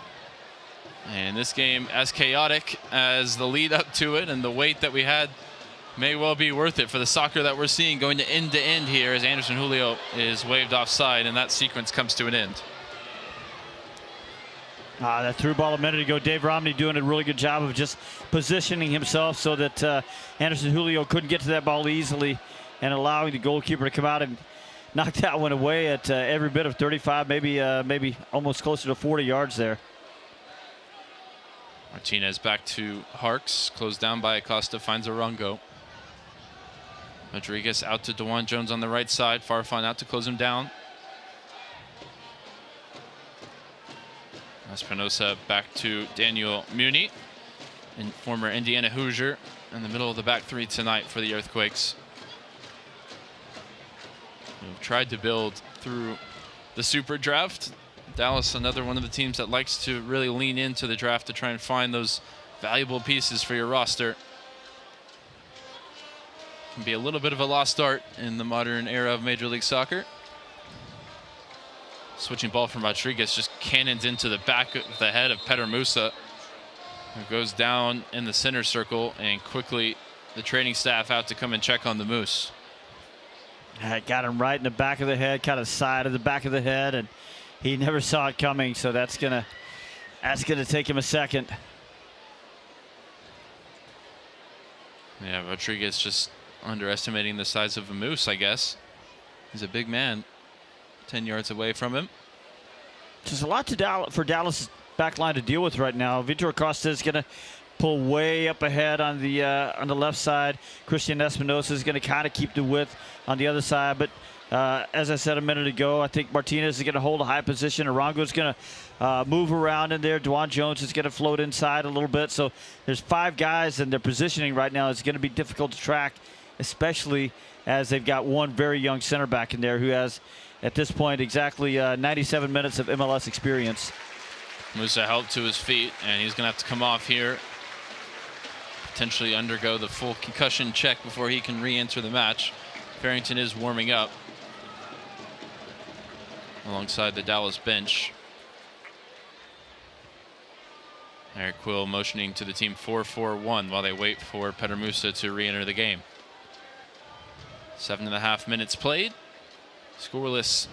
And this game as chaotic as the lead up to it, and the wait that we had may well be worth it for the soccer that we're seeing going to end here as Anderson Julio is waved offside, and that sequence comes to an end. That through ball a minute ago, Dave Romney doing a really good job of just positioning himself so that Anderson Julio couldn't get to that ball easily, and allowing the goalkeeper to come out and knock that one away at every bit of 35, maybe almost closer to 40 yards there. Martinez back to Harks, closed down by Acosta, finds Arango. Rodriguez out to Dewan Jones on the right side. Farfan out to close him down. Espinosa back to Daniel Muni, and former Indiana Hoosier, in the middle of the back three tonight for the Earthquakes. We've tried to build through the super draft. Dallas, another one of the teams that likes to really lean into the draft to try and find those valuable pieces for your roster. Can be a little bit of a lost art in the modern era of Major League Soccer. Switching ball from Rodriguez, just cannons into the back of the head of Petar Musa, who goes down in the center circle, and quickly the training staff out to come and check on the Moose. Got him right in the back of the head, kind of side of the back of the head, and he never saw it coming, so that's gonna take him a second. Yeah, Rodriguez just underestimating the size of a Moose, I guess. He's a big man, 10 yards away from him. There's a lot for Dallas' back line to deal with right now. Vitor Acosta is going to pull way up ahead on the left side. Christian Espinosa is going to kind of keep the width on the other side. But as I said a minute ago, I think Martinez is going to hold a high position. Arango is going to move around in there. Dewan Jones is going to float inside a little bit. So there's 5 guys, and their positioning right now is going to be difficult to track especially as they've got one very young center back in there who has, at this point, exactly 97 minutes of MLS experience. Musa helped to his feet, and he's going to have to come off here, potentially undergo the full concussion check before he can re-enter the match. Farrington is warming up alongside the Dallas bench. Eric Quill motioning to the team 4-4-1 while they wait for Petar Musa to re-enter the game. 7.5 minutes played. Scoreless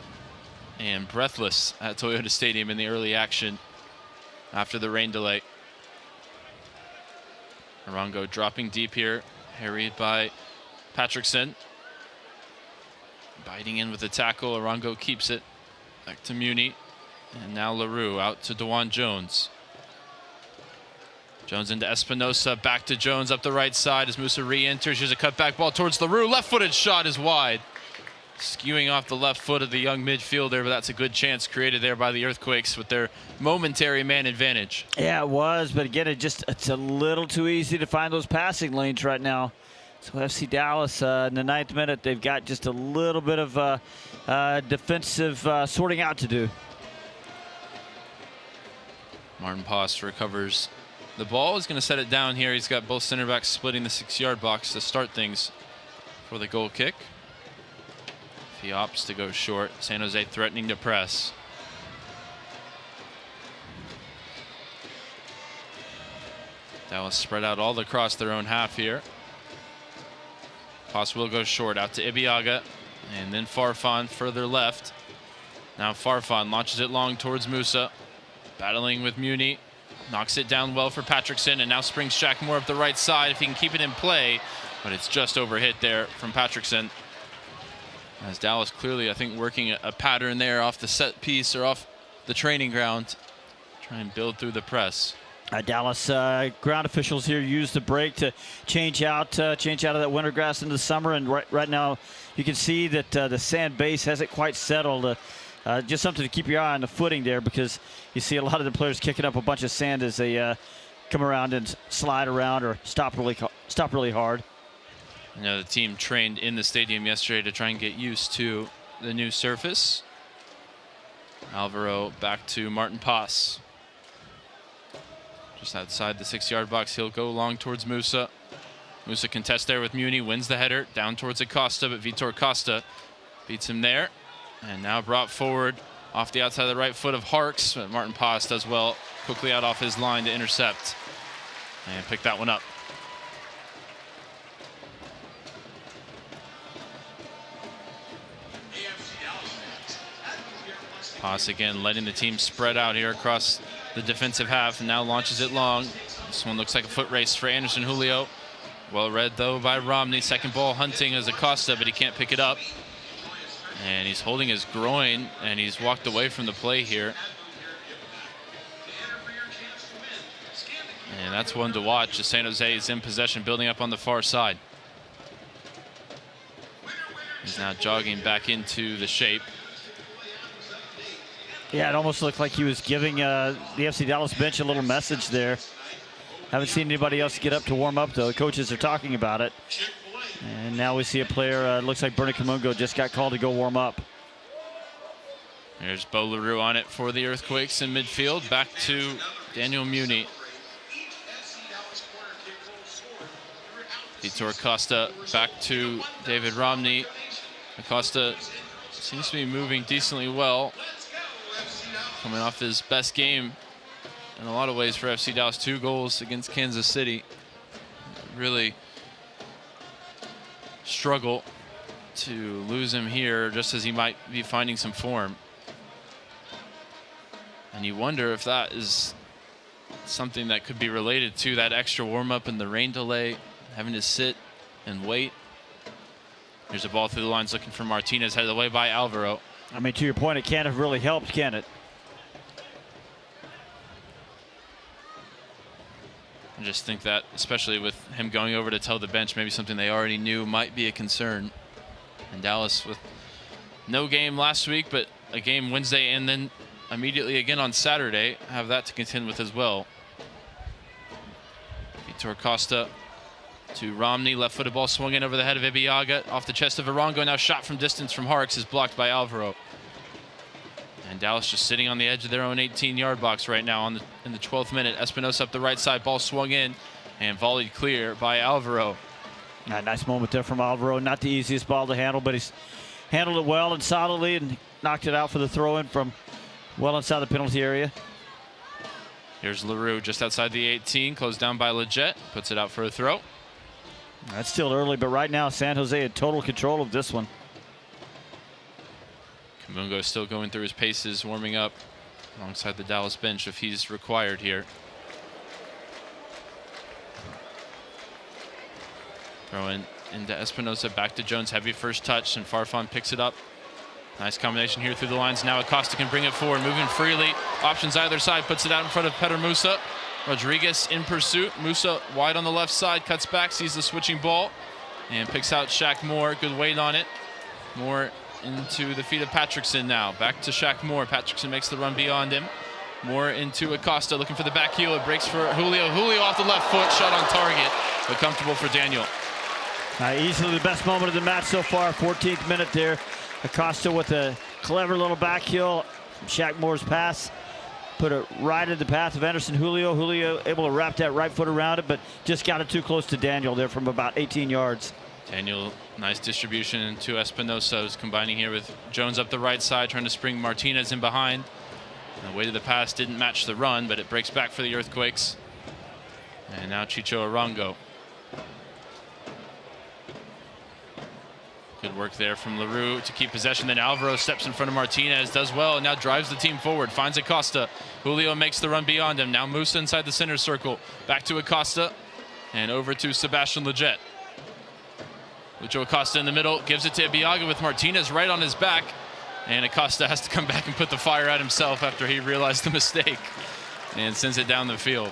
and breathless at Toyota Stadium in the early action after the rain delay. Arango dropping deep here, harried by Patrickson. Biting in with the tackle, Arango keeps it. Back to Muni, and now LaRue out to DeJuan Jones. Jones into Espinosa, back to Jones up the right side as Musa re-enters. Here's a cutback ball towards LaRue. Left-footed shot is wide. Skewing off the left foot of the young midfielder, but that's a good chance created there by the Earthquakes with their momentary man advantage. Yeah, it was, but again, it's a little too easy to find those passing lanes right now. So FC Dallas in the 9th minute, they've got just a little bit of defensive sorting out to do. Martin Poss recovers the ball. He's going to set it down here. He's got both center backs splitting the 6-yard box to start things for the goal kick. He opts to go short. San Jose threatening to press. Dallas spread out all across their own half here. Poss will go short out to Ibiaga, and then Farfan further left. Now Farfan launches it long towards Musa, battling with Muni, knocks it down well for Patrickson, and now springs Jack Moore up the right side if he can keep it in play, but it's just overhit there from Patrickson. As Dallas clearly, I think, working a pattern there off the set piece or off the training ground, try and build through the press. Dallas ground officials here use the break to change out of that winter grass into the summer, and right now you can see that the sand base hasn't quite settled. Just something to keep your eye on the footing there, because you see a lot of the players kicking up a bunch of sand as they come around and slide around or stop really hard. You know, the team trained in the stadium yesterday to try and get used to the new surface. Alvaro back to Martin Poss. Just outside the 6-yard box, he'll go long towards Musa. Musa contests there with Muni, wins the header, down towards Acosta, but Vitor Costa beats him there. And now brought forward off the outside of the right foot of Harks, but Martin Poss does well, quickly out off his line to intercept and pick that one up. Poss again letting the team spread out here across the defensive half, and now launches it long. This one looks like a foot race for Anderson Julio. Well read though by Romney. Second ball hunting as Acosta, but he can't pick it up. And he's holding his groin, and he's walked away from the play here. And that's one to watch as San Jose is in possession, building up on the far side. He's now jogging back into the shape. Yeah, it almost looked like he was giving the FC Dallas bench a little message there. Haven't seen anybody else get up to warm up, though. The coaches are talking about it. And now we see a player, looks like Bernie Kamungo just got called to go warm up. There's Bo LaRue on it for the Earthquakes in midfield. Back to Daniel Muni. Vitor Costa back to David Romney. Acosta seems to be moving decently well. Coming off his best game in a lot of ways for FC Dallas. 2 goals against Kansas City. Really struggle to lose him here just as he might be finding some form. And you wonder if that is something that could be related to that extra warm-up and the rain delay, having to sit and wait. There's a ball through the lines looking for Martinez, headed away by Alvaro. I mean, to your point, it can't have really helped, can it? I just think that, especially with him going over to tell the bench, maybe something they already knew might be a concern. And Dallas with no game last week, but a game Wednesday and then immediately again on Saturday, have that to contend with as well. Vitor Costa to Romney. Left-footed ball swung in over the head of Ibiaga. Off the chest of Arango. Now shot from distance from Harks is blocked by Alvaro. And Dallas just sitting on the edge of their own 18-yard box right now in the 12th minute. Espinosa up the right side. Ball swung in and volleyed clear by Alvaro. Nice moment there from Alvaro. Not the easiest ball to handle, but he's handled it well and solidly and knocked it out for the throw-in from well inside the penalty area. Here's LaRue just outside the 18, closed down by Leggett, puts it out for a throw. That's still early, but right now San Jose in total control of this one. Kamungo still going through his paces, warming up alongside the Dallas bench if he's required here. Throwing into Espinosa, back to Jones, heavy first touch, and Farfan picks it up. Nice combination here through the lines. Now Acosta can bring it forward, moving freely. Options either side, puts it out in front of Peter Musa. Rodriguez in pursuit. Musa wide on the left side, cuts back, sees the switching ball, and picks out Shaq Moore. Good weight on it. Moore into the feet of Patrickson now. Back to Shaq Moore. Patrickson makes the run beyond him. Moore into Acosta, looking for the back heel. It breaks for Julio. Julio off the left foot, shot on target, but comfortable for Daniel. Easily the best moment of the match so far. 14th minute there. Acosta with a clever little back heel. Shaq Moore's pass put it right in the path of Anderson Julio. Julio able to wrap that right foot around it, but just got it too close to Daniel there from about 18 yards. Daniel, nice distribution to Espinosa, who's combining here with Jones up the right side, trying to spring Martinez in behind. And the weight of the pass didn't match the run, but it breaks back for the Earthquakes. And now Chicho Arango. Good work there from LaRue to keep possession. Then Alvaro steps in front of Martinez, does well, and now drives the team forward. Finds Acosta. Julio makes the run beyond him. Now Musa inside the center circle. Back to Acosta and over to Sebastian Leggett. Lucho Acosta in the middle, gives it to Ibiaga with Martinez right on his back. And Acosta has to come back and put the fire out himself after he realized the mistake and sends it down the field.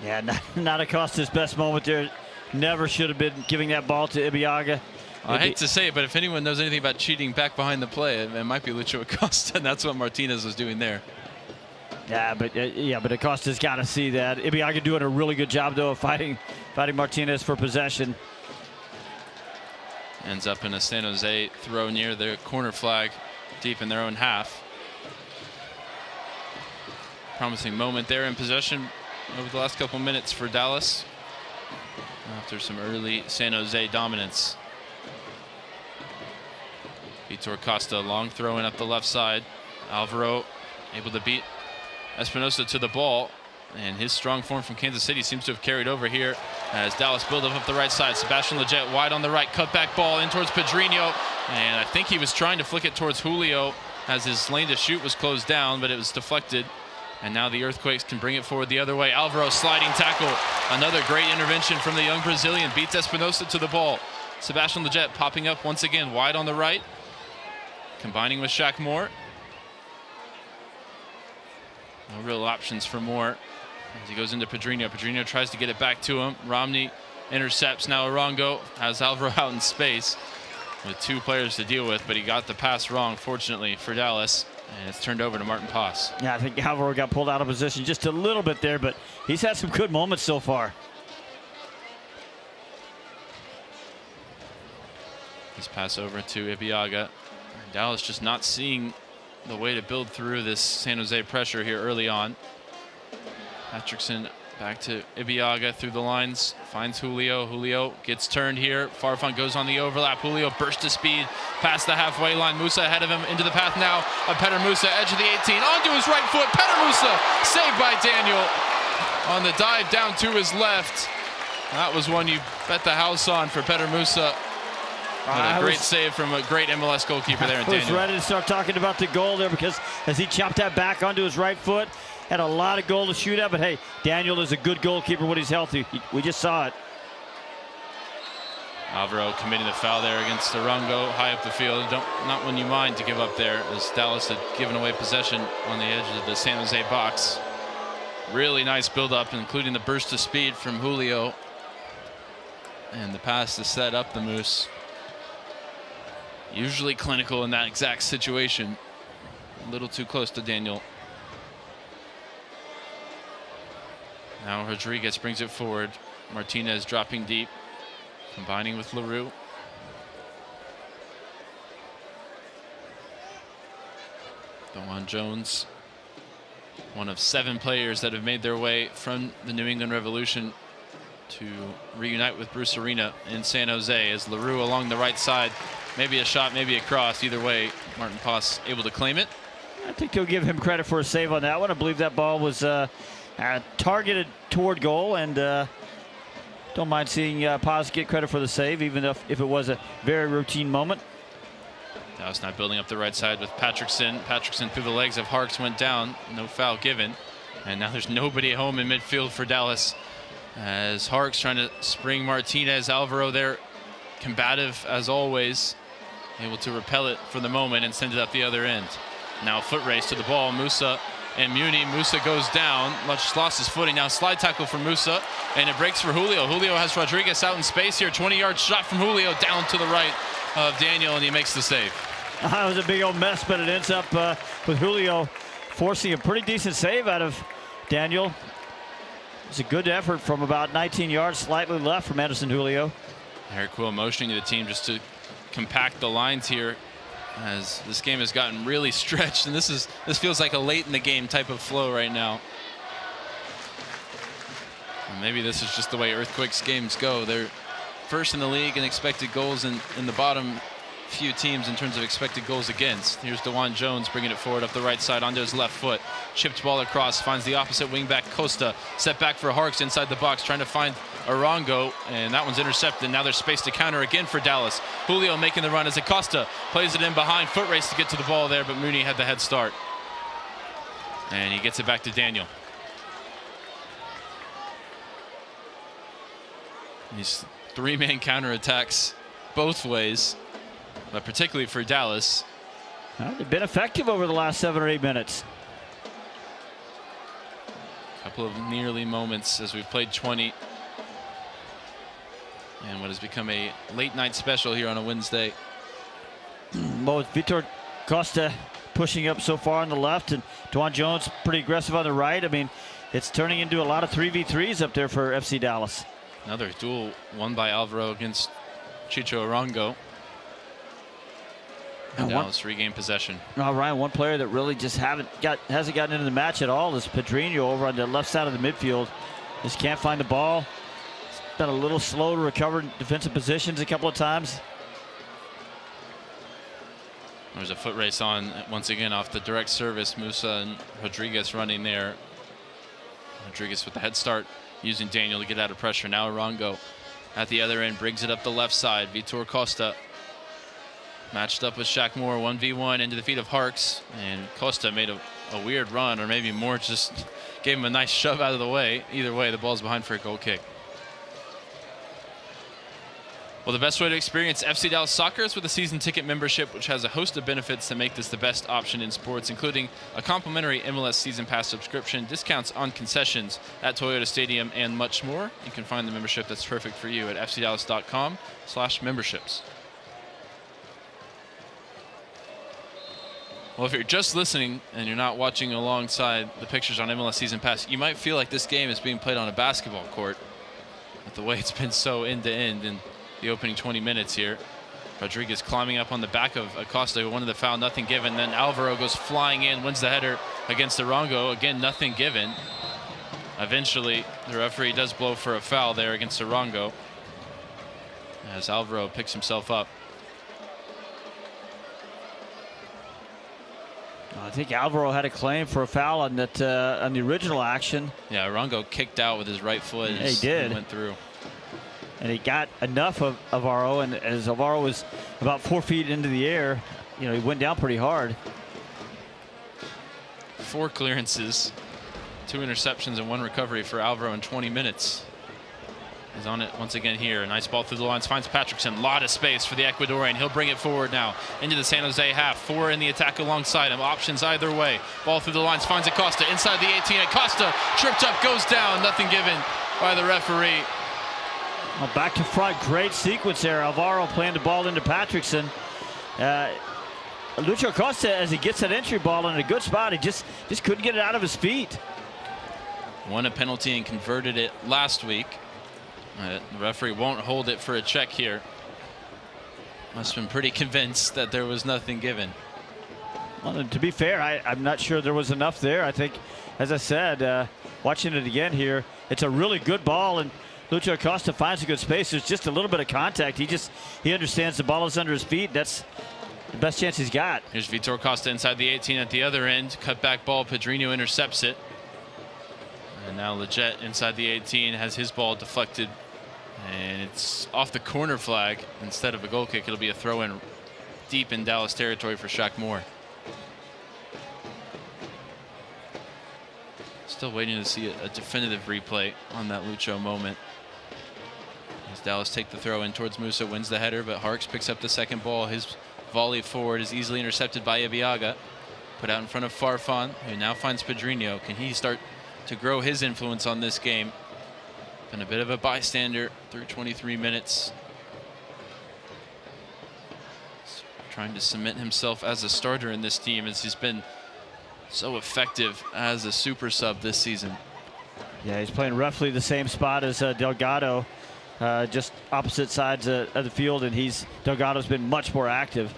Yeah, not Acosta's best moment there. Never should have been giving that ball to Ibiaga. I hate to say it, but if anyone knows anything about cheating back behind the play, it might be Lucho Acosta, and that's what Martinez was doing there. Yeah, but Acosta's got to see that. Ibiaga doing a really good job though of fighting Martinez for possession. Ends up in a San Jose throw near the corner flag, deep in their own half. Promising moment there in possession over the last couple minutes for Dallas after some early San Jose dominance. Vitor Costa, long throw in up the left side. Alvaro able to beat Espinosa to the ball, and his strong form from Kansas City seems to have carried over here as Dallas build up the right side. Sebastian Leggett wide on the right, cutback ball in towards Pedrinho, and I think he was trying to flick it towards Julio as his lane to shoot was closed down, but it was deflected. And now the Earthquakes can bring it forward the other way. Alvaro sliding tackle. Another great intervention from the young Brazilian. Beats Espinosa to the ball. Sebastian Leggett popping up once again wide on the right. Combining with Shaq Moore. No real options for Moore as he goes into Pedrinho. Pedrinho tries to get it back to him. Romney intercepts. Now Arango has Alvaro out in space with two players to deal with, but he got the pass wrong, fortunately, for Dallas. And it's turned over to Martin Paz. Yeah, I think Alvaro got pulled out of position just a little bit there, but he's had some good moments so far. This pass over to Ibiaga. Dallas just not seeing the way to build through this San Jose pressure here early on. Patrickson back to Ibiaga through the lines, finds Julio. Julio gets turned here. Farfan goes on the overlap. Julio burst to speed past the halfway line. Musa ahead of him into the path now of Peter Musa, edge of the 18, onto his right foot. Peter Musa saved by Daniel on the dive down to his left. That was one you bet the house on for Peter Musa. A great save from a great MLS goalkeeper there in Daniel. I was ready to start talking about the goal there because as he chopped that back onto his right foot, had a lot of goal to shoot at, but hey, Daniel is a good goalkeeper when he's healthy. We just saw it. Alvaro committing the foul there against Arango, high up the field. Not one you mind to give up there, as Dallas had given away possession on the edge of the San Jose box. Really nice build-up, including the burst of speed from Julio. And the pass to set up the Moose. Usually clinical in that exact situation. A little too close to Daniel. Now Rodriguez brings it forward. Martinez dropping deep, combining with LaRue. DeJuan Jones, one of 7 players that have made their way from the New England Revolution to reunite with Bruce Arena in San Jose, as LaRue along the right side. Maybe a shot, maybe a cross. Either way, Martin Paz able to claim it. I think you'll give him credit for a save on that one. I believe that ball was targeted toward goal, and don't mind seeing Paz get credit for the save, even if it was a very routine moment. Dallas now building up the right side with Patrickson. Patrickson through the legs of Harks, went down. No foul given. And now there's nobody at home in midfield for Dallas, as Harks trying to spring Martinez. Alvaro there, combative as always, able to repel it for the moment and send it up the other end. Now foot race to the ball. Musa and Muni. Musa goes down. Much lost his footing. Now slide tackle for Musa, and it breaks for Julio. Julio has Rodriguez out in space here. 20-yard shot from Julio down to the right of Daniel, and he makes the save. That was a big old mess, but it ends up with Julio forcing a pretty decent save out of Daniel. It's a good effort from about 19 yards, slightly left from Anderson Julio. Eric Quill motioning to the team just to compact the lines here, as this game has gotten really stretched, and this feels like a late in the game type of flow right now. And maybe this is just the way Earthquakes games go. They're first in the league in expected goals, and in the bottom few teams in terms of expected goals against. Here's DeJuan Jones bringing it forward up the right side onto his left foot. Chipped ball across, finds the opposite wingback Costa. Set back for Harks inside the box, trying to find Arango, and that one's intercepted. Now there's space to counter again for Dallas. Julio making the run as Acosta plays it in behind. Foot race to get to the ball there, but Mooney had the head start. And he gets it back to Daniel. These 3-man counterattacks both ways, but particularly for Dallas. They've been effective over the last 7 or 8 minutes. A couple of nearly moments as we've played 20. And what has become a late night special here on a Wednesday. Both Vitor Costa pushing up so far on the left, and DeJuan Jones pretty aggressive on the right. I mean, it's turning into a lot of 3v3s up there for FC Dallas. Another duel won by Alvaro against Chicho Arango. And Dallas regained possession. Now, Ryan, one player that really just hasn't gotten into the match at all is Pedrinho over on the left side of the midfield. Just can't find the ball. It's been a little slow to recover defensive positions a couple of times. There's a foot race on once again off the direct service. Musa and Rodriguez running there. Rodriguez with the head start, using Daniel to get out of pressure. Now Arango at the other end brings it up the left side. Vitor Costa matched up with Shaq Moore, 1v1 into the feet of Harks, and Costa made a weird run, or maybe Moore just gave him a nice shove out of the way. Either way, the ball's behind for a goal kick. Well, the best way to experience FC Dallas soccer is with a season ticket membership, which has a host of benefits that make this the best option in sports, including a complimentary MLS season pass subscription, discounts on concessions at Toyota Stadium, and much more. You can find the membership that's perfect for you at fcdallas.com/memberships. Well, if you're just listening and you're not watching alongside the pictures on MLS Season Pass, you might feel like this game is being played on a basketball court, with the way it's been so end-to-end in the opening 20 minutes here. Rodriguez climbing up on the back of Acosta, who wanted the foul, nothing given. Then Alvaro goes flying in, wins the header against Arango. Again, nothing given. Eventually, the referee does blow for a foul there against Arango, as Alvaro picks himself up. I think Alvaro had a claim for a foul on that on the original action. Yeah, Arango kicked out with his right foot. Yeah, he did. Went through. And he got enough of Alvaro, and as Alvaro was about 4 feet into the air, you know, he went down pretty hard. 4 clearances, 2 interceptions, and 1 recovery for Alvaro in 20 minutes. He's on it once again here. A nice ball through the lines, finds Patrickson. A lot of space for the Ecuadorian. He'll bring it forward now into the San Jose half. 4 in the attack alongside him. Options either way. Ball through the lines, finds Acosta inside the 18. Acosta tripped up, goes down. Nothing given by the referee. Well, back to front, great sequence there. Alvaro playing the ball into Patrickson. Lucho Acosta, as he gets that entry ball in a good spot, he just couldn't get it out of his feet. Won a penalty and converted it last week. The referee won't hold it for a check here. Must have been pretty convinced that there was nothing given. Well, to be fair, I'm not sure there was enough there. I think, as I said, watching it again here, it's a really good ball, and Lucho Acosta finds a good space. There's just a little bit of contact. He understands the ball is under his feet. That's the best chance he's got. Here's Vitor Acosta inside the 18 at the other end. Cut back ball. Pedrinho intercepts it. And now Leggett inside the 18 has his ball deflected. And it's off the corner flag. Instead of a goal kick, it'll be a throw in deep in Dallas territory for Shaq Moore. Still waiting to see a definitive replay on that Lucho moment. As Dallas take the throw in towards Musa, wins the header, but Harks picks up the second ball. His volley forward is easily intercepted by Ibiaga. Put out in front of Farfan, who now finds Pedrinho. Can he start to grow his influence on this game? Been a bit of a bystander through 23 minutes. Trying to cement himself as a starter in this team, as he's been so effective as a super sub this season. Yeah, he's playing roughly the same spot as Delgado, just opposite sides of the field, and Delgado's been much more active.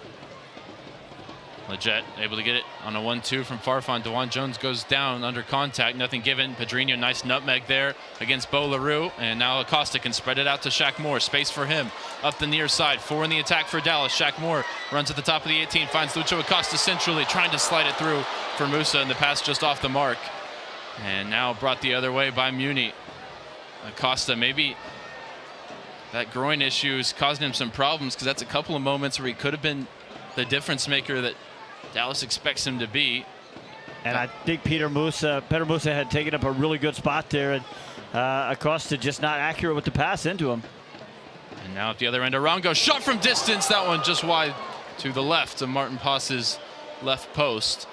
Leggett able to get it on a 1-2 from Farfan. Dewan Jones goes down under contact, nothing given. Pedrinho, nice nutmeg there against Bo LaRue, and now Acosta can spread it out to Shaq Moore. Space for him up the near side. 4 in the attack for Dallas. Shaq Moore runs at the top of the 18, finds Lucho Acosta centrally, trying to slide it through for Musa, and the pass just off the mark. And now brought the other way by Muni. Acosta, maybe that groin issue is causing him some problems, because that's a couple of moments where he could have been the difference maker that Dallas expects him to be. And I think Peter Musa had taken up a really good spot there, and Acosta just not accurate with the pass into him. And now at the other end, Arango shot from distance. That one just wide to the left of Martin Pass's left post.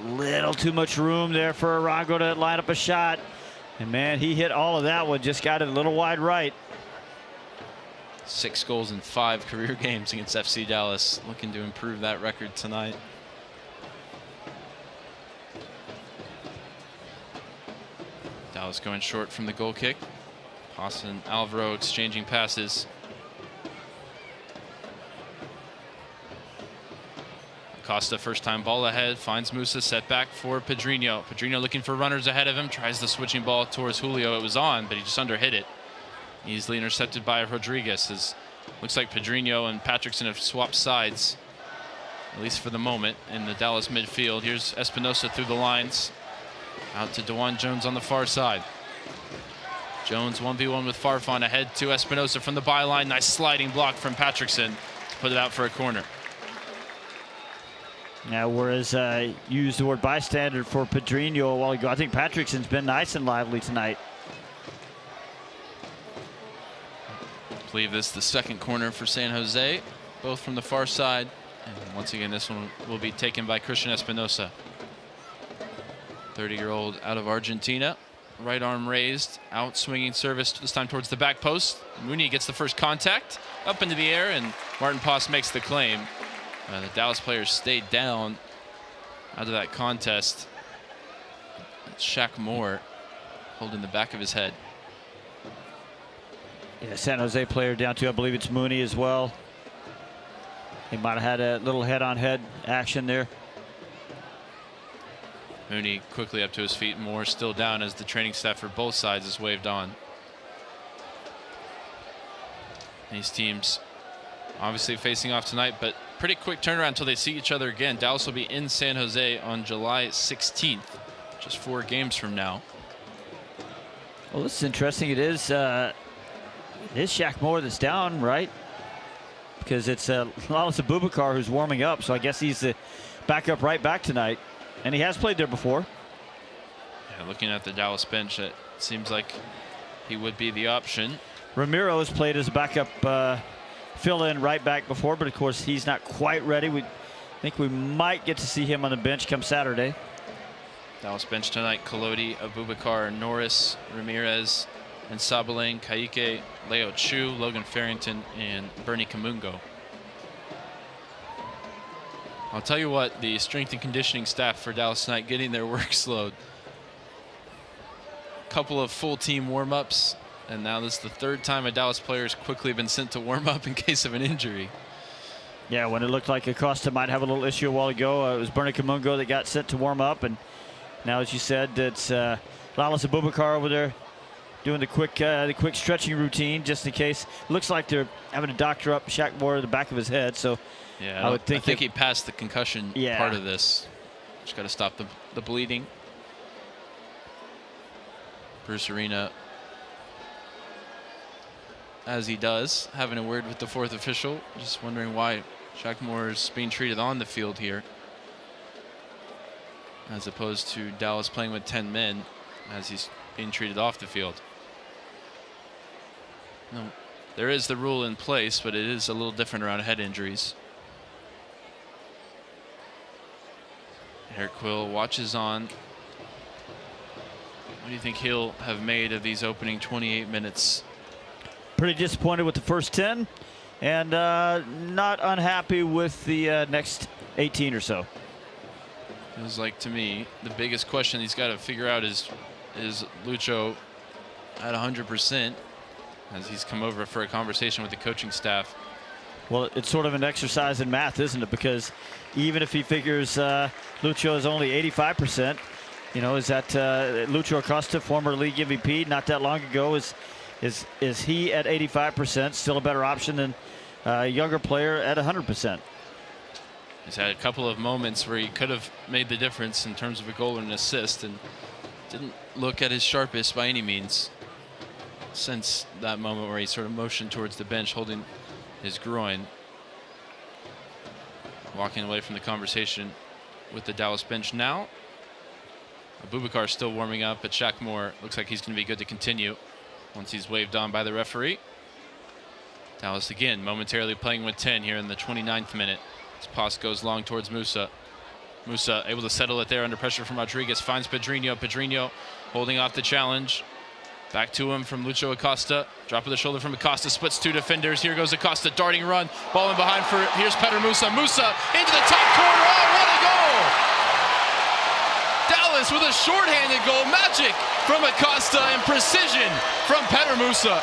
Little too much room there for Arango to line up a shot. And man, he hit all of that one, just got it a little wide right. 6 goals in 5 career games against FC Dallas, looking to improve that record tonight. Dallas going short from the goal kick. Pasa and Alvaro exchanging passes. Acosta first time ball ahead, finds Musa, set back for Pedrinho. Pedrinho looking for runners ahead of him, tries the switching ball towards Julio. It was on, but he just underhit it. Easily intercepted by Rodriguez. As looks like Pedrinho and Patrickson have swapped sides, at least for the moment, in the Dallas midfield. Here's Espinosa through the lines. Out to Dewan Jones on the far side. Jones 1v1 with Farfan, ahead to Espinosa from the byline. Nice sliding block from Patrickson to put it out for a corner. Now, whereas used the word bystander for Pedrinho a while ago, I think Patrickson's been nice and lively tonight. I believe this is the second corner for San Jose, both from the far side. And once again, this one will be taken by Christian Espinosa. 30-year-old out of Argentina. Right arm raised, out swinging service, this time towards the back post. Mooney gets the first contact, up into the air, and Martin Pass makes the claim. The Dallas players stayed down out of that contest. It's Shaq Moore holding the back of his head. Yeah, San Jose player down to, I believe it's Mooney as well. He might have had a little head-on-head action there. Mooney quickly up to his feet. Moore still down as the training staff for both sides is waved on. These teams obviously facing off tonight, but pretty quick turnaround until they see each other again. Dallas will be in San Jose on July 16th, just 4 games from now. Well, this is interesting. It is Shaq Moore that's down, right? Because it's Lalas Abubakar who's warming up, so I guess he's the backup right back tonight. And he has played there before. Yeah, looking at the Dallas bench, it seems like he would be the option. Ramiro has played as a backup fill-in right back before, but of course he's not quite ready. We think we might get to see him on the bench come Saturday. Dallas bench tonight: Kolodi, Abubakar, Norris, Ramirez, and Sabaling, Kaike, Leo Chu, Logan Farrington, and Bernie Kamungo. I'll tell you what, the strength and conditioning staff for Dallas tonight getting their work slowed. couple of full team warm-ups, and now this is the third time a Dallas player has quickly been sent to warm up in case of an injury. Yeah, when it looked like Acosta might have a little issue a while ago, it was Bernie Kamungo that got sent to warm up, and now, as you said, it's Lalas Abubakar over there doing the quick stretching routine just in case. Looks like they're having to doctor up Shaq Moore the back of his head. So yeah, I think he passed the concussion part of this. Just got to stop the bleeding. Bruce Arena, as he does, having a word with the fourth official. Just wondering why Shaq Moore is being treated on the field here, as opposed to Dallas playing with 10 men, as he's being treated off the field. No, there is the rule in place, but it is a little different around head injuries. Eric Quill watches on. What do you think he'll have made of these opening 28 minutes? Pretty disappointed with the first 10, and not unhappy with the next 18 or so. Feels like to me the biggest question he's got to figure out is Lucho at 100%, as he's come over for a conversation with the coaching staff. Well, it's sort of an exercise in math, isn't it? Because even if he figures Lucho is only 85%, you know, is that Lucho Acosta, former league MVP, not that long ago, is he at 85% still a better option than a younger player at 100%? He's had a couple of moments where he could have made the difference in terms of a goal and an assist, and didn't look at his sharpest by any means since that moment where he sort of motioned towards the bench holding his groin. Walking away from the conversation with the Dallas bench now. Abubakar still warming up, but Shaq Moore looks like he's going to be good to continue once he's waved on by the referee. Dallas again momentarily playing with 10 here in the 29th minute. As pass goes long towards Musa. Musa able to settle it there under pressure from Rodriguez. Finds Pedrinho. Pedrinho holding off the challenge. Back to him from Lucho Acosta. Drop of the shoulder from Acosta. Splits two defenders. Here goes Acosta. Darting run. Ball in behind for. Here's Petter Musa. Musa into the top corner. Oh, what a goal! Dallas with a shorthanded goal. Magic from Acosta and precision from Petter Musa.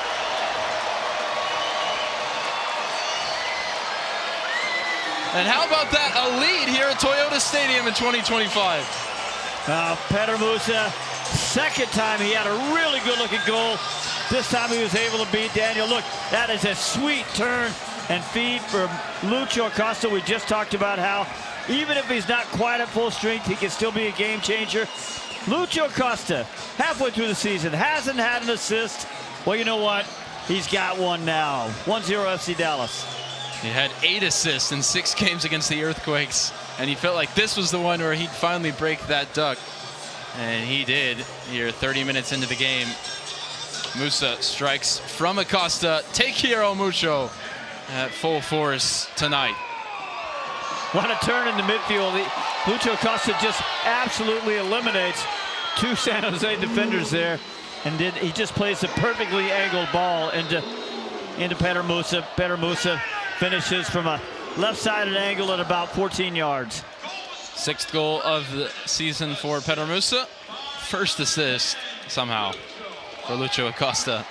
And how about that? A lead here at Toyota Stadium in 2025. Petter Musa, second time he had a really good-looking goal. This time he was able to beat Daniel. Look, that is a sweet turn and feed from Lucho Acosta. We just talked about how even if he's not quite at full strength, he can still be a game changer. Lucho Acosta, halfway through the season, hasn't had an assist. Well, you know what? He's got one now. 1-0 FC Dallas. He had 8 assists in 6 games against the Earthquakes, and he felt like this was the one where he'd finally break that duck. And he did here 30 minutes into the game. Musa strikes from Acosta. Take hero Mucho at full force tonight. What a turn in the midfield. Lucho Acosta just absolutely eliminates 2 San Jose defenders there. And then he just plays a perfectly angled ball into Petter Musa. Petter Musa finishes from a left-sided angle at about 14 yards. 6th goal of the season for Petter Musa. First assist somehow for Lucho Acosta.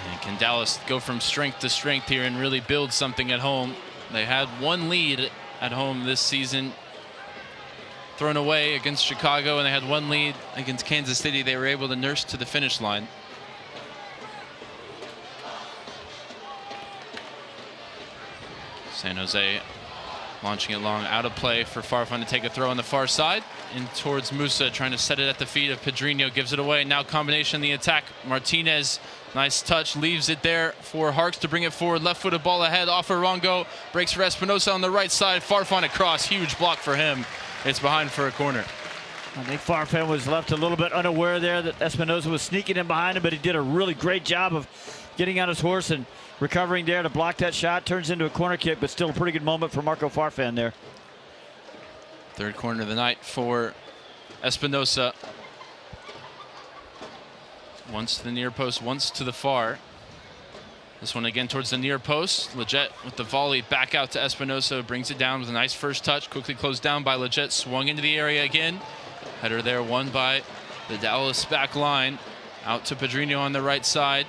And can Dallas go from strength to strength here and really build something at home? They had 1 lead at home this season, thrown away against Chicago, and they had 1 lead against Kansas City. They were able to nurse to the finish line. San Jose launching it long, out of play for Farfan to take a throw on the far side. In towards Musa, trying to set it at the feet of Pedrinho, gives it away. Now combination in the attack. Martinez, nice touch, leaves it there for Harks to bring it forward. Left-footed ball ahead, off Arango. Breaks for Espinosa on the right side. Farfan across, huge block for him. It's behind for a corner. I think Farfan was left a little bit unaware there that Espinosa was sneaking in behind him, but he did a really great job of getting on his horse and recovering there to block that shot. Turns into a corner kick, but still a pretty good moment for Marco Farfan there. 3rd corner of the night for Espinosa. Once to the near post, once to the far. This one again towards the near post. Leggett with the volley back out to Espinosa. Brings it down with a nice first touch. Quickly closed down by Leggett. Swung into the area again. Header there won by the Dallas back line. Out to Pedrinho on the right side,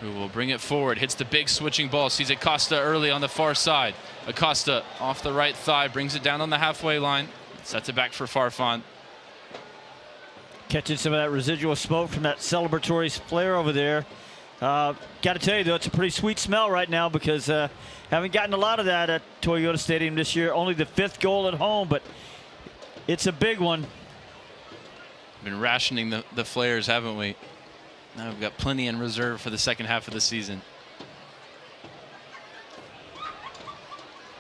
who will bring it forward. Hits the big switching ball. Sees Acosta early on the far side. Acosta off the right thigh, brings it down on the halfway line. Sets it back for Farfan. Catching some of that residual smoke from that celebratory flare over there. Got to tell you, though, it's a pretty sweet smell right now because haven't gotten a lot of that at Toyota Stadium this year. Only the 5th goal at home, but it's a big one. Been rationing the flares, haven't we? Now we've got plenty in reserve for the second half of the season.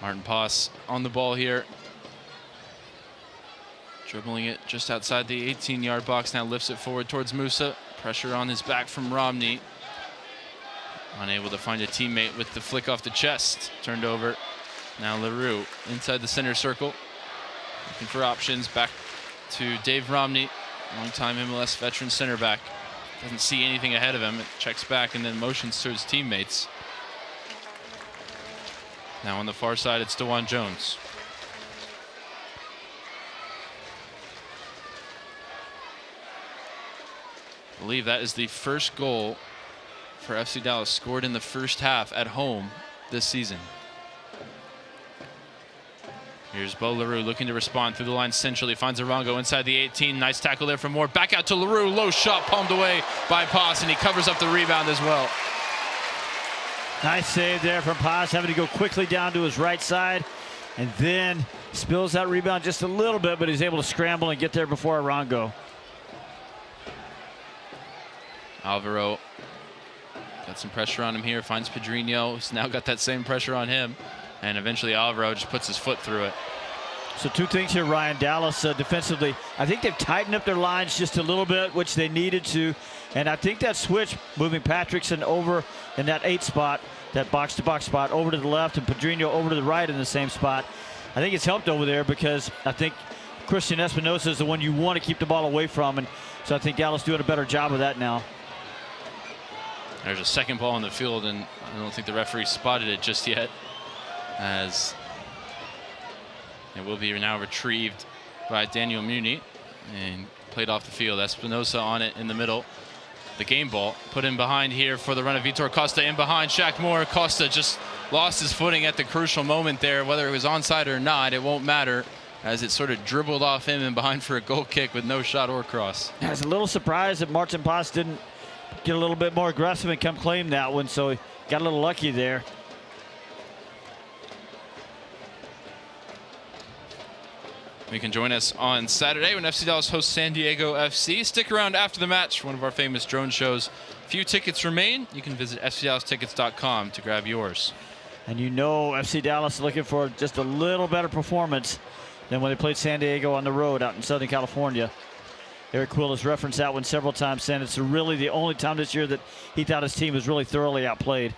Martin Paas on the ball here. Dribbling it just outside the 18-yard box. Now lifts it forward towards Musa. Pressure on his back from Romney. Unable to find a teammate with the flick off the chest. Turned over. Now LaRue inside the center circle. Looking for options. Back to Dave Romney. Long-time MLS veteran center back. Doesn't see anything ahead of him. It checks back and then motions to his teammates. Now on the far side, it's DeJuan Jones. I believe that is the first goal for FC Dallas scored in the first half at home this season. Here's Bo LaRue looking to respond through the line centrally. Finds Arango inside the 18. Nice tackle there for Moore. Back out to LaRue. Low shot palmed away by Paas, and he covers up the rebound as well. Nice save there from Paas, having to go quickly down to his right side. And then spills that rebound just a little bit, but he's able to scramble and get there before Arango. Alvaro got some pressure on him here. Finds Pedrinho, who's now got that same pressure on him. And eventually Alvaro just puts his foot through it. So 2 things here, Ryan. Dallas defensively, I think they've tightened up their lines just a little bit, which they needed to. And I think that switch, moving Patrickson over in that 8 spot, that box-to-box spot, over to the left, and Pedrinho over to the right in the same spot, I think it's helped over there because I think Christian Espinosa is the one you want to keep the ball away from. And so I think Dallas doing a better job of that now. There's a second ball on the field, and I don't think the referee spotted it just yet, as it will be now retrieved by Daniel Muni and played off the field. Espinosa on it in the middle. The game ball put in behind here for the run of Vitor Costa in behind Shaq Moore. Costa just lost his footing at the crucial moment there. Whether it was onside or not, it won't matter, as it sort of dribbled off him and behind for a goal kick with no shot or cross. I was a little surprised that Martin Paas didn't get a little bit more aggressive and come claim that one, so he got a little lucky there. You can join us on Saturday when FC Dallas hosts San Diego FC. Stick around after the match for one of our famous drone shows. Few tickets remain. You can visit fcdallstickets.com to grab yours. And you know FC Dallas is looking for just a little better performance than when they played San Diego on the road out in Southern California. Eric Quill has referenced that one several times, saying it's really the only time this year that he thought his team was really thoroughly outplayed.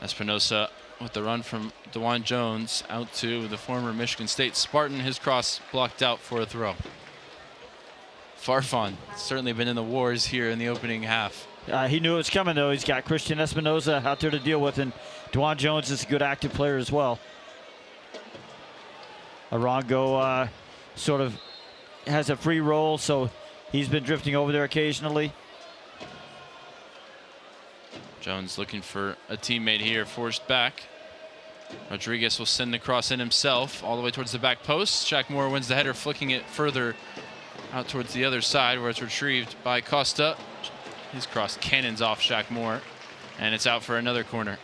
Espinosa with the run from DeJuan Jones out to the former Michigan State Spartan. His cross blocked out for a throw. Farfan certainly been in the wars here in the opening half. He knew it was coming, though. He's got Christian Espinosa out there to deal with, and DeJuan Jones is a good active player as well. Arango sort of has a free roll, so he's been drifting over there occasionally. Jones looking for a teammate here, forced back. Rodriguez will send the cross in himself all the way towards the back post. Shaq Moore wins the header, flicking it further out towards the other side where it's retrieved by Costa. His cross cannons off Shaq Moore, and it's out for another corner.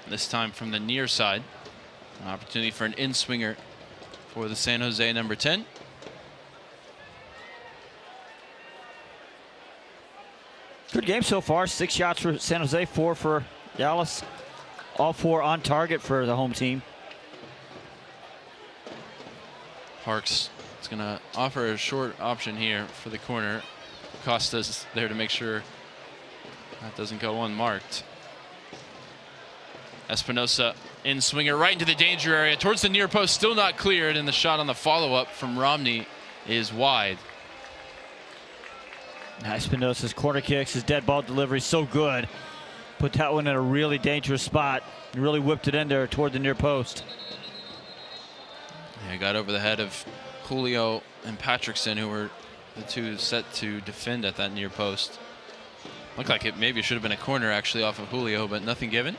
This time from the near side. An opportunity for an in-swinger for the San Jose number 10. Good game so far. 6 shots for San Jose, 4 for Dallas. All 4 on target for the home team. Parks is going to offer a short option here for the corner. Costa's there to make sure that doesn't go unmarked. Espinosa in swinger right into the danger area towards the near post, still not cleared, and the shot on the follow-up from Romney is wide. Espinosa's corner kicks, his dead ball delivery, so good. Put that one in a really dangerous spot. Really whipped it in there toward the near post. Yeah, got over the head of Julio and Patrickson, who were the two set to defend at that near post. Looked like it maybe should have been a corner actually off of Julio, but nothing given.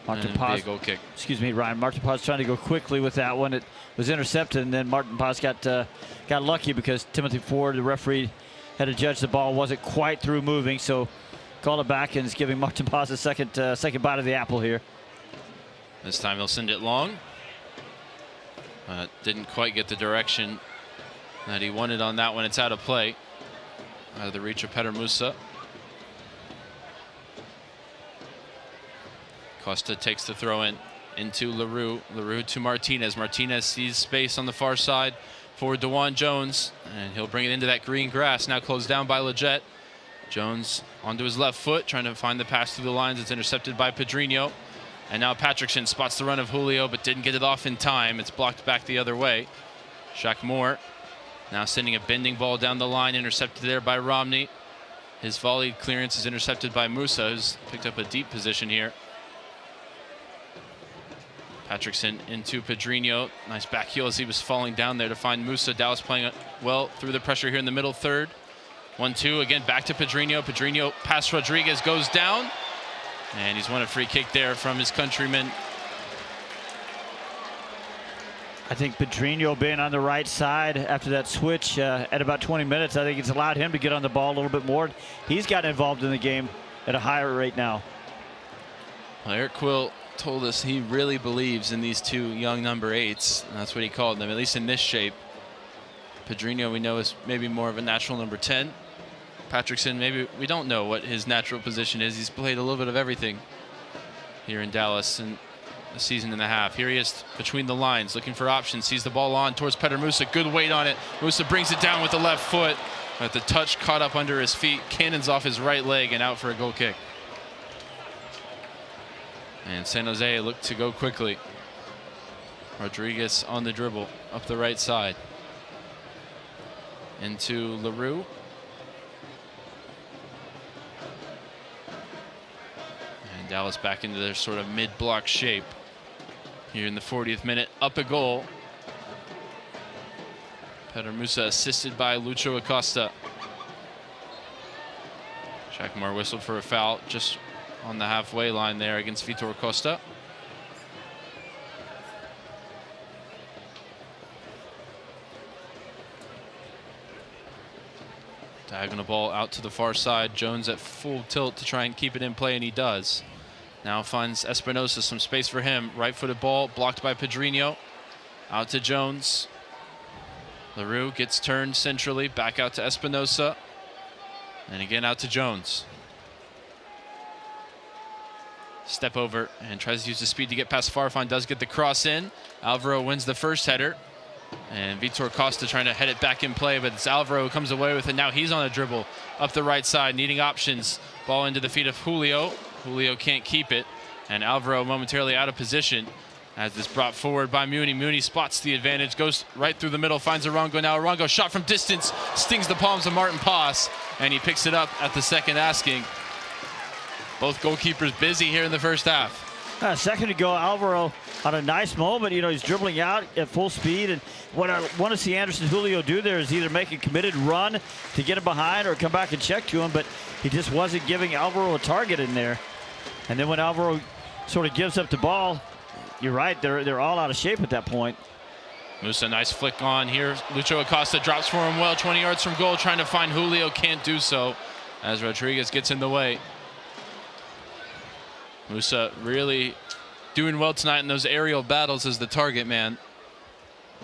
Martin Paz, goal kick. Excuse me, Ryan. Martin Paz trying to go quickly with that one. It was intercepted, and then Martin Paz got lucky because Timothy Ford, the referee, had to judge the ball wasn't quite through moving, so called it back and is giving Martin Paz a second bite of the apple here. This time he'll send it long. Didn't quite get the direction that he wanted on that one. It's out of play. Out of the reach of Petar Musa. Costa takes the throw in into LaRue. LaRue to Martinez. Martinez sees space on the far side for DeJuan Jones, and he'll bring it into that green grass. Now closed down by Leggett. Jones onto his left foot, trying to find the pass through the lines. It's intercepted by Pedrinho. And now Patrickson spots the run of Julio, but didn't get it off in time. It's blocked back the other way. Shaq Moore now sending a bending ball down the line, intercepted there by Romney. His volleyed clearance is intercepted by Musa, who's picked up a deep position here. Patrickson into Pedrinho. Nice back heel as he was falling down there to find Musa. Dallas playing well through the pressure here in the middle third. 1-2, again back to Pedrinho. Pedrinho past Rodriguez, goes down. And he's won a free kick there from his countryman. I think Pedrinho being on the right side after that switch at about 20 minutes, I think it's allowed him to get on the ball a little bit more. He's gotten involved in the game at a higher rate now. Well, Eric Quill told us he really believes in these two young number 8s. And that's what he called them, at least in this shape. Pedrinho, we know, is maybe more of a natural number 10. Patrickson, maybe we don't know what his natural position is. He's played a little bit of everything here in Dallas in a season and a half. Here he is between the lines, looking for options. Sees the ball on towards Petar Musa. Good weight on it. Musa brings it down with the left foot. But the touch caught up under his feet. Cannons off his right leg and out for a goal kick. And San Jose looked to go quickly. Rodriguez on the dribble up the right side. Into LaRue. And Dallas back into their sort of mid-block shape. Here in the 40th minute, up a goal. Petar Musa assisted by Lucho Acosta. Shaq Moore whistled for a foul just on the halfway line there against Vitor Costa. Diagonal ball out to the far side. Jones at full tilt to try and keep it in play, and he does. Now finds Espinosa, some space for him. Right-footed ball blocked by Pedrinho. Out to Jones. LaRue gets turned centrally, back out to Espinosa. And again out to Jones. Step over and tries to use the speed to get past Farfan. Does get the cross in. Alvaro wins the first header. And Vitor Costa trying to head it back in play, but it's Alvaro who comes away with it. Now he's on a dribble up the right side, needing options. Ball into the feet of Julio. Julio can't keep it. And Alvaro momentarily out of position as this brought forward by Muni. Muni spots the advantage, goes right through the middle, finds Arango. Now Arango shot from distance, stings the palms of Martin Paz, and he picks it up at the second asking. Both goalkeepers busy here in the first half. A second ago, Alvaro on a nice moment. You know, he's dribbling out at full speed. And what I want to see Anderson Julio do there is either make a committed run to get him behind or come back and check to him. But he just wasn't giving Alvaro a target in there. And then when Alvaro sort of gives up the ball, you're right, they're all out of shape at that point. Musa, nice flick on here. Lucho Acosta drops for him well, 20 yards from goal, trying to find Julio, can't do so as Rodriguez gets in the way. Musa really doing well tonight in those aerial battles as the target man.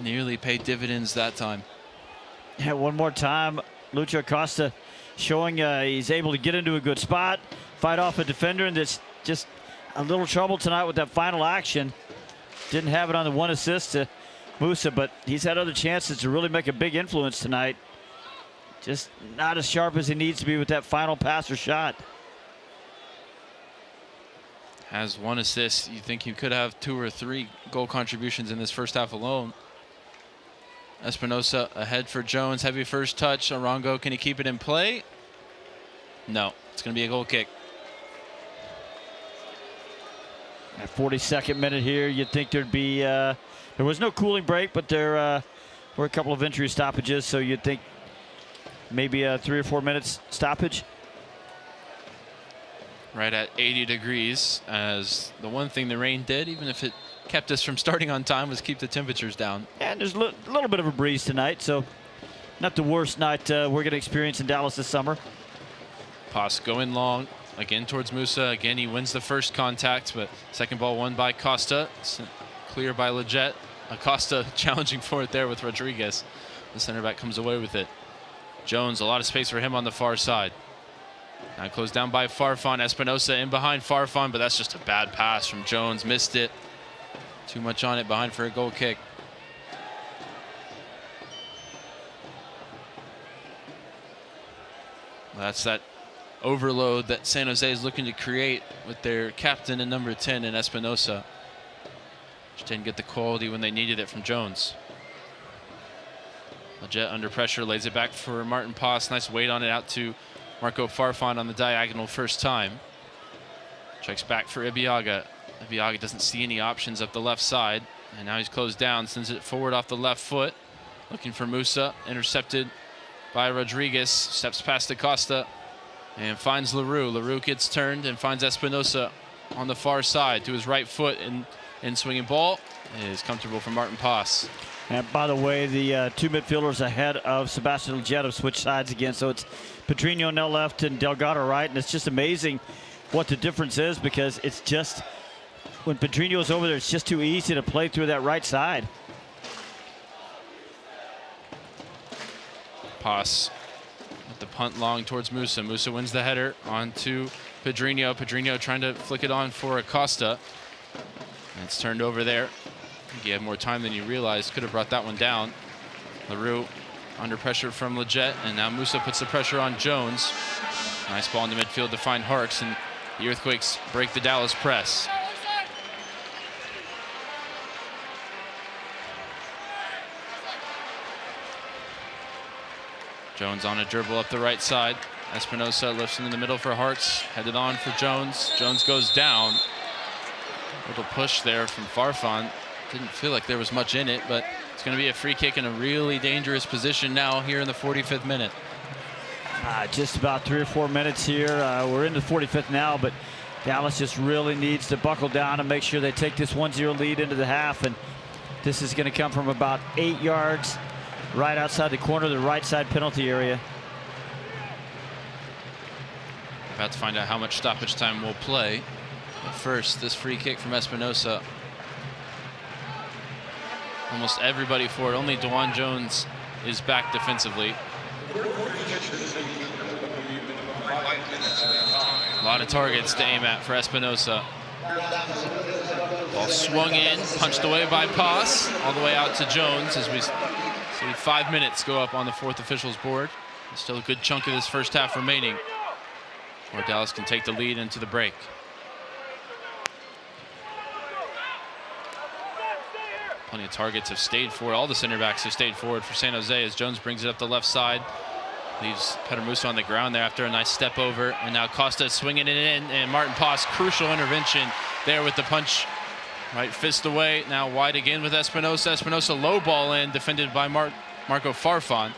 Nearly paid dividends that time. Yeah, one more time, Lucho Acosta showing he's able to get into a good spot, fight off a defender, and that's just a little trouble tonight with that final action. Didn't have it on the one assist to Musa, but he's had other chances to really make a big influence tonight. Just not as sharp as he needs to be with that final pass or shot. Has one assist. You think he could have 2 or 3 goal contributions in this first half alone. Espinosa ahead for Jones. Heavy first touch. Arango, can he keep it in play? No. It's going to be a goal kick. At 42nd minute here, you'd think there'd be There was no cooling break, but there were a couple of injury stoppages, so you'd think maybe a 3 or 4 minutes stoppage. Right at 80 degrees, as the one thing the rain did, even if it kept us from starting on time, was keep the temperatures down. And there's a little bit of a breeze tonight, so not the worst night we're going to experience in Dallas this summer. Pass going long, again towards Musa. Again, he wins the first contact, but second ball won by Costa. Clear by Leggett. Acosta challenging for it there with Rodriguez. The center back comes away with it. Jones, a lot of space for him on the far side. Now closed down by Farfan. Espinosa in behind Farfan, but that's just a bad pass from Jones. Missed it. Too much on it behind for a goal kick. That's that overload that San Jose is looking to create with their captain and number 10 in Espinosa. Just didn't get the quality when they needed it from Jones. Leggett under pressure, lays it back for Martin Paz. Nice weight on it out to Marco Farfan on the diagonal first time. Checks back for Ibeagha. Ibeagha doesn't see any options up the left side, and now he's closed down, sends it forward off the left foot. Looking for Musa, intercepted by Rodriguez, steps past Acosta and finds LaRue. LaRue gets turned and finds Espinosa on the far side to his right foot, and swinging ball is comfortable for Martin Paz. And by the way, the two midfielders ahead of Sebastian Leggett have switched sides again, so it's Pedrinho now left and Delgado right, and it's just amazing what the difference is, because it's just when Pedrinho is over there, it's just too easy to play through that right side. Paz with the punt long towards Musa. Musa wins the header onto Pedrinho. Pedrinho trying to flick it on for Acosta. And it's turned over there. I think he had more time than you realized. Could have brought that one down. LaRue under pressure from Leggett, and now Musa puts the pressure on Jones. Nice ball in the midfield to find Harks, and the Earthquakes break the Dallas press. Jones on a dribble up the right side. Espinosa lifts in the middle for Harks. Headed on for Jones. Jones goes down. Little push there from Farfan. Didn't feel like there was much in it, but it's going to be a free kick in a really dangerous position now here in the 45th minute. Just about 3 or 4 minutes here. We're in the 45th now, but Dallas just really needs to buckle down and make sure they take this 1-0 lead into the half. And this is going to come from about 8 yards right outside the corner of the right side penalty area. About to find out how much stoppage time we'll play. But first, this free kick from Espinosa. Almost everybody for it. Only DeJuan Jones is back defensively. A lot of targets to aim at for Espinosa. Ball swung in, punched away by Paz, all the way out to Jones as we see 5 minutes go up on the fourth official's board. There's still a good chunk of this first half remaining, where Dallas can take the lead into the break. Plenty of targets have stayed forward. All the center backs have stayed forward for San Jose as Jones brings it up the left side. Leaves Pedro Musa on the ground there after a nice step over. And now Costa swinging it in, and Martin Paz, crucial intervention there with the punch. Right fist away, now wide again with Espinosa. Espinosa low ball in, defended by Marco Farfan.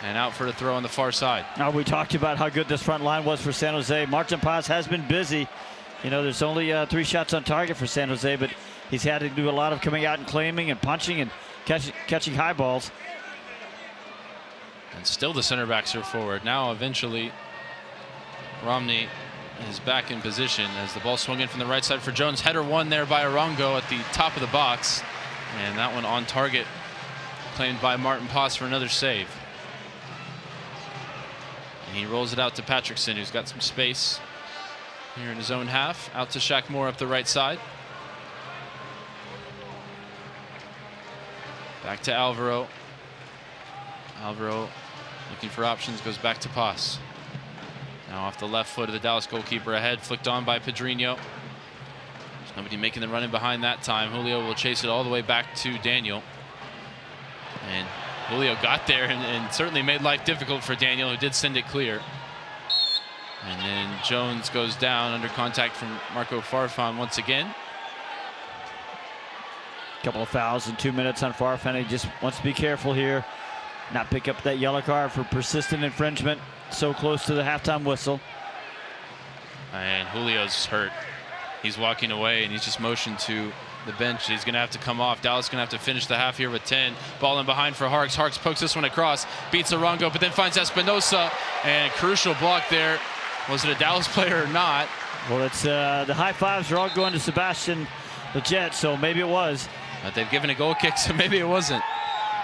And out for the throw on the far side. Now, we talked about how good this front line was for San Jose. Martin Paz has been busy. You know, there's only 3 shots on target for San Jose, but he's had to do a lot of coming out and claiming and punching and catching high balls. And still the center backs are forward. Now eventually Romney is back in position as the ball swung in from the right side for Jones. Header won there by Arango at the top of the box. And that one on target, claimed by Martin Paz for another save. And he rolls it out to Patrickson, who's got some space here in his own half. Out to Shaq Moore up the right side. Back to Alvaro. Alvaro looking for options, goes back to Paz. Now off the left foot of the Dallas goalkeeper ahead, flicked on by Pedrinho. There's nobody making the run in behind that time. Julio will chase it all the way back to Daniel. And Julio got there and certainly made life difficult for Daniel, who did send it clear. And then Jones goes down under contact from Marco Farfan once again. Couple of fouls in 2 minutes on Farfan. He just wants to be careful here, not pick up that yellow card for persistent infringement so close to the halftime whistle. And Julio's hurt. He's walking away, and he's just motioned to the bench. He's going to have to come off. Dallas going to have to finish the half here with 10. Ball in behind for Harks. Harks pokes this one across, beats Arango, but then finds Espinosa, and crucial block there. Was it a Dallas player or not? Well, it's the high fives are all going to Sebastian Lletget, so maybe it was. But they've given a goal kick, so maybe it wasn't.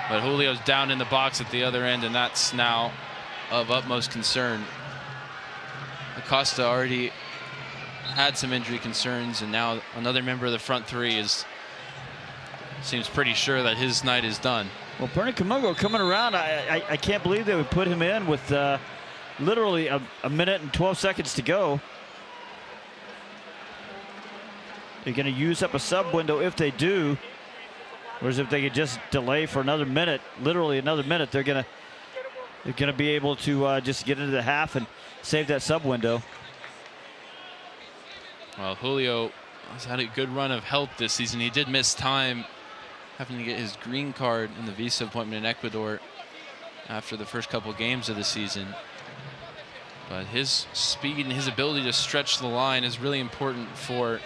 But Julio's down in the box at the other end, and that's now of utmost concern. Acosta already had some injury concerns, and now another member of the front three seems pretty sure that his night is done. Well, Bernie Kamungo coming around. I can't believe they would put him in with literally a minute and 12 seconds to go. They're going to use up a sub window if they do. Whereas if they could just delay for another minute, literally another minute, they're going to be able to just get into the half and save that sub window. Well, Julio has had a good run of help this season. He did miss time having to get his green card in the visa appointment in Ecuador after the first couple games of the season. But his speed and his ability to stretch the line is really important for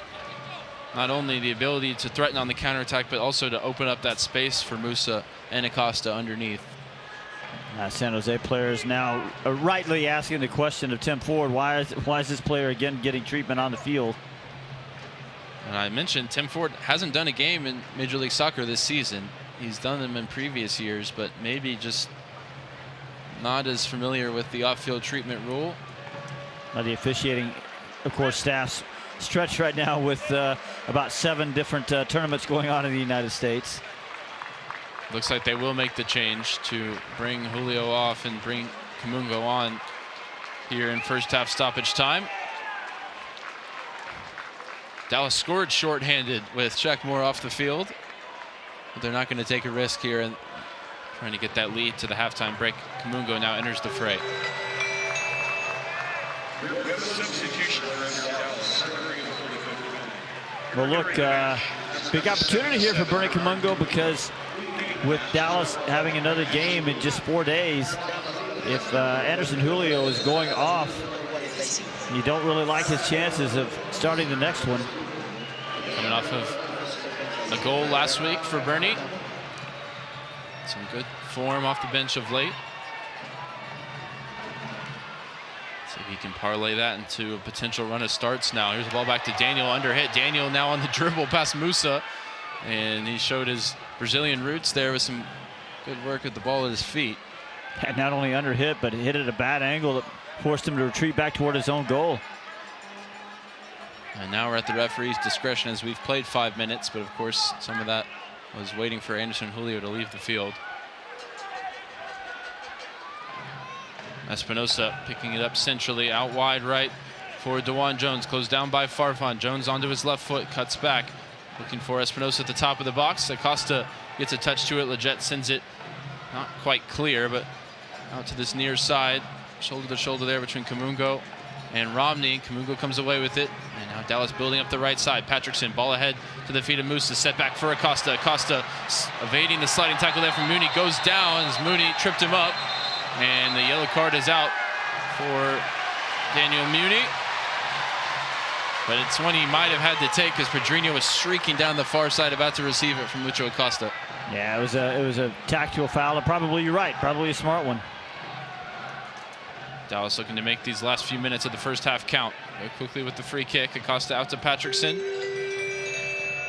not only the ability to threaten on the counterattack, but also to open up that space for Musa and Acosta underneath. San Jose players now rightly asking the question of Tim Ford, why is this player again getting treatment on the field? And I mentioned Tim Ford hasn't done a game in Major League Soccer this season. He's done them in previous years, but maybe just not as familiar with the off-field treatment rule. The officiating, of course, staff's stretched right now with about 7 different tournaments going on in the United States. Looks like they will make the change to bring Julio off and bring Kamungo on here in first half stoppage time. Dallas scored shorthanded with Checkmore off the field, but they're not going to take a risk here and trying to get that lead to the halftime break. Kamungo now enters the fray. Well, look, big opportunity here for Bernie Kamungo, because with Dallas having another game in just 4 days, if Anderson Julio is going off, you don't really like his chances of starting the next one. Coming off of a goal last week for Bernie. Some good form off the bench of late. See if he can parlay that into a potential run of starts now. Here's the ball back to Daniel, under hit. Daniel now on the dribble past Musa. And he showed his Brazilian roots there with some good work at the ball at his feet. And not only under hit, but hit at a bad angle that forced him to retreat back toward his own goal. And now we're at the referee's discretion as we've played 5 minutes, but of course some of that was waiting for Anderson Julio to leave the field. Espinosa picking it up centrally, out wide right for DeJuan Jones. Closed down by Farfan. Jones onto his left foot, cuts back. Looking for Espinosa at the top of the box. Acosta gets a touch to it. Lletget sends it not quite clear, but out to this near side. Shoulder to shoulder there between Kamungo and Romney. Kamungo comes away with it. And now Dallas building up the right side. Patrickson, ball ahead to the feet of Musa. Set back for Acosta. Acosta evading the sliding tackle there from Mooney. Goes down as Mooney tripped him up. And the yellow card is out for Daniel Mooney. But it's one he might have had to take because Pedrinho was streaking down the far side about to receive it from Lucho Acosta. Yeah, it was a tactical foul, and probably, you're right, probably a smart one. Dallas looking to make these last few minutes of the first half count. Go quickly with the free kick. Acosta out to Patrickson.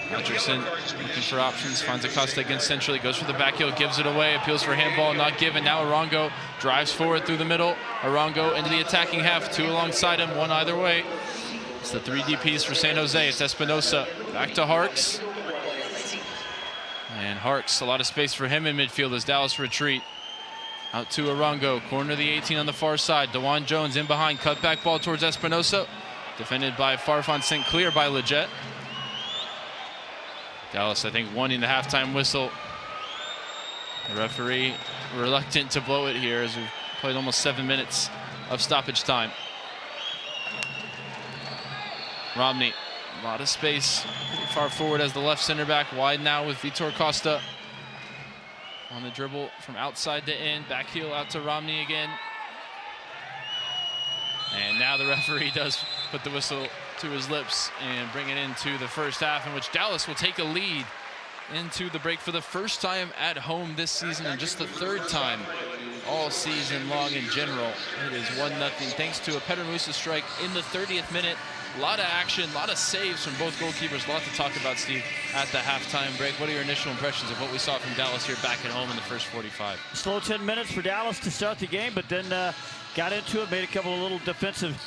Patrickson looking for options, finds Acosta against centrally, goes for the back heel, gives it away, appeals for handball, not given. Now Arango drives forward through the middle. Arango into the attacking half, 2 alongside him, 1 either way. It's the 3 DPs for San Jose. It's Espinosa back to Harks. And Harks, a lot of space for him in midfield as Dallas retreat. Out to Arango, corner of the 18 on the far side. DeJuan Jones in behind, cut back ball towards Espinosa. Defended by Farfan, sent clear by Lletget. Dallas, I think, wanting the halftime whistle. The referee reluctant to blow it here as we've played almost 7 minutes of stoppage time. Romney A lot of space pretty far forward as the left center back. Wide now with Vitor Costa on the dribble from outside to in. Back heel out to Romney again. And now the referee does put the whistle to his lips and bring it into the first half, in which Dallas will take a lead into the break for the first time at home this season, and just the third time all season long in general. It is 1-0 thanks to a Petar Musa strike in the 30th minute. A lot of action, a lot of saves from both goalkeepers. A lot to talk about, Steve, at the halftime break. What are your initial impressions of what we saw from Dallas here back at home in the first 45? Slow 10 minutes for Dallas to start the game, but then got into it, made a couple of little defensive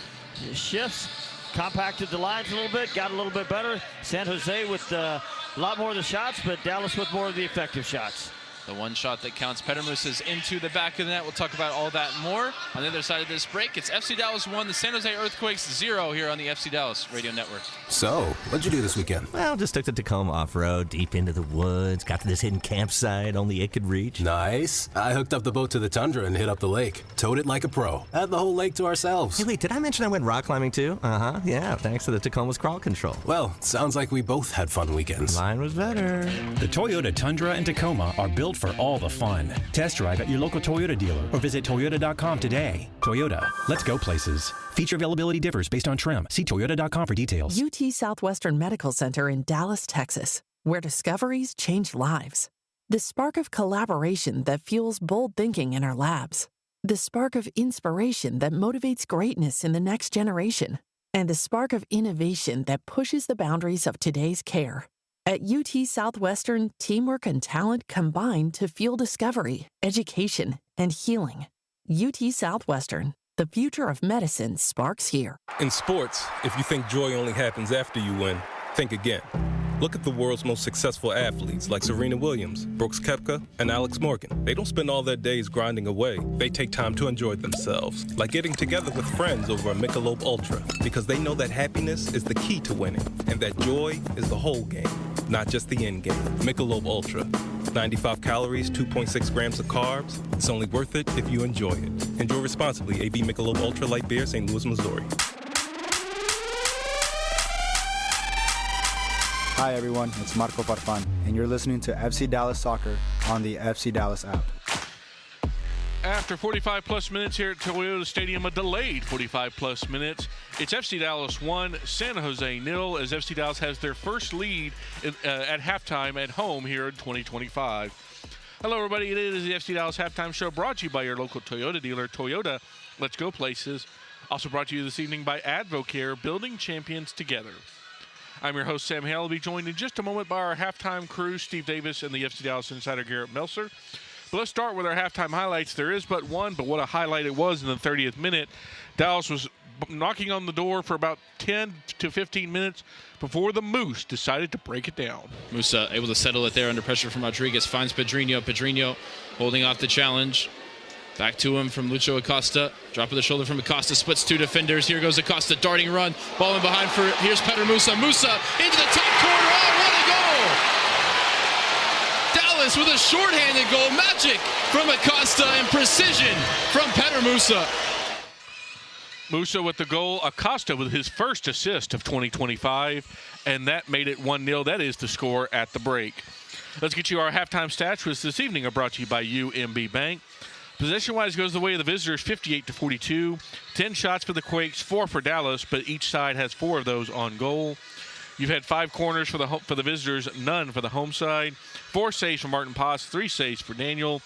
shifts, compacted the lines a little bit, got a little bit better. San Jose with a lot more of the shots, but Dallas with more of the effective shots. The one shot that counts. Petar Musa's into the back of the net. We'll talk about all that more on the other side of this break. It's FC Dallas 1, the San Jose Earthquakes 0 here on the FC Dallas Radio Network. So, what'd you do this weekend? Well, just took the Tacoma off-road, deep into the woods, got to this hidden campsite only it could reach. Nice. I hooked up the boat to the Tundra and hit up the lake. Towed it like a pro. Had the whole lake to ourselves. Hey, wait, did I mention I went rock climbing too? Uh-huh, yeah, thanks to the Tacoma's crawl control. Well, sounds like we both had fun weekends. Mine was better. The Toyota Tundra and Tacoma are built for all the fun. Test drive at your local Toyota dealer or visit Toyota.com today. Toyota, let's go places. Feature availability differs based on trim. See Toyota.com for details. UT Southwestern Medical Center in Dallas, Texas, where discoveries change lives. The spark of collaboration that fuels bold thinking in our labs. The spark of inspiration that motivates greatness in the next generation. And the spark of innovation that pushes the boundaries of today's care. At UT Southwestern, teamwork and talent combine to fuel discovery, education, and healing. UT Southwestern, the future of medicine sparks here. In sports, if you think joy only happens after you win, think again. Look at the world's most successful athletes like Serena Williams, Brooks Koepka, and Alex Morgan. They don't spend all their days grinding away. They take time to enjoy themselves, like getting together with friends over a Michelob Ultra, because they know that happiness is the key to winning, and that joy is the whole game, not just the end game. Michelob Ultra. 95 calories, 2.6 grams of carbs. It's only worth it if you enjoy it. Enjoy responsibly. AB Michelob Ultra Light Beer, St. Louis, Missouri. Hi everyone, it's Marco Farfan, and you're listening to FC Dallas Soccer on the FC Dallas app. After 45-plus minutes here at Toyota Stadium, a delayed 45-plus minutes, it's FC Dallas 1, San Jose 0, as FC Dallas has their first lead at halftime at home here in 2025. Hello, everybody. It is the FC Dallas Halftime Show, brought to you by your local Toyota dealer, Toyota. Let's go places. Also brought to you this evening by Advocare, building champions together. I'm your host, Sam Hale. I'll be joined in just a moment by our halftime crew, Steve Davis and the FC Dallas insider, Garrett Meltzer. But let's start with our halftime highlights. There is but one, but what a highlight it was in the 30th minute. Dallas was knocking on the door for about 10 to 15 minutes before the Moose decided to break it down. Musa able to settle it there under pressure from Rodriguez. Finds Pedrinho. Pedrinho holding off the challenge. Back to him from Lucho Acosta. Drop of the shoulder from Acosta. Splits two defenders. Here goes Acosta. Darting run. Ball in behind for. Here's Petar Musa. Musa into the top corner. Oh, what a goal! Dallas with a shorthanded goal. Magic from Acosta and precision from Petar Musa. Musa with the goal. Acosta with his first assist of 2025. And that made it 1-0. That is the score at the break. Let's get you our halftime stats, which this evening are brought to you by UMB Bank. Possession-wise goes the way of the visitors, 58-42. 10 shots for the Quakes, 4 for Dallas, but each side has 4 of those on goal. You've had 5 corners for the visitors, none for the home side. 4 saves for Martin Paz, 3 saves for Daniel.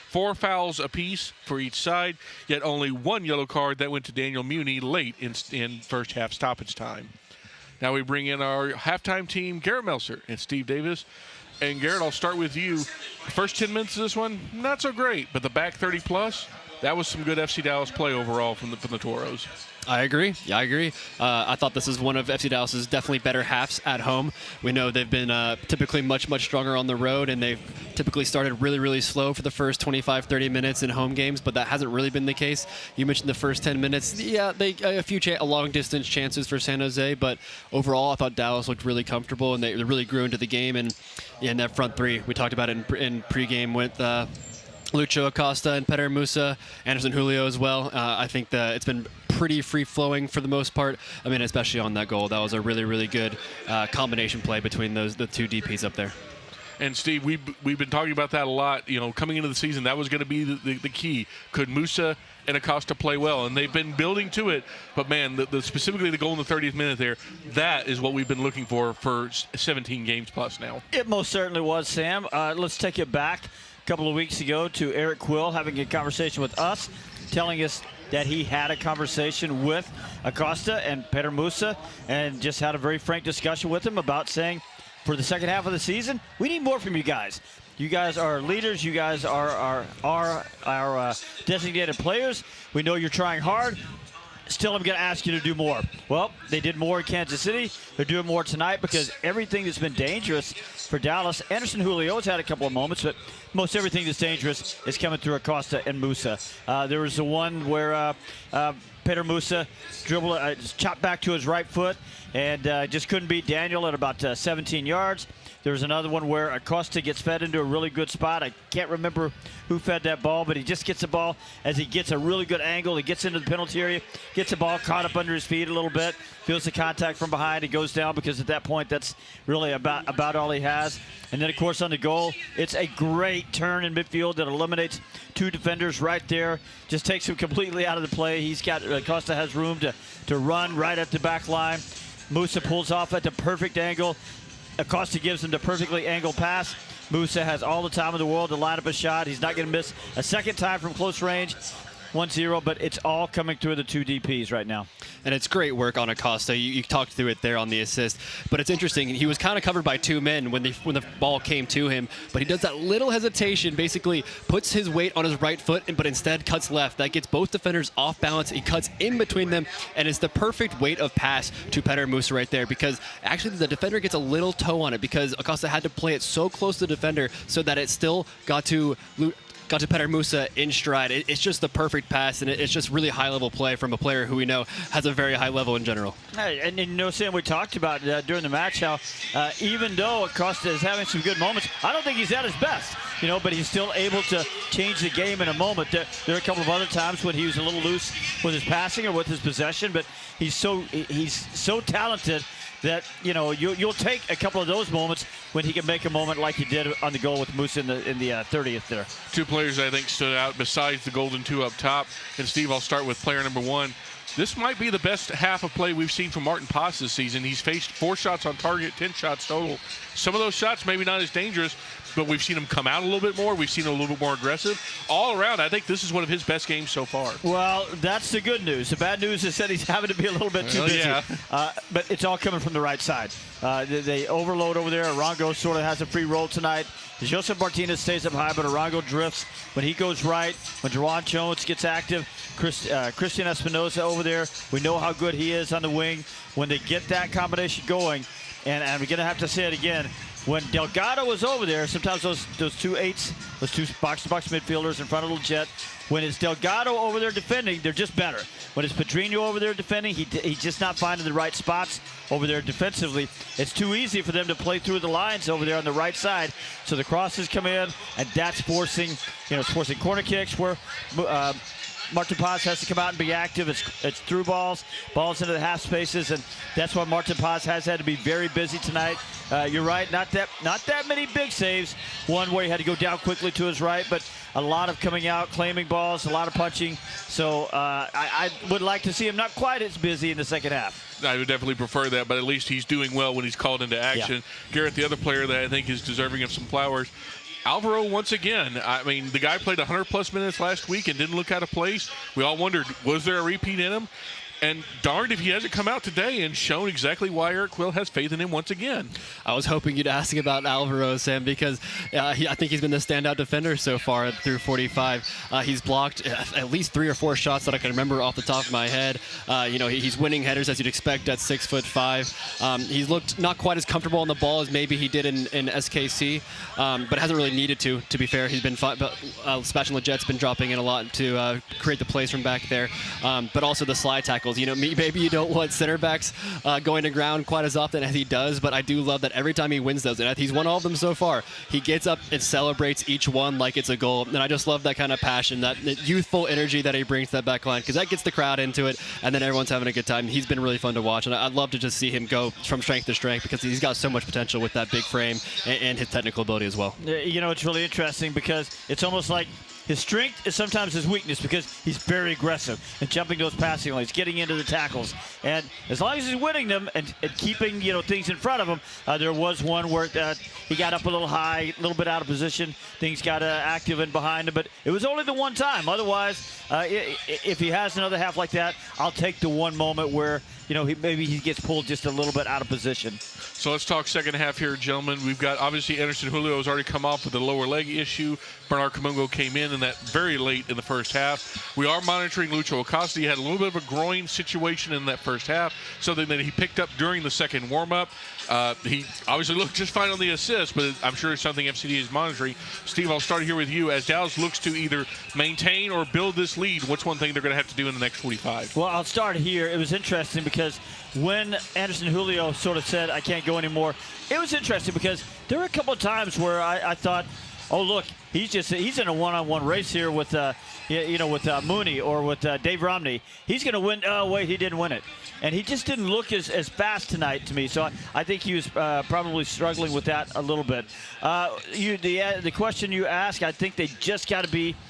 4 fouls apiece for each side, yet only 1 yellow card that went to Daniel Muni late in first half stoppage time. Now we bring in our halftime team, Garrett Meltzer and Steve Davis. And Garrett, I'll start with you. The first 10 minutes of this one, not so great, but the back 30-plus, that was some good FC Dallas play overall from the Toros. I agree. Yeah, I agree. I thought this is one of FC Dallas's definitely better halves at home. We know they've been typically much, much stronger on the road, and they've typically started really, really slow for the first 25, 30 minutes in home games, but that hasn't really been the case. You mentioned the first 10 minutes. Yeah, a few long-distance chances for San Jose, but overall I thought Dallas looked really comfortable, and they really grew into the game. And in that front three, we talked about it in pregame with Lucho Acosta and Petar Musa, Anderson Julio as well. I think that it's been pretty free-flowing for the most part. I mean, especially on that goal. That was a really, really good combination play between the two DPs up there. And Steve, we've been talking about that a lot. You know, coming into the season, that was going to be the key. Could Musa and Acosta play well? And they've been building to it. But man, specifically the goal in the 30th minute there, that is what we've been looking for 17 games plus now. It most certainly was, Sam. Let's take it back a couple of weeks ago to Eric Quill having a conversation with us, telling us that he had a conversation with Acosta and Peter Musa, and just had a very frank discussion with him about saying, for the second half of the season, we need more from you guys. You guys are leaders. You guys are our designated players. We know you're trying hard. Still, I'm going to ask you to do more. Well, they did more in Kansas City. They're doing more tonight because everything that's been dangerous for Dallas, Anderson Julio's had a couple of moments, but most everything that's dangerous is coming through Acosta and Musa. There was the one where Peter Musa chopped back to his right foot and just couldn't beat Daniel at about 17 yards. There was another one where Acosta gets fed into a really good spot. I can't remember who fed that ball, but he just gets the ball as he gets a really good angle. He gets into the penalty area, gets the ball caught up under his feet a little bit, feels the contact from behind. He goes down because at that point that's really about all he has. And then, of course, on the goal, it's a great turn in midfield that eliminates two defenders right there. Just takes him completely out of the play. Acosta has room to run right at the back line. Musa pulls off at the perfect angle. Acosta gives him the perfectly angled pass. Musa has all the time in the world to line up a shot. He's not going to miss a second time from close range. 1-0, but it's all coming through the two DPs right now. And it's great work on Acosta. You talked through it there on the assist. But it's interesting. He was kind of covered by two men when the ball came to him. But he does that little hesitation, basically puts his weight on his right foot, but instead cuts left. That gets both defenders off balance. He cuts in between them, and it's the perfect weight of pass to Peter Musa right there, because actually the defender gets a little toe on it because Acosta had to play it so close to the defender so that it still got to Peter Musa in stride. It's just the perfect pass, and it's just really high-level play from a player who we know has a very high level in general. And you know, Sam, we talked about during the match how even though Acosta is having some good moments, I don't think he's at his best, you know, but he's still able to change the game in a moment. There are a couple of other times when he was a little loose with his passing or with his possession, but he's so talented that, you know, you'll take a couple of those moments when he can make a moment like he did on the goal with Musa in the 30th there. Two players I think stood out besides the golden two up top. And Steve, I'll start with player number one. This might be the best half of play we've seen from Martin Paz this season. He's faced 4 shots on target, 10 shots total. Some of those shots maybe not as dangerous, but we've seen him come out a little bit more. We've seen him a little bit more aggressive. All around, I think this is one of his best games so far. Well, that's the good news. The bad news is that he's having to be a little bit too busy. Yeah. But it's all coming from the right side. They overload over there. Arango sort of has a free roll tonight. Joseph Martinez stays up high, but Arango drifts. When he goes right, when Juwan Jones gets active, Christian Espinosa over there, we know how good he is on the wing. When they get that combination going, and we're going to have to say it again, when Delgado was over there, sometimes those two eights, those two box-to-box midfielders in front of Lletget, when it's Delgado over there defending, they're just better. When it's Pedrinho over there defending, he's just not finding the right spots over there defensively. It's too easy for them to play through the lines over there on the right side. So the crosses come in, and that's forcing corner kicks where Martin Paz has to come out and be active. It's through balls into the half spaces, and that's why Martin Paz has had to be very busy tonight. You're right, not that many big saves. One where he had to go down quickly to his right, but a lot of coming out, claiming balls, a lot of punching. So I would like to see him not quite as busy in the second half. I would definitely prefer that, but at least he's doing well when he's called into action. Yeah. Garrett, the other player that I think is deserving of some flowers, Alvaro, once again, I mean, the guy played 100-plus minutes last week and didn't look out of place. We all wondered, was there a repeat in him? And darned if he hasn't come out today and shown exactly why Eric Quill has faith in him once again. I was hoping you'd ask about Alvaro, Sam, because I think he's been the standout defender so far through 45. He's blocked at least 3 or 4 shots that I can remember off the top of my head. He's winning headers as you'd expect at 6'5". He's looked not quite as comfortable on the ball as maybe he did in SKC, but hasn't really needed to be fair. He's been fine, but Sebastian Lletget's been dropping in a lot to create the plays from back there. But also the slide tackle tackles. Maybe you don't want center backs going to ground quite as often as he does, but I do love that every time he wins those, and he's won all of them so far, he gets up and celebrates each one like it's a goal. And I just love that kind of passion, that youthful energy that he brings to that back line, because that gets the crowd into it, and then everyone's having a good time. He's been really fun to watch, and I'd love to just see him go from strength to strength, because he's got so much potential with that big frame and his technical ability as well. It's really interesting because it's almost like his strength is sometimes his weakness, because he's very aggressive and jumping those passing lanes, getting into the tackles. And as long as he's winning them and keeping things in front of him, there was one where he got up a little high, a little bit out of position. Things got active and behind him, but it was only the one time. Otherwise, if he has another half like that, I'll take the one moment where maybe he gets pulled just a little bit out of position. So let's talk second half here, gentlemen. We've got, obviously, Anderson Julio has already come off with a lower leg issue. Bernard Kamungo came in that very late in the first half. We are monitoring Lucho Acosta. He had a little bit of a groin situation in that first half, something that he picked up during the second warm-up. He obviously looked just fine on the assist, but I'm sure it's something FCD is monitoring. Steve, I'll start here with you. As Dallas looks to either maintain or build this lead, what's one thing they're going to have to do in the next 45? Well, I'll start here. It was interesting because when Anderson Julio sort of said, I can't go anymore, it was interesting because there were a couple of times where I thought, oh, look, he's in a one-on-one race here with Mooney or with Dave Romney. He's going to win. Oh, wait, he didn't win it. And he just didn't look as fast tonight to me. So I think he was probably struggling with that a little bit. The question you ask, I think they just got to be –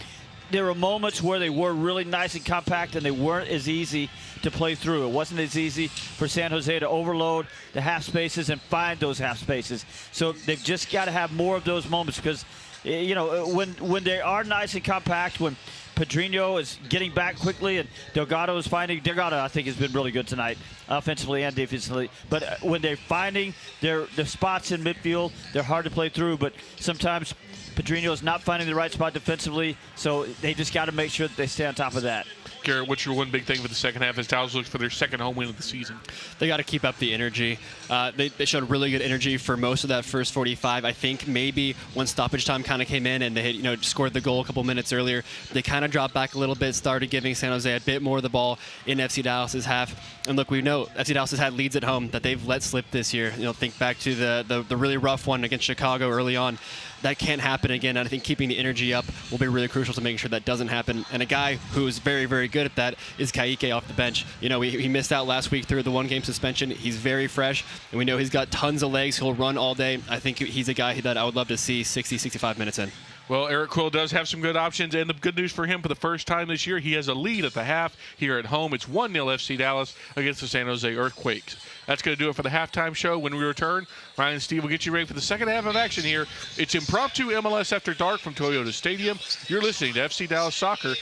there were moments where they were really nice and compact and they weren't as easy to play through. It wasn't as easy for San Jose to overload the half spaces and find those half spaces. So they've just got to have more of those moments because, when they are nice and compact, when Pedrinho is getting back quickly and Delgado is finding – Delgado, I think, has been really good tonight, offensively and defensively. But when they're finding their spots in midfield, they're hard to play through. But sometimes – Pedrinho is not finding the right spot defensively, so they just got to make sure that they stay on top of that. Garrett, what's your one big thing for the second half as Dallas looks for their second home win of the season? They got to keep up the energy. They showed really good energy for most of that first 45. I think maybe when stoppage time kind of came in and they had, scored the goal a couple minutes earlier, they kind of dropped back a little bit, started giving San Jose a bit more of the ball in FC Dallas's half. And look, we know FC Dallas has had leads at home that they've let slip this year. Think back to the really rough one against Chicago early on. That can't happen again, and I think keeping the energy up will be really crucial to making sure that doesn't happen. And a guy who is very, very good at that is Ka'ike off the bench. He missed out last week through the one-game suspension. He's very fresh, and we know he's got tons of legs. He'll run all day. I think he's a guy that I would love to see 60, 65 minutes in. Well, Eric Quill does have some good options, and the good news for him for the first time this year, he has a lead at the half here at home. It's 1-0 FC Dallas against the San Jose Earthquakes. That's going to do it for the halftime show. When we return, Ryan and Steve will get you ready for the second half of action here. It's impromptu MLS After Dark from Toyota Stadium. You're listening to FC Dallas Soccer,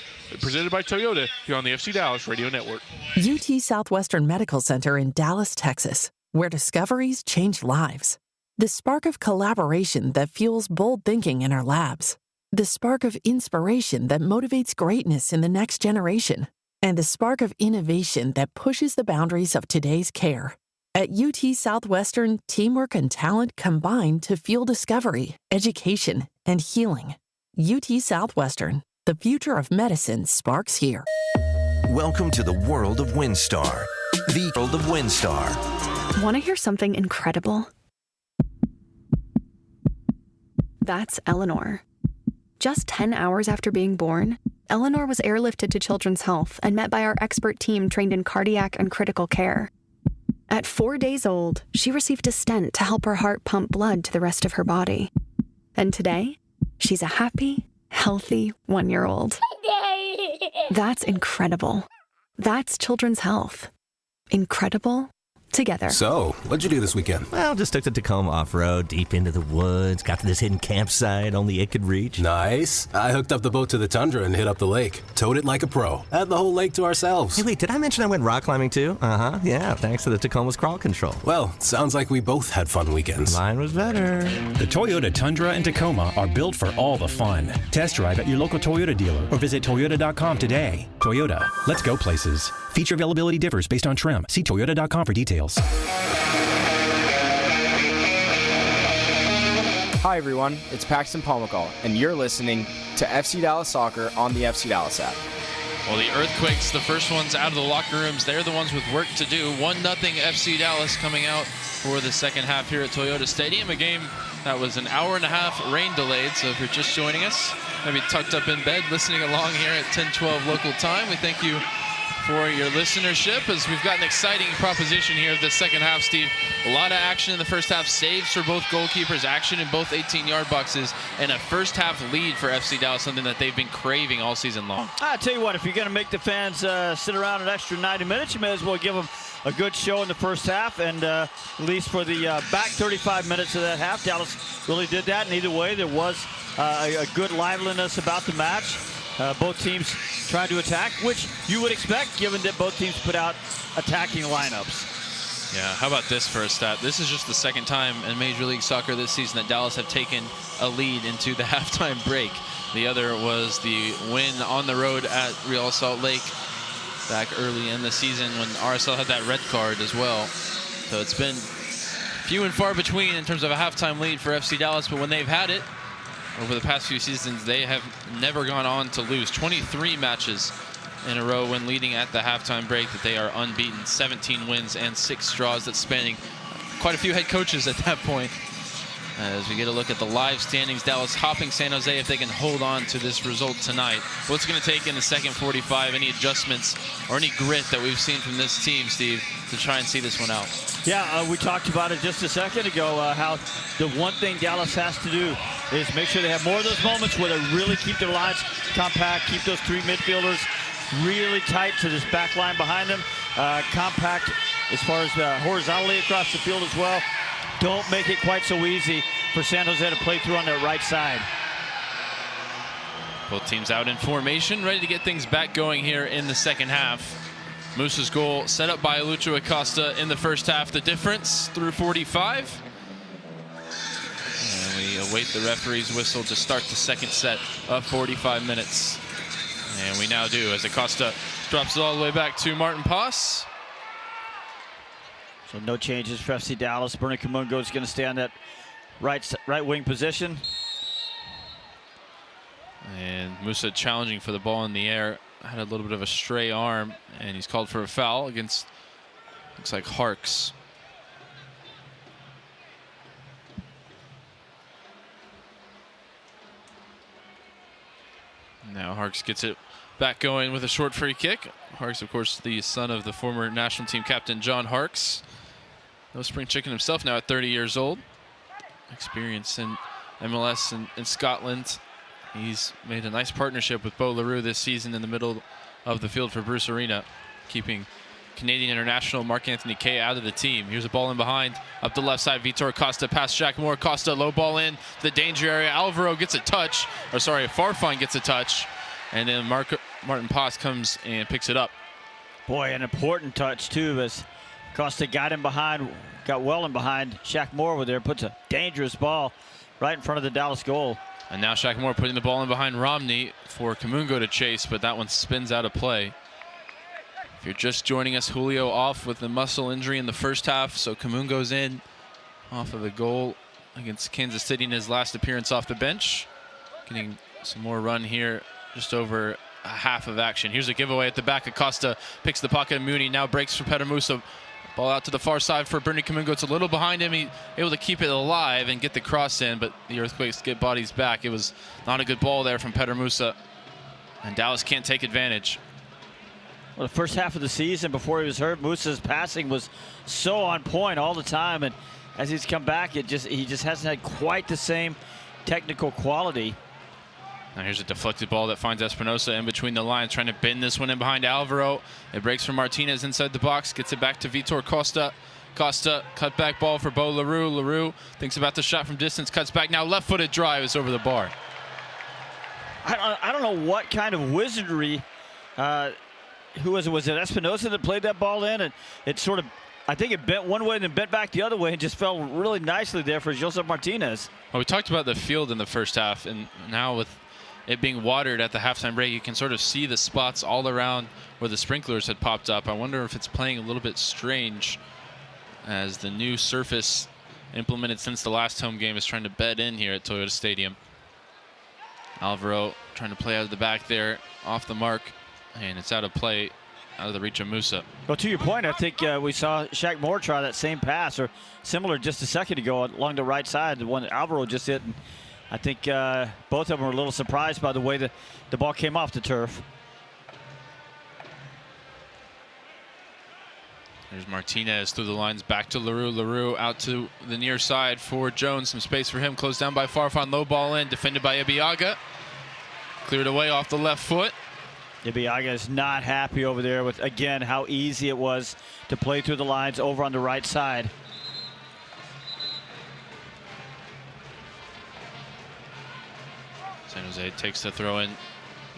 presented by Toyota, here on the FC Dallas Radio Network. UT Southwestern Medical Center in Dallas, Texas, where discoveries change lives. The spark of collaboration that fuels bold thinking in our labs. The spark of inspiration that motivates greatness in the next generation. And the spark of innovation that pushes the boundaries of today's care. At UT Southwestern, teamwork and talent combine to fuel discovery, education, and healing. UT Southwestern, the future of medicine sparks here. Welcome to the world of WinStar. The world of WinStar. Want to hear something incredible? That's Eleanor. Just 10 hours after being born, Eleanor was airlifted to Children's Health and met by our expert team trained in cardiac and critical care. At 4 days old, she received a stent to help her heart pump blood to the rest of her body. And today, she's a happy, healthy 1-year-old. That's incredible. That's Children's Health. Incredible together. So, what'd you do this weekend? Well, just took the Tacoma off-road, deep into the woods, got to this hidden campsite only it could reach. Nice. I hooked up the boat to the Tundra and hit up the lake. Towed it like a pro. Had the whole lake to ourselves. Hey, wait, did I mention I went rock climbing too? Uh-huh, yeah, thanks to the Tacoma's crawl control. Well, sounds like we both had fun weekends. Mine was better. The Toyota Tundra and Tacoma are built for all the fun. Test drive at your local Toyota dealer or visit Toyota.com today. Toyota, let's go places. Feature availability differs based on trim. See Toyota.com for details. Hi everyone, it's Paxton Pomacall, and you're listening to FC Dallas Soccer on the FC Dallas app. Well, the Earthquakes, the first ones out of the locker rooms, they're the ones with work to do. 1-0 FC Dallas coming out for the second half here at Toyota Stadium. A game that was an hour and a half rain delayed, so if you're just joining us, maybe tucked up in bed, listening along here at 10:12 local time, we thank you for your listenership as we've got an exciting proposition here of the second half, Steve. A lot of action in the first half, saves for both goalkeepers, action in both 18-yard boxes, and a first half lead for FC Dallas, something that they've been craving all season long. I'll tell you what, if you're going to make the fans sit around an extra 90 minutes, you may as well give them a good show in the first half, and at least for the back 35 minutes of that half, Dallas really did that, and either way, there was a good liveliness about the match. Both teams trying to attack, which you would expect given that both teams put out attacking lineups. Yeah, how about this for a stat? This is just the second time in Major League Soccer this season that Dallas have taken a lead into the halftime break. The other was the win on the road at Real Salt Lake back early in the season when RSL had that red card as well. So it's been few and far between in terms of a halftime lead for FC Dallas, but when they've had it over the past few seasons, they have never gone on to lose. 23 matches in a row when leading at the halftime break that they are unbeaten. 17 wins and 6 draws. That's spanning quite a few head coaches at that point. As we get a look at the live standings, Dallas hopping San Jose if they can hold on to this result tonight. What's it going to take in the second 45? Any adjustments or any grit that we've seen from this team, Steve, to try and see this one out? Yeah, we talked about it just a second ago, how the one thing Dallas has to do is make sure they have more of those moments where they really keep their lines compact, keep those 3 midfielders really tight to this back line behind them, compact as far as horizontally across the field as well. Don't make it quite so easy for San Jose to play through on their right side. Both teams out in formation, ready to get things back going here in the second half. Moose's goal set up by Lucho Acosta in the first half. The difference through 45. And we await the referee's whistle to start the second set of 45 minutes. And we now do, as Acosta drops it all the way back to Martin Pass. So no changes for FC Dallas. Bernie Kamungo is going to stay on that right wing position. And Musa challenging for the ball in the air. Had a little bit of a stray arm, and he's called for a foul against, looks like, Harks. Now Harks gets it back going with a short free kick. Harks, of course, the son of the former national team captain John Harks. No spring chicken himself now at 30 years old. Experience in MLS in Scotland. He's made a nice partnership with Bo LaRue this season in the middle of the field for Bruce Arena, keeping Canadian international Mark Anthony Kaye out of the team. Here's a ball in behind, up the left side, Vitor Costa past Jack Moore. Costa low ball in the danger area. Alvaro gets a touch, or sorry, Farfan gets a touch, and then Martin Paz comes and picks it up. Boy, an important touch too, as Costa got him behind, got well in behind. Shaq Moore over there puts a dangerous ball right in front of the Dallas goal. And now Shaq Moore putting the ball in behind Romney for Kamungo to chase, but that one spins out of play. If you're just joining us, Julio off with the muscle injury in the first half, so Kamungo's in off of a goal against Kansas City in his last appearance off the bench. Getting some more run here, just over a half of action. Here's a giveaway at the back. Acosta picks the pocket of Mooney, now breaks for Peter Musa. Ball out to the far side for Bernie Kamungo. It's a little behind him. He's able to keep it alive and get the cross in, but the Earthquakes get bodies back. It was not a good ball there from Peter Musa, and Dallas can't take advantage. Well, the first half of the season before he was hurt, Musa's passing was so on point all the time, and as he's come back, he just hasn't had quite the same technical quality. Now here's a deflected ball that finds Espinosa in between the lines, trying to bend this one in behind Alvaro. It breaks from Martinez inside the box, gets it back to Vitor Costa. Costa, cut back ball for Bo LaRue. LaRue thinks about the shot from distance, cuts back. Now left-footed drive is over the bar. I don't know what kind of wizardry, who was it? Was it Espinosa that played that ball in? And it sort of, I think it bent one way and then bent back the other way and just fell really nicely there for Joseph Martinez. Well, we talked about the field in the first half, and now with it being watered at the halftime break, you can sort of see the spots all around where the sprinklers had popped up. I wonder if it's playing a little bit strange as the new surface implemented since the last home game is trying to bed in here at Toyota Stadium. Alvaro trying to play out of the back there, off the mark. and it's out of play, out of the reach of Musa. Well, to your point, I think we saw Shaq Moore try that same pass or similar just a second ago along the right side, the one that Alvaro just hit. And I think both of them were a little surprised by the way the ball came off the turf. There's Martinez through the lines, back to LaRue. LaRue out to the near side for Jones. Some space for him, closed down by Farfan. Low ball in, defended by Ibiaga. Cleared away off the left foot. Ibiaga is not happy over there with, again, how easy it was to play through the lines over on the right side. San Jose takes the throw in.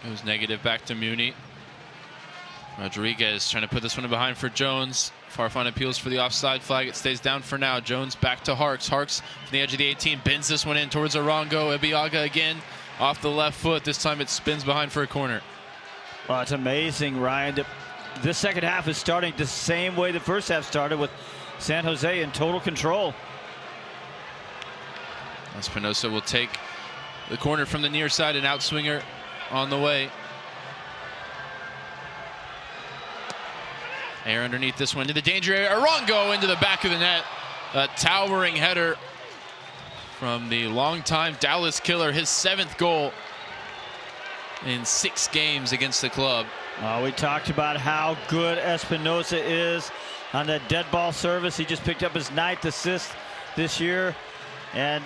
Goes negative back to Muni. Rodriguez trying to put this one in behind for Jones. Farfan appeals for the offside flag. It stays down for now. Jones back to Harks. Harks from the edge of the 18 bends this one in towards Arango. Ibiaga again off the left foot. This time it spins behind for a corner. Well, it's amazing, Ryan. This second half is starting the same way the first half started, with San Jose in total control. Espinosa will take the corner from the near side, an outswinger on the way. Air underneath this one to the danger area. Arango into the back of the net. A towering header from the longtime Dallas killer, his 7th goal in 6 games against the club. We talked about how good Espinosa is on that dead ball service. He just picked up his 9th assist this year. And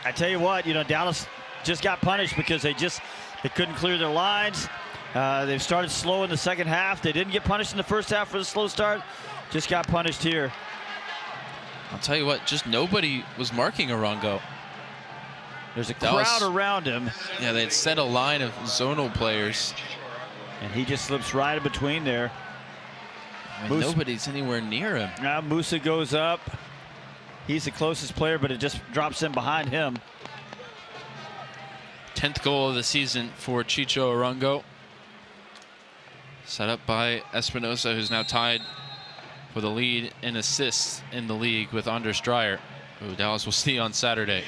I tell you what, Dallas just got punished because they couldn't clear their lines. They've started slow in the second half. They didn't get punished in the first half for the slow start. Just got punished here. I'll tell you what, just nobody was marking Arango. There's a crowd around him. Yeah, they had set a line of zonal players. And he just slips right in between there. Nobody's anywhere near him. Now Musa goes up. He's the closest player, but it just drops in behind him. 10th goal of the season for Chicho Arango. Set up by Espinosa, who's now tied for the lead in assists in the league with Anders Dreyer, who Dallas will see on Saturday.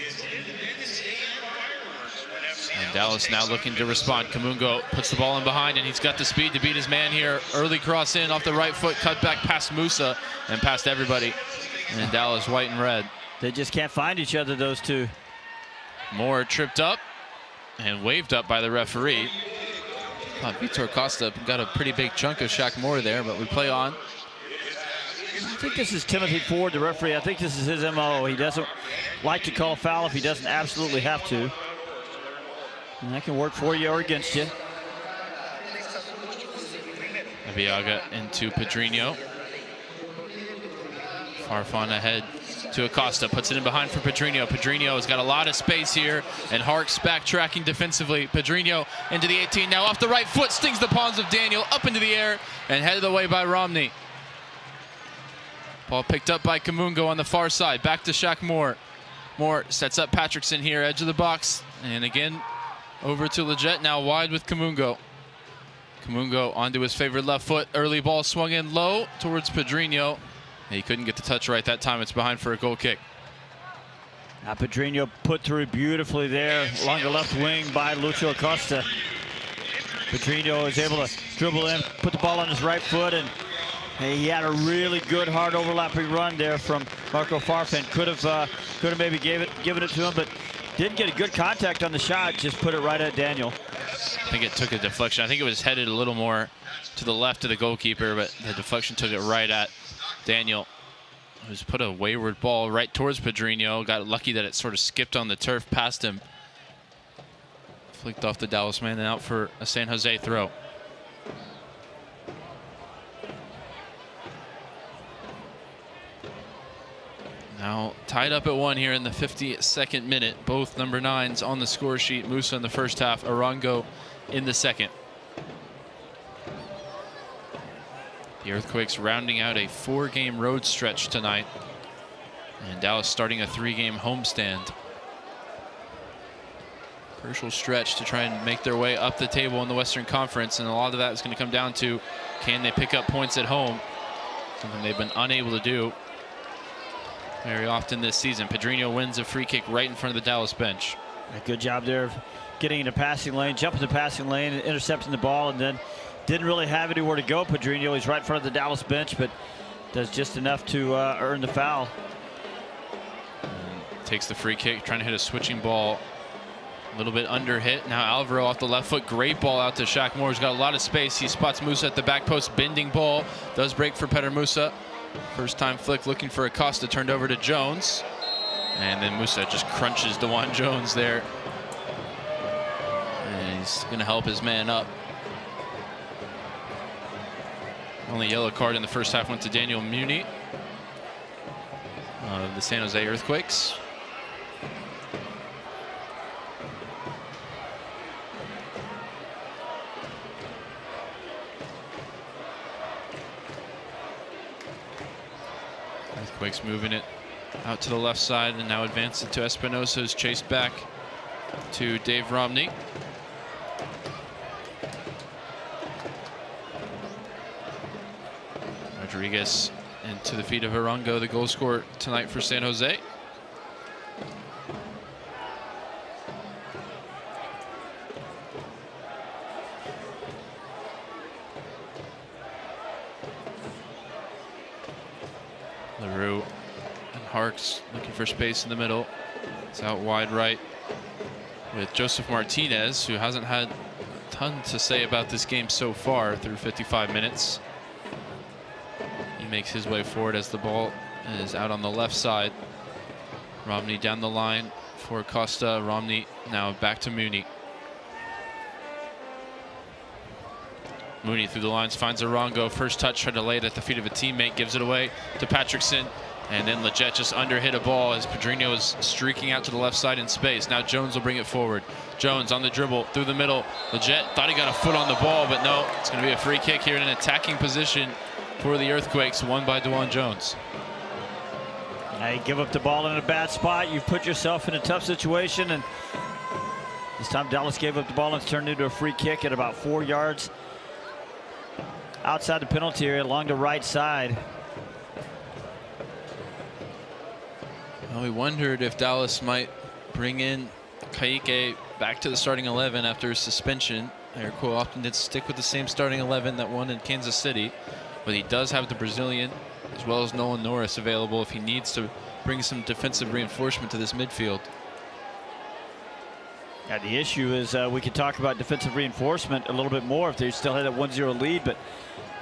And Dallas now looking to respond. Kamungo puts the ball in behind, and he's got the speed to beat his man here. Early cross in off the right foot, cut back past Musa and past everybody. And Dallas white and red. They just can't find each other, those two. Moore tripped up and waved up by the referee. Vitor Costa got a pretty big chunk of Shaq Moore there, but we play on. I think this is Timothy Ford, the referee. I think this is his MO. He doesn't like to call foul if he doesn't absolutely have to. And that can work for you or against you. Ibiaga into Pedrinho. Farfan ahead to Acosta, puts it in behind for Pedrinho. Pedrinho has got a lot of space here, and Harks backtracking defensively. Pedrinho into the 18, now off the right foot, stings the pawns of Daniel, up into the air, and headed away by Romney. Ball picked up by Kamungo on the far side, back to Shaq Moore. Moore sets up Patrickson here, edge of the box, and again over to Leggett, now wide with Kamungo. Kamungo onto his favorite left foot, early ball swung in low towards Pedrinho. He couldn't get the touch right that time. It's behind for a goal kick. Now Pedrinho put through beautifully there along the left wing by Lucho Acosta. Pedrinho is able to dribble in, put the ball on his right foot, and he had a really good hard overlapping run there from Marco Farfan. Could have maybe given it to him, but didn't get a good contact on the shot. Just put it right at Daniel. I think it took a deflection. I think it was headed a little more to the left of the goalkeeper, but the deflection took it right at Daniel, who's put a wayward ball right towards Pedrinho. Got lucky that it sort of skipped on the turf past him. Flicked off the Dallas man and out for a San Jose throw. Now tied up at 1 here in the 52nd minute. Both number 9s on the score sheet. Musa in the first half, Arango in the second. The Earthquakes rounding out a 4-game road stretch tonight, and Dallas starting a 3-game homestand. Crucial stretch to try and make their way up the table in the Western Conference, and a lot of that is going to come down to, can they pick up points at home? Something they've been unable to do very often this season. Pedrinho wins a free kick right in front of the Dallas bench. A good job there of getting in the passing lane, jumping the passing lane, intercepting the ball, and then didn't really have anywhere to go. Pedrinho, he's right in front of the Dallas bench, but does just enough to earn the foul. Takes the free kick, trying to hit a switching ball. A little bit under hit. Now Alvaro off the left foot. Great ball out to Shaq Moore. He's got a lot of space. He spots Musa at the back post. Bending ball. Does break for Petar Musa. First time flick looking for Acosta. Turned over to Jones. And then Musa just crunches DeJuan Jones there. And he's going to help his man up. Only yellow card in the first half went to Daniel Muni of the San Jose Earthquakes. Earthquakes moving it out to the left side and now advance it to Espinosa, who's chased back to Dave Romney. Rodriguez into the feet of Arango, the goal scorer tonight for San Jose. LaRue and Harks looking for space in the middle. It's out wide right with Joseph Martinez, who hasn't had a ton to say about this game so far through 55 minutes. He makes his way forward as the ball is out on the left side. Romney down the line for Costa. Romney now back to Mooney. Mooney through the lines finds Arango. First touch, tried to lay it at the feet of a teammate, gives it away to Patrickson. And then Leggett just underhit a ball as Pedrinho is streaking out to the left side in space. Now Jones will bring it forward. Jones on the dribble through the middle. Leggett thought he got a foot on the ball, but no, it's going to be a free kick here in an attacking position for the Earthquakes, won by DeJuan Jones. Now you give up the ball in a bad spot. You've put yourself in a tough situation, and this time Dallas gave up the ball and it's turned into a free kick at about 4 yards outside the penalty area along the right side. Well, we wondered if Dallas might bring in Kaique back to the starting 11 after his suspension. Airco often did stick with the same starting 11 that won in Kansas City, but he does have the Brazilian as well as Nolan Norris available if he needs to bring some defensive reinforcement to this midfield. Yeah, the issue is we could talk about defensive reinforcement a little bit more if they still had that 1-0 lead, but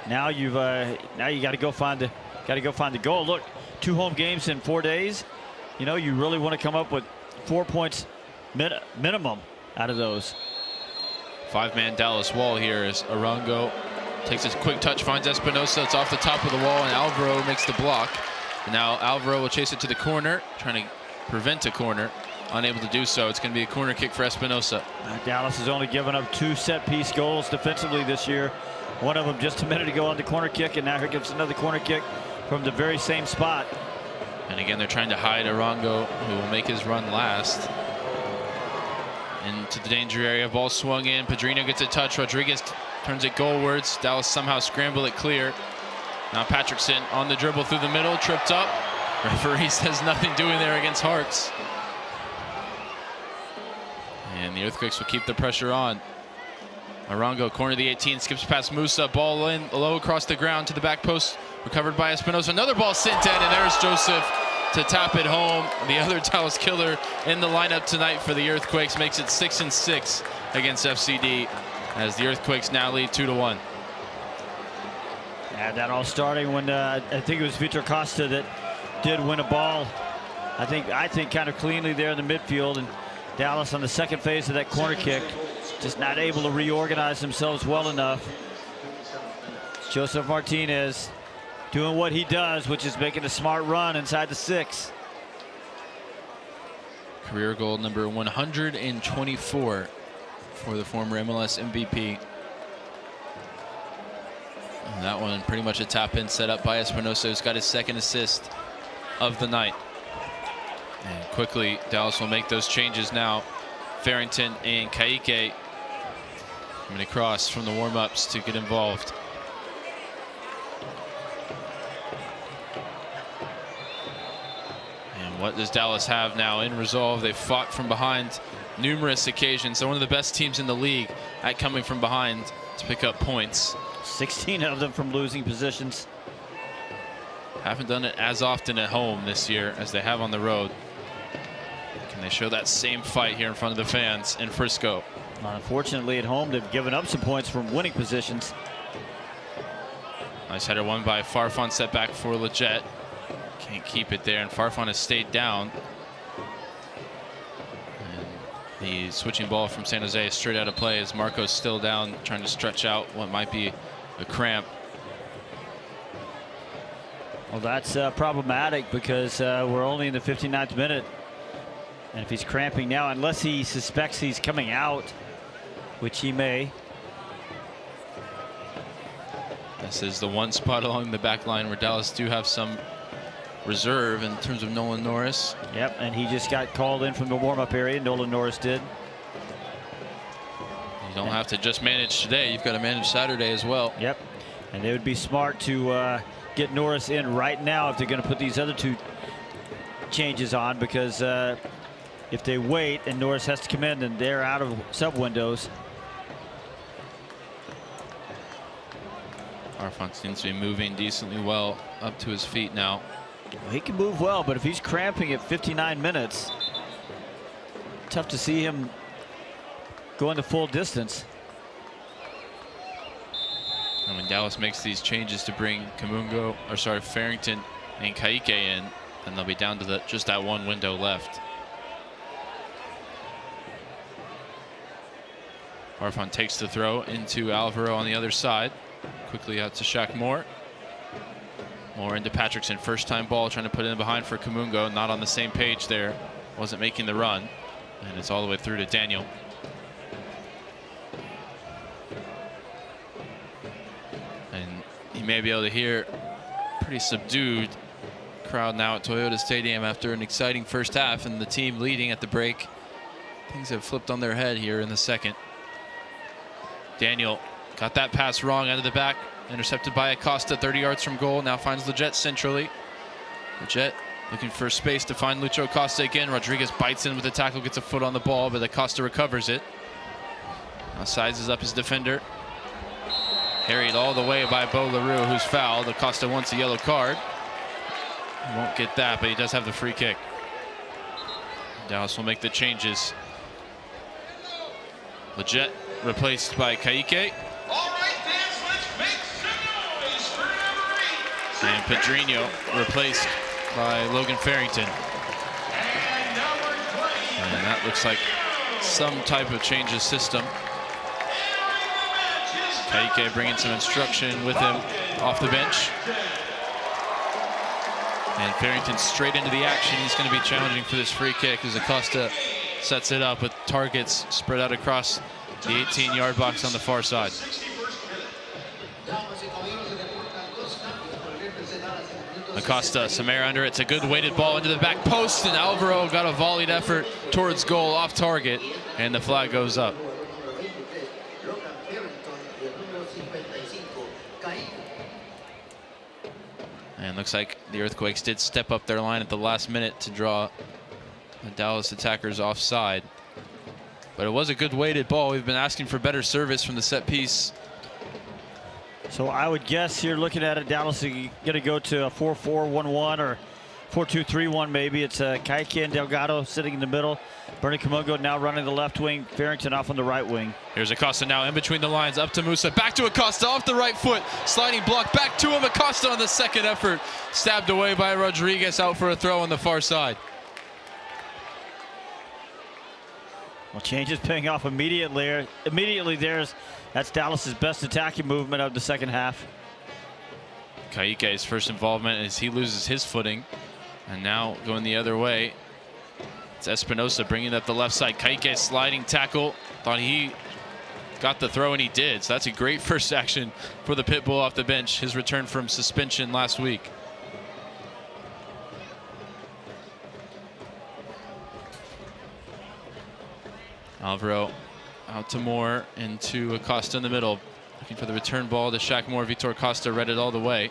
now you got to go find the goal. Look, 2 home games in 4 days. You know, you really want to come up with 4 points minimum out of those. 5-man Dallas wall here as Arango takes his quick touch, finds Espinosa. It's off the top of the wall, and Alvaro makes the block. And now Alvaro will chase it to the corner, trying to prevent a corner. Unable to do so. It's going to be a corner kick for Espinosa. Dallas has only given up 2 set-piece goals defensively this year. One of them just a minute ago on the corner kick, and now here comes another corner kick from the very same spot. And again, they're trying to hide Arango, who will make his run last. Into the danger area, ball swung in. Pedrinho gets a touch. Rodriguez turns it goalwards. Dallas somehow scramble it clear. Now Patrickson on the dribble through the middle, tripped up. Referee says nothing doing there against Harks. And the Earthquakes will keep the pressure on. Arango, corner of the 18, skips past Musa. Ball in, low across the ground to the back post. Recovered by Espinosa. Another ball sent in, and there's Joseph to tap it home. The other Dallas killer in the lineup tonight for the Earthquakes makes it 6-6 against FCD as the Earthquakes now lead 2-1. And that all starting when I think it was Vitor Costa that did win a ball. I think kind of cleanly there in the midfield, and Dallas on the second phase of that corner kick just not able to reorganize themselves well enough. Joseph Martinez doing what he does, which is making a smart run inside the 6. Career goal number 124 for the former MLS MVP. And that one pretty much a tap-in set up by Espinosa, who's got his second assist of the night. And quickly, Dallas will make those changes now. Farrington and Kaique coming across from the warm-ups to get involved. And what does Dallas have now in resolve? They've fought from behind numerous occasions. They're one of the best teams in the league at coming from behind. to pick up points. 16 of them from losing positions. Haven't done it as often at home this year as they have on the road. Can they show that same fight here in front of the fans in Frisco? Unfortunately, at home, they've given up some points from winning positions. Nice header won by Farfan, set back for Leggett. Can't keep it there, and Farfan has stayed down. And the switching ball from San Jose is straight out of play as Marco's still down, trying to stretch out what might be a cramp. Well, that's problematic because we're only in the 59th minute. And if he's cramping now, unless he suspects he's coming out, which he may. This is the one spot along the back line where Dallas do have some reserve in terms of Nolan Norris. Yep, and he just got called in from the warm-up area. Nolan Norris did. You don't have to just manage today. You've got to manage Saturday as well. Yep, and it would be smart to get Norris in right now if they're going to put these other two changes on, because if they wait and Norris has to come in, then they're out of sub windows. Farfan seems to be moving decently well up to his feet now. Well, he can move well, but if he's cramping at 59 minutes, tough to see him going the full distance. And when Dallas makes these changes to bring Farrington and Ka'ike in, then they'll be down to just that one window left. Farfan takes the throw into Alvaro on the other side. Quickly out to Shaq Moore. Moore into Patrickson. First time ball, trying to put it in behind for Kamungo. Not on the same page there. Wasn't making the run. And it's all the way through to Daniel. And you may be able to hear pretty subdued crowd now at Toyota Stadium after an exciting first half and the team leading at the break. Things have flipped on their head here in the second. Daniel got that pass wrong out of the back, intercepted by Acosta 30 yards from goal. Now finds Leggett centrally. Leggett looking for space to find Lucho Acosta again. Rodriguez bites in with the tackle, gets a foot on the ball, but Acosta recovers it. Now sizes up his defender. Harried all the way by Bo LaRue, who's fouled. Acosta wants a yellow card. He won't get that, but he does have the free kick. Dallas will make the changes. Leggett replaced by Ka'ike. And Pedrinho replaced by Logan Farrington. And that looks like some type of change of system. Ka'ike bringing some instruction with him off the bench. And Farrington straight into the action. He's going to be challenging for this free kick as Acosta sets it up with targets spread out across the 18-yard box on the far side. Acosta, Samara under it. It's a good weighted ball into the back post, and Alvaro got a volleyed effort towards goal off target, and the flag goes up. And looks like the Earthquakes did step up their line at the last minute to draw the Dallas attackers offside. But it was a good weighted ball. We've been asking for better service from the set piece. So I would guess you're looking at it, Dallas is going to go to a 4-4-1-1 or 4-2-3-1 maybe. It's Ka'ike and Delgado sitting in the middle. Bernie Kamungo now running the left wing. Farrington off on the right wing. Here's Acosta now in between the lines. Up to Musa. Back to Acosta off the right foot. Sliding block back to him. Acosta on the second effort. Stabbed away by Rodriguez, out for a throw on the far side. Well, changes paying off immediately. That's Dallas's best attacking movement of the second half. Ka'ike's first involvement as he loses his footing. And now going the other way. It's Espinosa bringing up the left side. Ka'ike sliding tackle. Thought he got the throw, and he did. So that's a great first action for the Pitbull off the bench. His return from suspension last week. Alvaro out to Moore, into Acosta in the middle. Looking for the return ball to Shaq Moore. Vitor Acosta read it all the way.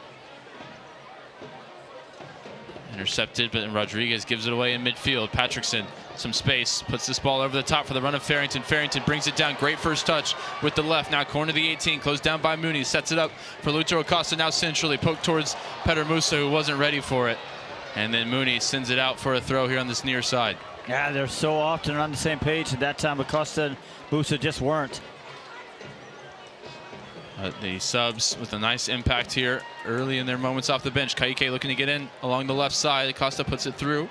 Intercepted, but Rodriguez gives it away in midfield. Patrickson some space, puts this ball over the top for the run of Farrington. Farrington brings it down, great first touch with the left, now corner of the 18, closed down by Mooney, sets it up for Lucho Acosta, now centrally, poked towards Petar Musa, who wasn't ready for it. And then Mooney sends it out for a throw here on this near side. Yeah, they're so often on the same page, and that time Acosta and Musa just weren't. The subs with a nice impact here early in their moments off the bench. Ka'ike looking to get in along the left side. Acosta puts it through.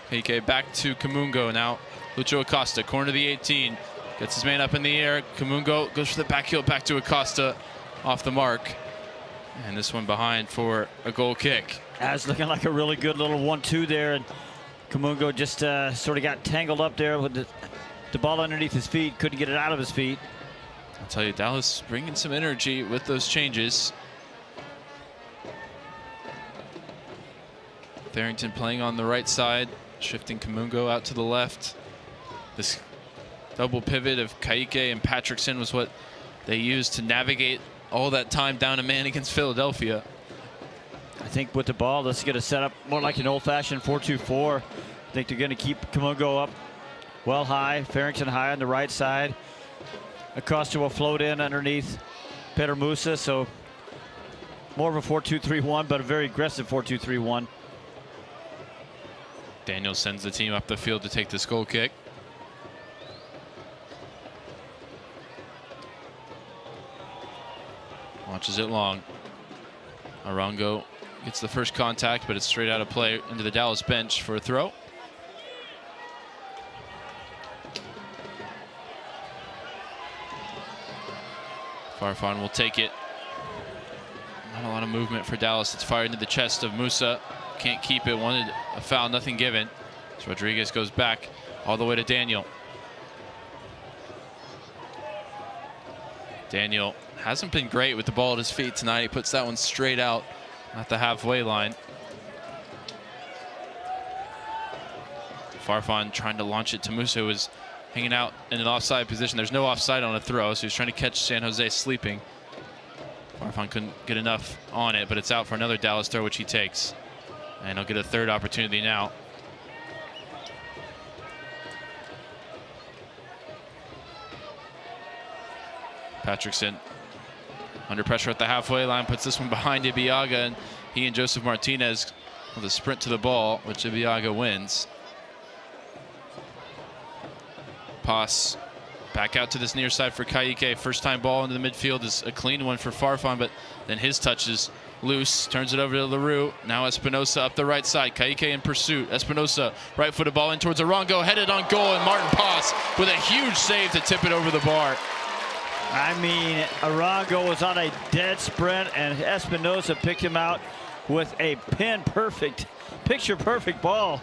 Ka'ike back to Kamungo. Now Lucho Acosta, corner of the 18. Gets his man up in the air. Kamungo goes for the back heel, back to Acosta, off the mark. And this one behind for a goal kick. That's looking like a really good little 1-2 there. And Kamungo just sort of got tangled up there with the ball underneath his feet. Couldn't get it out of his feet. I'll tell you, Dallas bringing some energy with those changes. Farrington playing on the right side, shifting Kamungo out to the left. This double pivot of Ka'ike and Patrickson was what they used to navigate all that time down a man against Philadelphia. I think with the ball, this is going to set up more like an old-fashioned 4-2-4. I think they're going to keep Kamungo up well high, Farrington high on the right side. Acosta will float in underneath Petar Musa, so more of a 4-2-3-1, but a very aggressive 4-2-3-1. Daniel sends the team up the field to take this goal kick. Launches it long. Arango gets the first contact, but it's straight out of play into the Dallas bench for a throw. Farfan will take it. Not a lot of movement for Dallas. It's fired into the chest of Musa. Can't keep it. Wanted a foul, nothing given. So Rodriguez goes back all the way to Daniel. Daniel hasn't been great with the ball at his feet tonight. He puts that one straight out at the halfway line. Farfan trying to launch it to Musa, who was hanging out in an offside position. There's no offside on a throw, so he's trying to catch San Jose sleeping. Farfan couldn't get enough on it, but it's out for another Dallas throw, which he takes. And he'll get a third opportunity now. Patrickson under pressure at the halfway line, puts this one behind Ibeaga, and he and Joseph Martinez with a sprint to the ball, which Ibeaga wins. Pass back out to this near side for Ka'ike. First time ball into the midfield is a clean one for Farfan, but then his touch is loose. Turns it over to LaRue. Now Espinosa up the right side. Ka'ike in pursuit. Espinosa right footed ball in towards Arango. Headed on goal, and Martin Pass with a huge save to tip it over the bar. I mean, Arango was on a dead sprint, and Espinosa picked him out with a picture-perfect ball.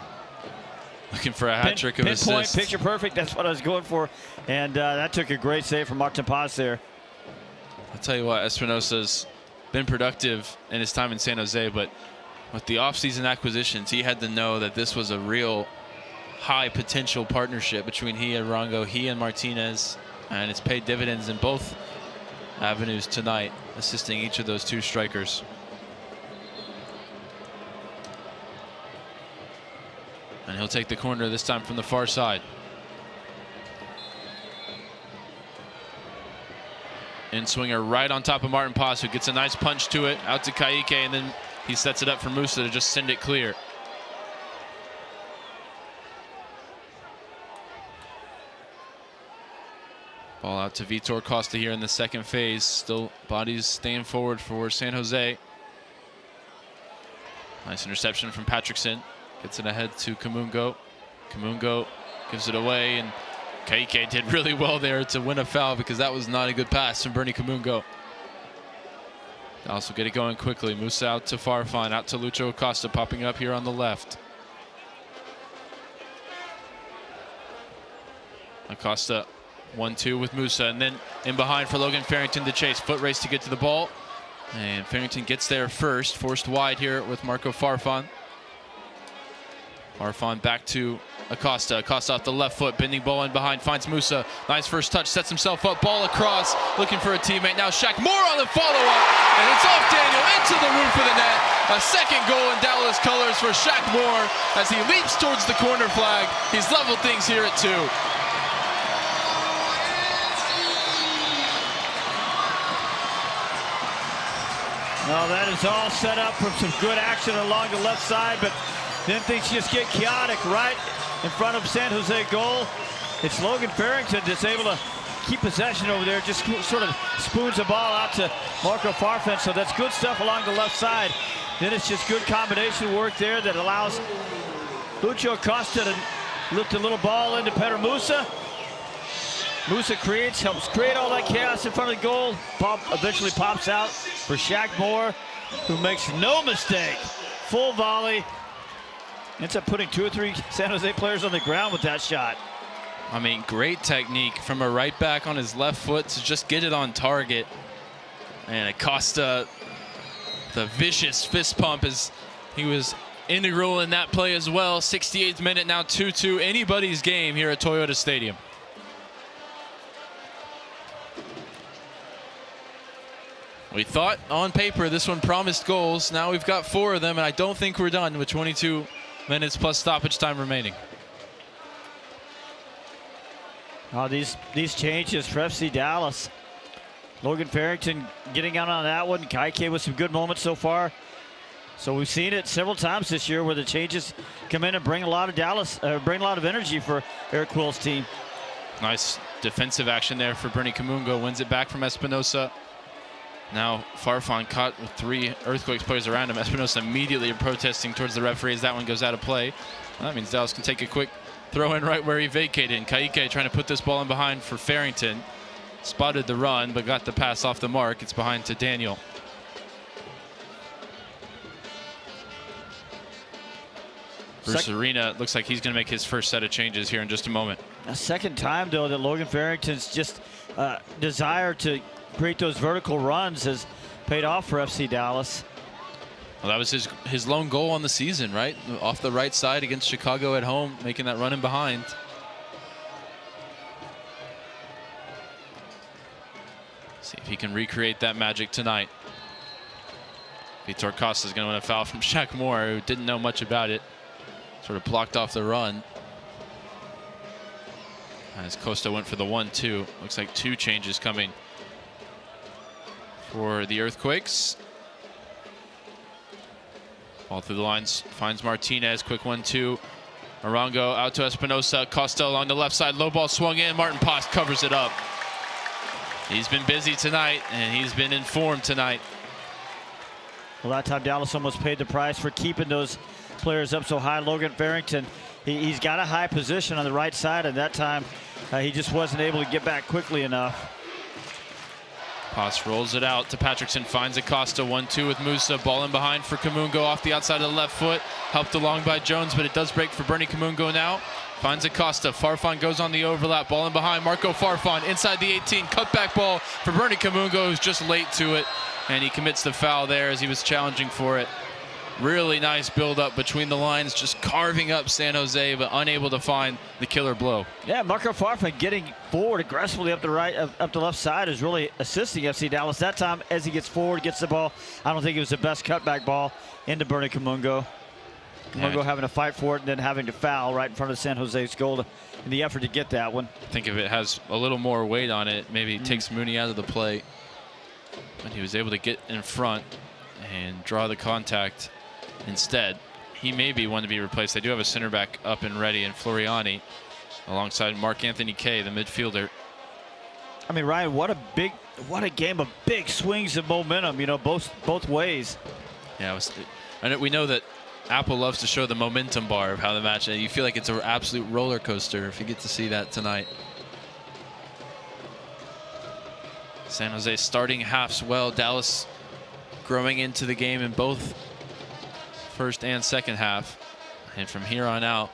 Looking for a hat trick of assists. Pinpoint, picture perfect. That's what I was going for. And that took a great save from Martin Paz there. I'll tell you what, Espinosa's been productive in his time in San Jose, but with the offseason acquisitions, he had to know that this was a real high potential partnership between he and Arango, he and Martinez, and it's paid dividends in both avenues tonight, assisting each of those two strikers. And he'll take the corner this time from the far side. In swinger right on top of Martin Paz, who gets a nice punch to it, out to Ka'ike, and then he sets it up for Musa to just send it clear. Ball out to Vitor Costa here in the second phase. Still bodies staying forward for San Jose. Nice interception from Patrickson. Gets it ahead to Kamungo. Kamungo gives it away, and Ka'ike did really well there to win a foul, because that was not a good pass from Bernie Kamungo. Also get it going quickly. Musa out to Farfan, out to Lucho Acosta, popping up here on the left. Acosta 1-2 with Musa, and then in behind for Logan Farrington to chase. Foot race to get to the ball, and Farrington gets there first. Forced wide here with Marco Farfan. Farfan back to Acosta. Acosta off the left foot, bending ball in behind, finds Musa. Nice first touch, sets himself up, ball across, looking for a teammate. Now Shaq Moore on the follow-up, and it's off Daniel into the roof of the net. A A second goal in Dallas colors for Shaq Moore as he leaps towards the corner flag. He's leveled things here at 2. Well, that is all set up from some good action along the left side, but then things just get chaotic right in front of San Jose goal. It's Logan Farrington that's able to keep possession over there, just sort of spoons the ball out to Marco Farfan, so that's good stuff along the left side. Then it's just good combination work there that allows Lucho Acosta to lift a little ball into Pedro Musa. Musa helps create all that chaos in front of the goal. Ball eventually pops out for Shaq Moore, who makes no mistake. Full volley. Ends up putting 2 or 3 San Jose players on the ground with that shot. I mean, great technique from a right back on his left foot to just get it on target. And Acosta, the vicious fist pump, as he was integral in that play as well. 68th minute, now 2-2. Anybody's game here at Toyota Stadium. We thought on paper this one promised goals. Now we've got 4 of them, and I don't think we're done with 22 minutes plus stoppage time remaining. Oh, these changes for FC Dallas. Logan Farrington getting out on that one. Kaike with some good moments so far. So we've seen it several times this year where the changes come in and bring a lot of energy for Eric Quill's team. Nice defensive action there for Bernie Kamungo. Wins it back from Espinosa. Now Farfan caught with 3 Earthquakes players around him. Espinosa immediately protesting towards the referee as that one goes out of play. Well, that means Dallas can take a quick throw in right where he vacated. And Kaike trying to put this ball in behind for Farrington. Spotted the run, but got the pass off the mark. It's behind to Daniel. Bruce Arena looks like he's going to make his first set of changes here in just a moment. A second time, though, that Logan Farrington's just desire to create those vertical runs has paid off for FC Dallas. Well, that was his lone goal on the season, right? Off the right side against Chicago at home, making that run in behind. See if he can recreate that magic tonight. Vitor Costa is going to win a foul from Shaq Moore, who didn't know much about it. Sort of blocked off the run. As Costa went for the 1-2. Looks like 2 changes coming for the Earthquakes. Ball through the lines, finds Martinez, quick 1-2. Arango out to Espinosa, Costa along the left side, low ball swung in, Martin Post covers it up. He's been busy tonight, and he's been in form tonight. Well, that time Dallas almost paid the price for keeping those players up so high. Logan Farrington, he's got a high position on the right side, and that time he just wasn't able to get back quickly enough. Post rolls it out to Patrickson, finds Acosta, 1-2 with Musa. Ball in behind for Kamungo off the outside of the left foot. Helped along by Jones, but it does break for Bernie Kamungo now. Finds Acosta. Farfan goes on the overlap. Ball in behind. Marco Farfan inside the 18. Cutback ball for Bernie Kamungo, who's just late to it. And he commits the foul there as he was challenging for it. Really nice build-up between the lines, just carving up San Jose, but unable to find the killer blow. Yeah, Marco Farfan getting forward aggressively up the left side is really assisting FC Dallas. That time, as he gets forward, gets the ball. I don't think it was the best cutback ball into Bernie Kamungo. Kamungo having to fight for it and then having to foul right in front of San Jose's goal in the effort to get that one. I think if it has a little more weight on it, maybe it takes Mooney out of the play. But he was able to get in front and draw the contact. Instead, he may be one to be replaced. They do have a center back up and ready in Floriani alongside Mark Anthony Kay, the midfielder. I mean, Ryan, what a game of big swings of momentum, you know, both ways. Yeah, we know that Apple loves to show the momentum bar of how the match, you feel like it's an absolute roller coaster if you get to see that tonight. San Jose starting halves well. Dallas growing into the game in both first and second half. And from here on out,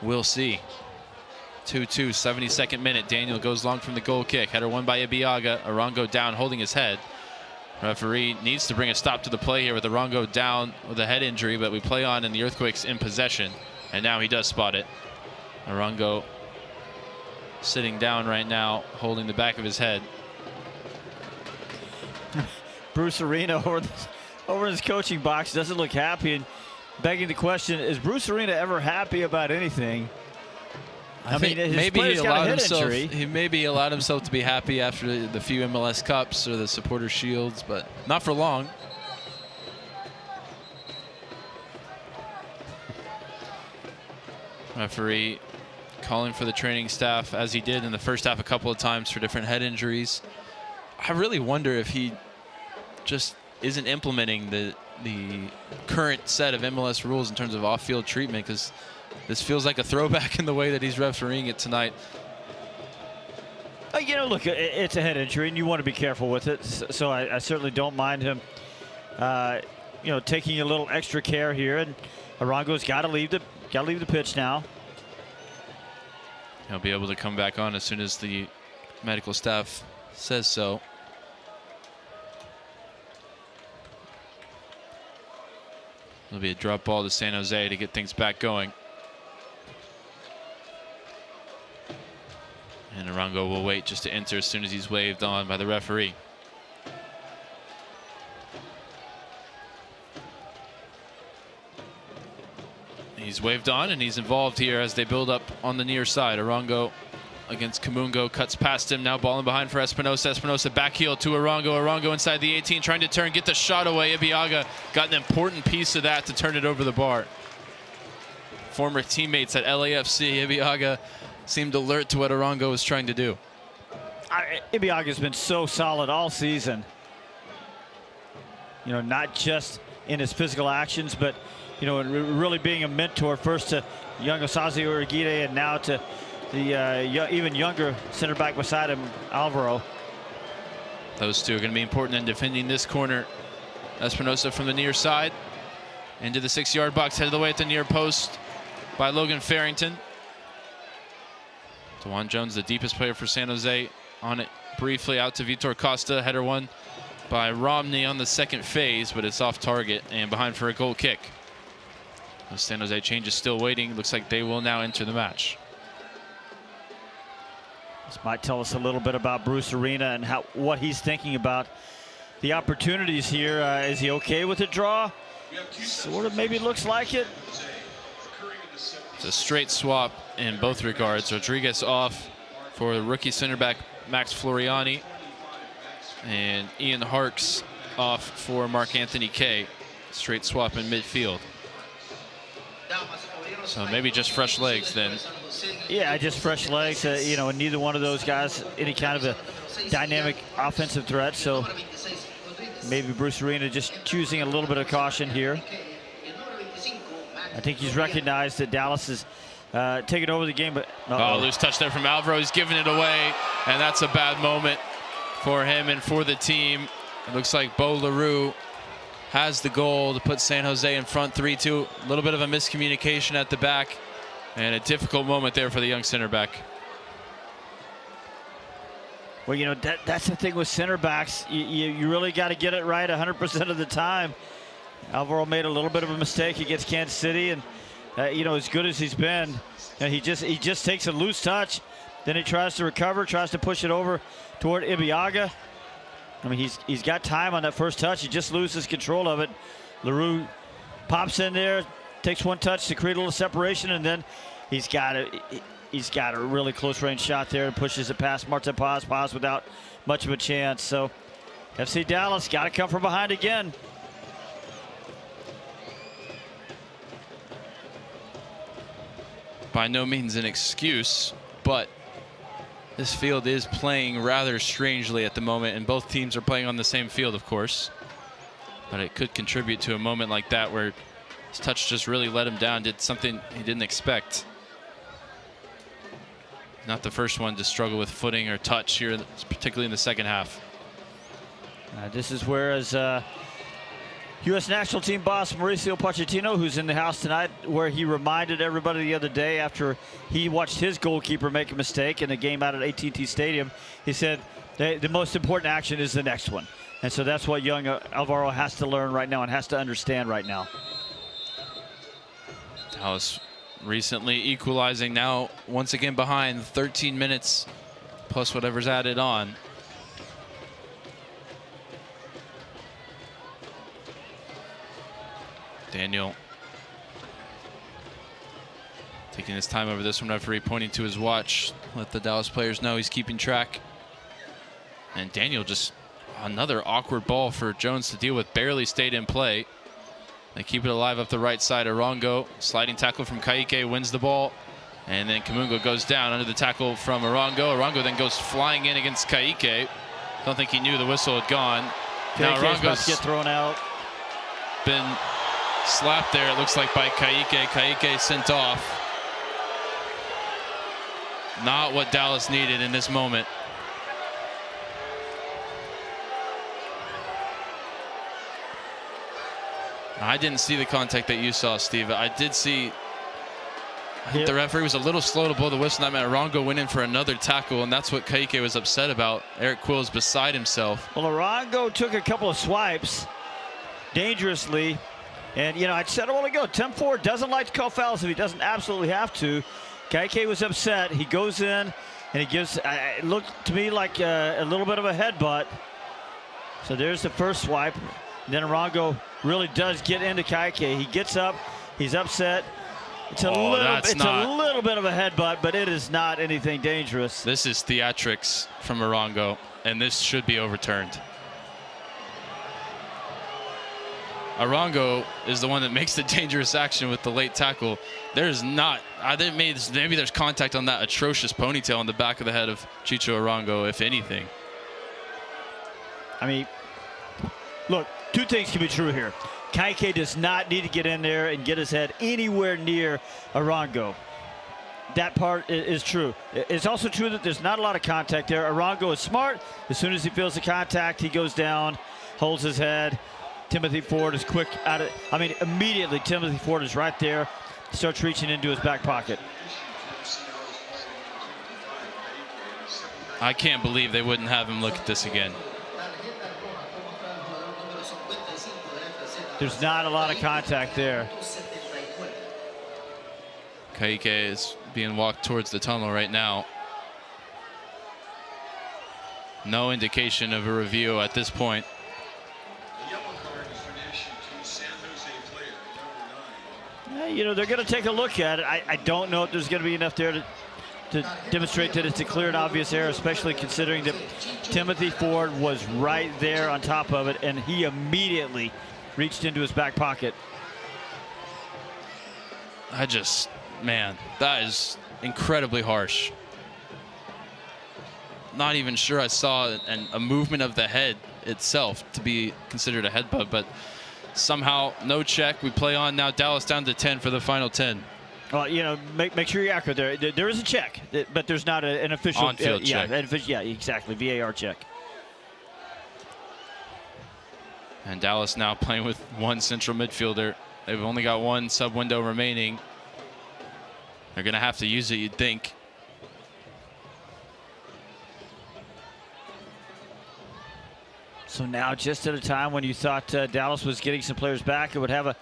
we'll see. 2-2, 72nd minute. Daniel goes long from the goal kick. Header won by Ibiaga. Arango down, holding his head. Referee needs to bring a stop to the play here with Arango down with a head injury, but we play on and the Earthquakes in possession. And now he does spot it. Arango sitting down right now, holding the back of his head. Bruce Arena over in his coaching box, doesn't look happy, and begging the question, is Bruce Arena ever happy about anything? I mean, his maybe he player's got a allowed head himself. injury. He maybe allowed himself to be happy after the few MLS Cups or the Supporter Shields, but not for long. Referee calling for the training staff, as he did in the first half a couple of times, for different head injuries. I really wonder if he just isn't implementing the current set of MLS rules in terms of off-field treatment, because this feels like a throwback in the way that he's refereeing it tonight. You know, look, it's a head injury, and you want to be careful with it. So I certainly don't mind him, you know, taking a little extra care here. And Arango's got to leave the pitch now. He'll be able to come back on as soon as the medical staff says so. It'll be a drop ball to San Jose to get things back going. And Arango will wait just to enter as soon as he's waved on by the referee. He's waved on and he's involved here as they build up on the near side. Arango against Kamungo, cuts past him, now balling behind for Espinosa. Espinosa back heel to Arango. Arango inside the 18, trying to turn, get the shot away. Ibiaga got an important piece of that to turn it over the bar. Former teammates at LAFC, Ibiaga seemed alert to what Arango was trying to do. Ibiaga's been so solid all season. You know, not just in his physical actions, but, you know, really being a mentor first to young Osazi Uriguide and now to the even younger center back beside him, Alvaro. Those two are going to be important in defending this corner. Espinosa from the near side into the 6-yard box, headed away at the near post by Logan Farrington. DeJuan Jones, the deepest player for San Jose, on it briefly out to Vitor Costa. Header one by Romney on the second phase, but it's off target and behind for a goal kick. The San Jose change is still waiting. Looks like they will now enter the match. This might tell us a little bit about Bruce Arena and what he's thinking about the opportunities here. Is he okay with the draw? Sort of maybe looks like it. It's a straight swap in both regards. Rodriguez off for the rookie center back Max Floriani, and Ian Harks off for Mark Anthony Kay. Straight swap in midfield. So maybe just fresh legs then. Yeah, just fresh legs. You know, neither one of those guys any kind of a dynamic offensive threat. So maybe Bruce Arena just choosing a little bit of caution here. I think he's recognized that Dallas is taking over the game, but loose touch there from Alvaro. He's giving it away, and that's a bad moment for him and for the team. It looks like Bo LaRue has the goal to put San Jose in front 3-2. A little bit of a miscommunication at the back, and a difficult moment there for the young center back. Well, you know, that's the thing with center backs. You really got to get it right 100% of the time. Alvaro made a little bit of a mistake against Kansas City, and you know, as good as he's been, he just takes a loose touch, then he tries to recover, tries to push it over toward Ibiaga. I mean, he's got time on that first touch. He just loses control of it. LaRue pops in there, takes one touch to create a little separation, and then he's got a really close range shot there and pushes it past Martin Paz without much of a chance. So FC Dallas got to come from behind again. By no means an excuse, but this field is playing rather strangely at the moment, and both teams are playing on the same field, of course. But it could contribute to a moment like that where his touch just really let him down, did something he didn't expect. Not the first one to struggle with footing or touch here, particularly in the second half. This is where, as U.S. national team boss Mauricio Pochettino, who's in the house tonight, where he reminded everybody the other day after he watched his goalkeeper make a mistake in the game out at AT&T Stadium, he said the most important action is the next one. And so that's what young Alvaro has to learn right now and has to understand right now. Dallas recently equalizing, now once again behind, 13 minutes plus whatever's added on. Daniel taking his time over this one, referee pointing to his watch. Let the Dallas players know he's keeping track. And Daniel just another awkward ball for Jones to deal with, barely stayed in play. They keep it alive up the right side. Arango, sliding tackle from Ka'ike, wins the ball. And then Kamungo goes down under the tackle from Arango. Arango then goes flying in against Ka'ike. Don't think he knew the whistle had gone. Now Ka'ike's about Arango's to get thrown out. Been slapped there, it looks like, by Ka'ike. Ka'ike sent off. Not what Dallas needed in this moment. I didn't see the contact that you saw, Steve. I did see. I think the referee was a little slow to blow the whistle. That meant Arango went in for another tackle, and that's what Ka'ike was upset about. Eric Quill is beside himself. Well, Arango took a couple of swipes dangerously. And, you know, I said a while ago, Tim Ford doesn't like to call fouls if he doesn't absolutely have to. Ka'ike was upset. He goes in, and he gives, it looked to me like a little bit of a headbutt. So there's the first swipe. And then Arango really does get into Ka'ike. He gets up. He's upset. It's a little bit of a headbutt, but it is not anything dangerous. This is theatrics from Arango, and this should be overturned. Arango is the one that makes the dangerous action with the late tackle. There's not. Maybe there's contact on that atrocious ponytail on the back of the head of Chicho Arango, if anything. I mean, look, two things can be true here. Ka'ike does not need to get in there and get his head anywhere near Arango. That part is true. It's also true that there's not a lot of contact there. Arango is smart. As soon as he feels the contact, he goes down, holds his head. Timothy Ford is quick at it. I mean, immediately Timothy Ford is right there, starts reaching into his back pocket. I can't believe they wouldn't have him look at this again. There's not a lot of contact there. Ka'ike is being walked towards the tunnel right now. No indication of a review at this point. Yeah, you know, they're going to take a look at it. I don't know if there's going to be enough there to demonstrate that it's a clear and obvious error, especially considering that Timothy Ford was right there on top of it, and he immediately reached into his back pocket. Man, that is incredibly harsh. Not even sure I saw a movement of the head itself to be considered a headbutt, but somehow no check. We play on now. Dallas down to 10 for the final 10. Well, you know, make sure you're accurate there. There is a check, but there's not an official on-field check. Yeah, exactly. VAR check. And Dallas now playing with one central midfielder. They've only got one sub window remaining. They're going to have to use it, you'd think. So now, just at a time when you thought Dallas was getting some players back, it would have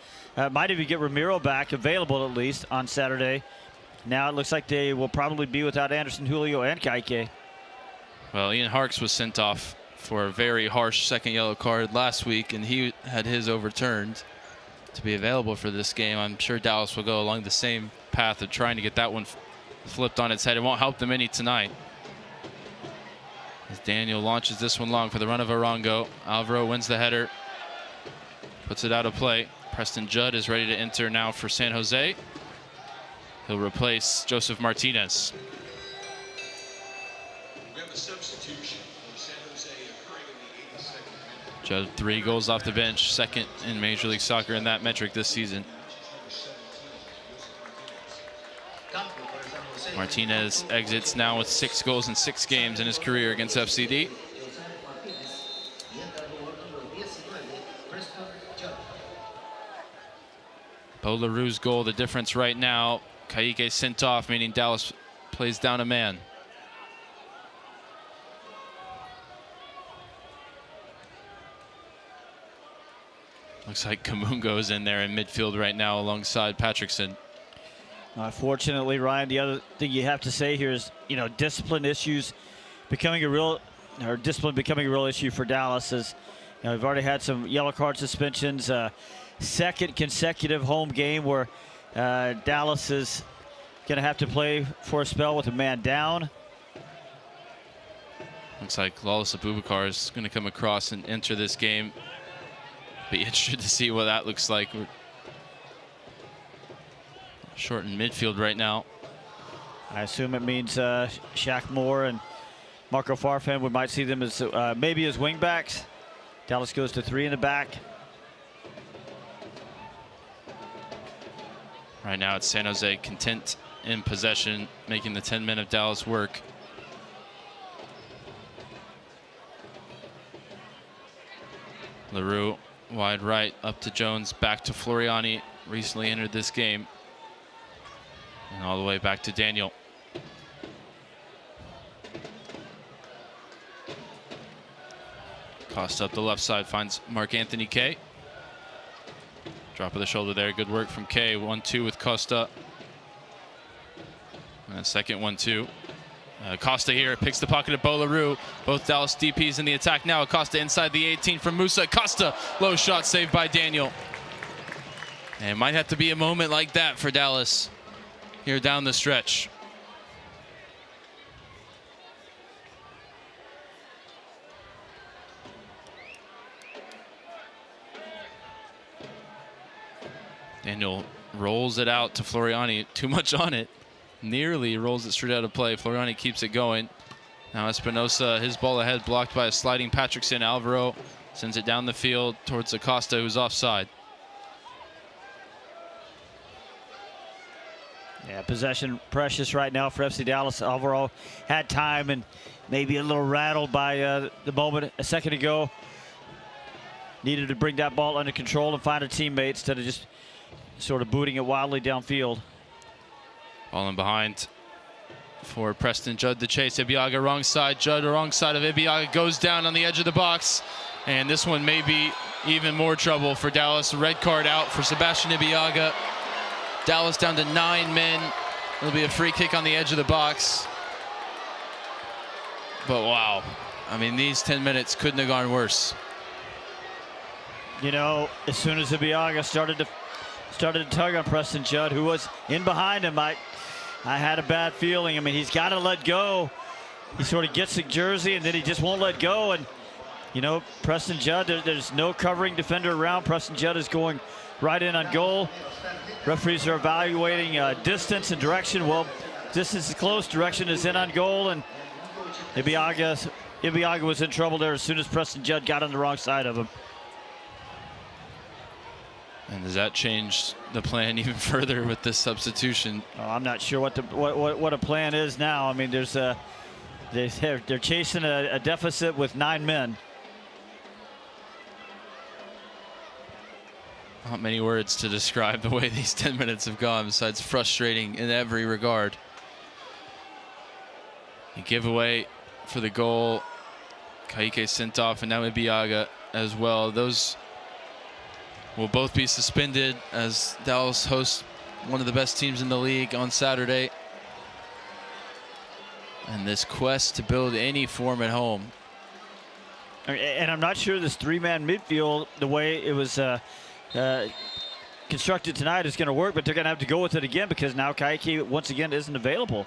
might even get Ramiro back, available at least on Saturday. Now it looks like they will probably be without Anderson, Julio, and Ka'ike. Well, Ian Harkes was sent off for a very harsh second yellow card last week, and he had his overturned to be available for this game. I'm sure Dallas will go along the same path of trying to get that one flipped on its head. It won't help them any tonight. As Daniel launches this one long for the run of Arango. Alvaro wins the header, puts it out of play. Preston Judd is ready to enter now for San Jose. He'll replace Joseph Martinez. We have a substitution for San Jose occurring in the 82nd minute. Judd, 3 goals off the bench, second in Major League Soccer in that metric this season. Martinez exits now with 6 goals in 6 games in his career against FCD. Bo LaRue's goal, the difference right now. Ka'ike sent off, meaning Dallas plays down a man. Looks like Kamungo's in there in midfield right now alongside Patrickson. Fortunately, Ryan, the other thing you have to say here is, you know, discipline issues becoming a real issue for Dallas. As you know, we've already had some yellow card suspensions. second consecutive home game where Dallas is going to have to play for a spell with a man down. Looks like Lawless Abubakar is going to come across and enter this game. Be interested to see what that looks like. We're short in midfield right now. I assume it means Shaq Moore and Marco Farfan. We might see them as maybe as wing backs. Dallas goes to 3 in the back. Right now it's San Jose content in possession, making the 10 men of Dallas work. LaRue wide right, up to Jones, back to Floriani, recently entered this game. And all the way back to Daniel. Costa up the left side, finds Mark Anthony Kay. Drop of the shoulder there, good work from Kay. 1-2 with Costa. And a second 1-2. Costa here picks the pocket of Bo LaRue. Both Dallas DPs in the attack now. Costa inside the 18 from Musa. Costa, low shot saved by Daniel. And it might have to be a moment like that for Dallas here down the stretch. Daniel rolls it out to Floriani. Too much on it. Nearly rolls it straight out of play. Floriani keeps it going. Now Espinosa, his ball ahead, blocked by a sliding Patrickson. Alvaro sends it down the field towards Acosta, who's offside. Yeah, possession precious right now for FC Dallas. Alvaro had time and maybe a little rattled by the moment a second ago. Needed to bring that ball under control and find a teammate instead of just sort of booting it wildly downfield. Ball in behind for Preston Judd to chase. Ibeagha wrong side. Judd wrong side of Ibeagha goes down on the edge of the box. And this one may be even more trouble for Dallas. Red card out for Sebastian Ibeagha. Dallas down to 9 men. It'll be a free kick on the edge of the box. But wow, I mean, these 10 minutes couldn't have gone worse. You know, as soon as Ibeagha started to tug on Preston Judd, who was in behind him, I had a bad feeling. I mean, he's got to let go. He sort of gets the jersey and then he just won't let go. And, you know, Preston Judd, there's no covering defender around. Preston Judd is going right in on goal. Referees are evaluating distance and direction. Well, distance is close, direction is in on goal, and Ibeagha was in trouble there as soon as Preston Judd got on the wrong side of him. And does that change the plan even further with this substitution? Oh, I'm not sure what a plan is now. I mean, they're chasing a deficit with 9 men. Not many words to describe the way these 10 minutes have gone, besides frustrating in every regard. A giveaway for the goal. Ka'ike sent off, and now Ibeagha as well. Those will both be suspended as Dallas hosts one of the best teams in the league on Saturday. And this quest to build any form at home. And I'm not sure this 3-man midfield, the way it was constructed tonight, is going to work, but they're going to have to go with it again because now Ka'ike once again isn't available.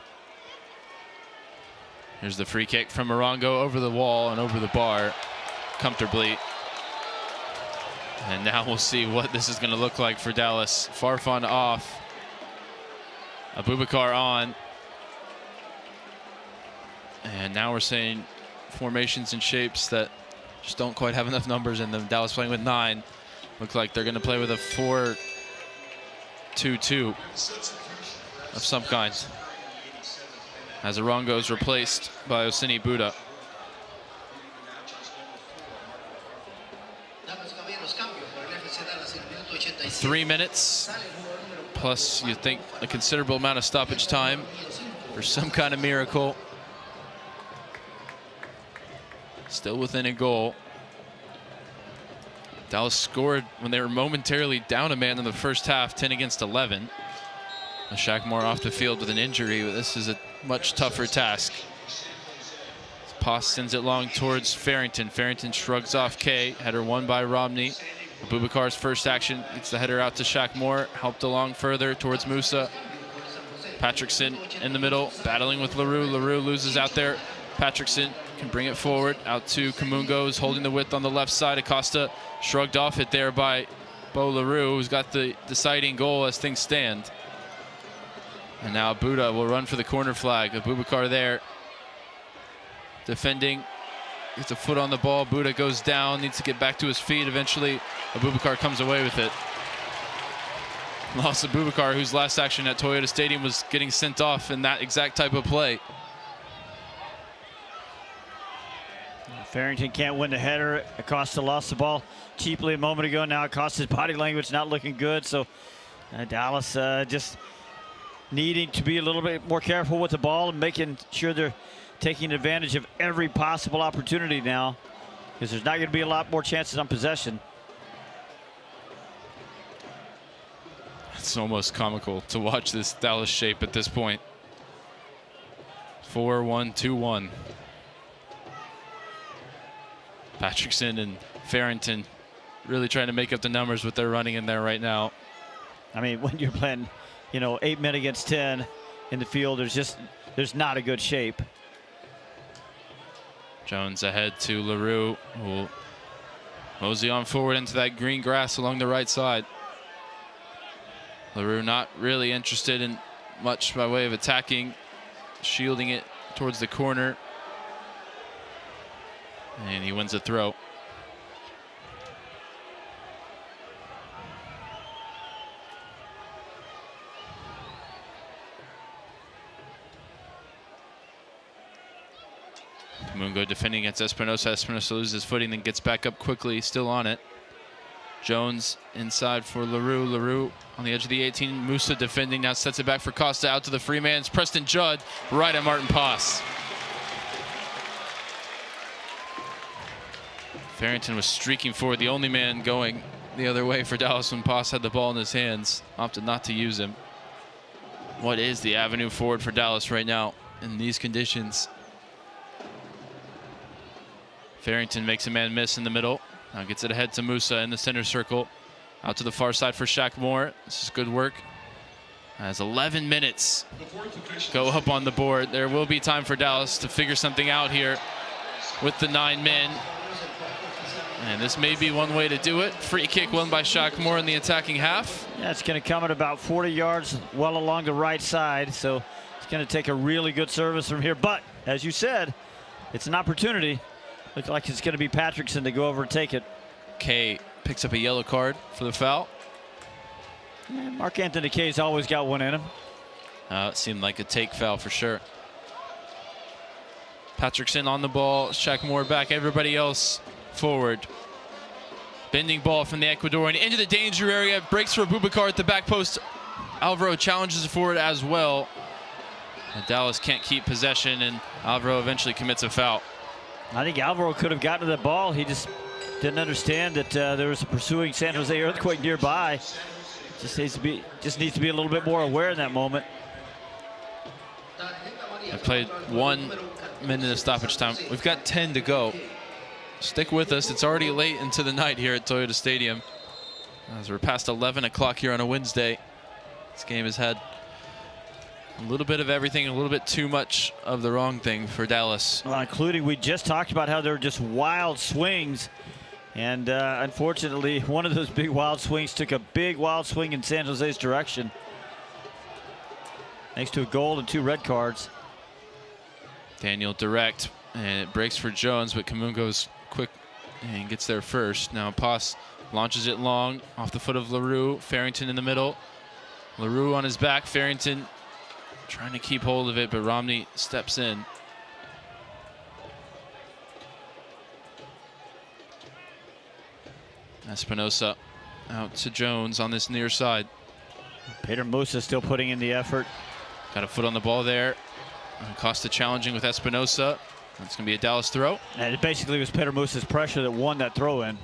Here's the free kick from Morongo over the wall and over the bar comfortably. And now we'll see what this is going to look like for Dallas. Farfan off. Abubakar on. And now we're seeing formations and shapes that just don't quite have enough numbers in them. Dallas playing with 9. Look like they're going to play with a 4-2-2 of some kind. As Arongo is replaced by Osini Buda. Three minutes, plus you think a considerable amount of stoppage time for some kind of miracle. Still within a goal. Dallas scored when they were momentarily down a man in the first half, 10 against 11. Shaq Moore off the field with an injury, but this is a much tougher task. Poss sends it long towards Farrington. Farrington shrugs off Kay. Header won by Romney. Abubakar's first action gets the header out to Shaq Moore, helped along further towards Musa. Patrickson in the middle, battling with LaRue. LaRue loses out there. Patrickson can bring it forward, out to Kamungo, who's holding the width on the left side. Acosta shrugged off it there by Bo LaRue, who's got the deciding goal as things stand. And now Buda will run for the corner flag. Abubakar there, defending. Gets a foot on the ball. Buda goes down, needs to get back to his feet. Eventually, Abubakar comes away with it. Lost Abubakar, whose last action at Toyota Stadium was getting sent off in that exact type of play. Farrington can't win the header. Acosta lost the ball cheaply a moment ago. Now Acosta's body language not looking good. So Dallas just needing to be a little bit more careful with the ball and making sure they're taking advantage of every possible opportunity now, because there's not going to be a lot more chances on possession. It's almost comical to watch this Dallas shape at this point. 4-1-2-1. Patrickson and Farrington really trying to make up the numbers with their running in there right now. I mean, when you're playing, 8 men against 10 in the field, there's not a good shape. Jones ahead to LaRue, who will mosey on forward into that green grass along the right side. LaRue not really interested in much by way of attacking, shielding it towards the corner. And he wins a throw. Mungo defending against Espinosa. Espinosa loses footing, then gets back up quickly, still on it. Jones inside for LaRue. LaRue on the edge of the 18. Musa defending, now sets it back for Costa, out to the free man. It's Preston Judd right at Martin Paas. Farrington was streaking forward, the only man going the other way for Dallas when Paas had the ball in his hands. Opted not to use him. What is the avenue forward for Dallas right now in these conditions? Farrington makes a man miss in the middle. Now gets it ahead to Musa in the center circle. Out to the far side for Shaq Moore. This is good work. As 11 minutes go up on the board. There will be time for Dallas to figure something out here with the 9 men. And this may be one way to do it. Free kick won by Shaq Moore in the attacking half. Yeah, it's going to come at about 40 yards well along the right side. So it's going to take a really good service from here. But as you said, it's an opportunity. Looks like it's going to be Patrickson to go over and take it. Kay picks up a yellow card for the foul. Yeah, Mark Anthony Kay's always got one in him. It seemed like a take foul for sure. Patrickson on the ball. Shaq Moore back. Everybody else forward. Bending ball from the Ecuadorian into the danger area. Breaks for Abubakar at the back post. Alvaro challenges it forward as well. And Dallas can't keep possession, and Alvaro eventually commits a foul. I think Alvaro could have gotten to the ball. He just didn't understand that there was a pursuing San Jose earthquake nearby. Just needs to be a little bit more aware in that moment. I played 1 minute of stoppage time. We've got 10 to go. Stick with us. It's already late into the night here at Toyota Stadium, as we're past 11 o'clock here on a Wednesday. This game has had a little bit of everything, a little bit too much of the wrong thing for Dallas. Well, including, we just talked about how there were just wild swings. And unfortunately, one of those big wild swings took a big wild swing in San Jose's direction. Thanks to a goal and 2 red cards. Daniel direct, and it breaks for Jones, but Kamungo's quick and gets there first. Now Paas launches it long off the foot of LaRue. Farrington in the middle. LaRue on his back. Farrington trying to keep hold of it, but Romney steps in. Espinosa out to Jones on this near side. Peter Musa still putting in the effort. Got a foot on the ball there. Costa challenging with Espinosa. That's going to be a Dallas throw. And it basically was Peter Musa's pressure that won that throw in.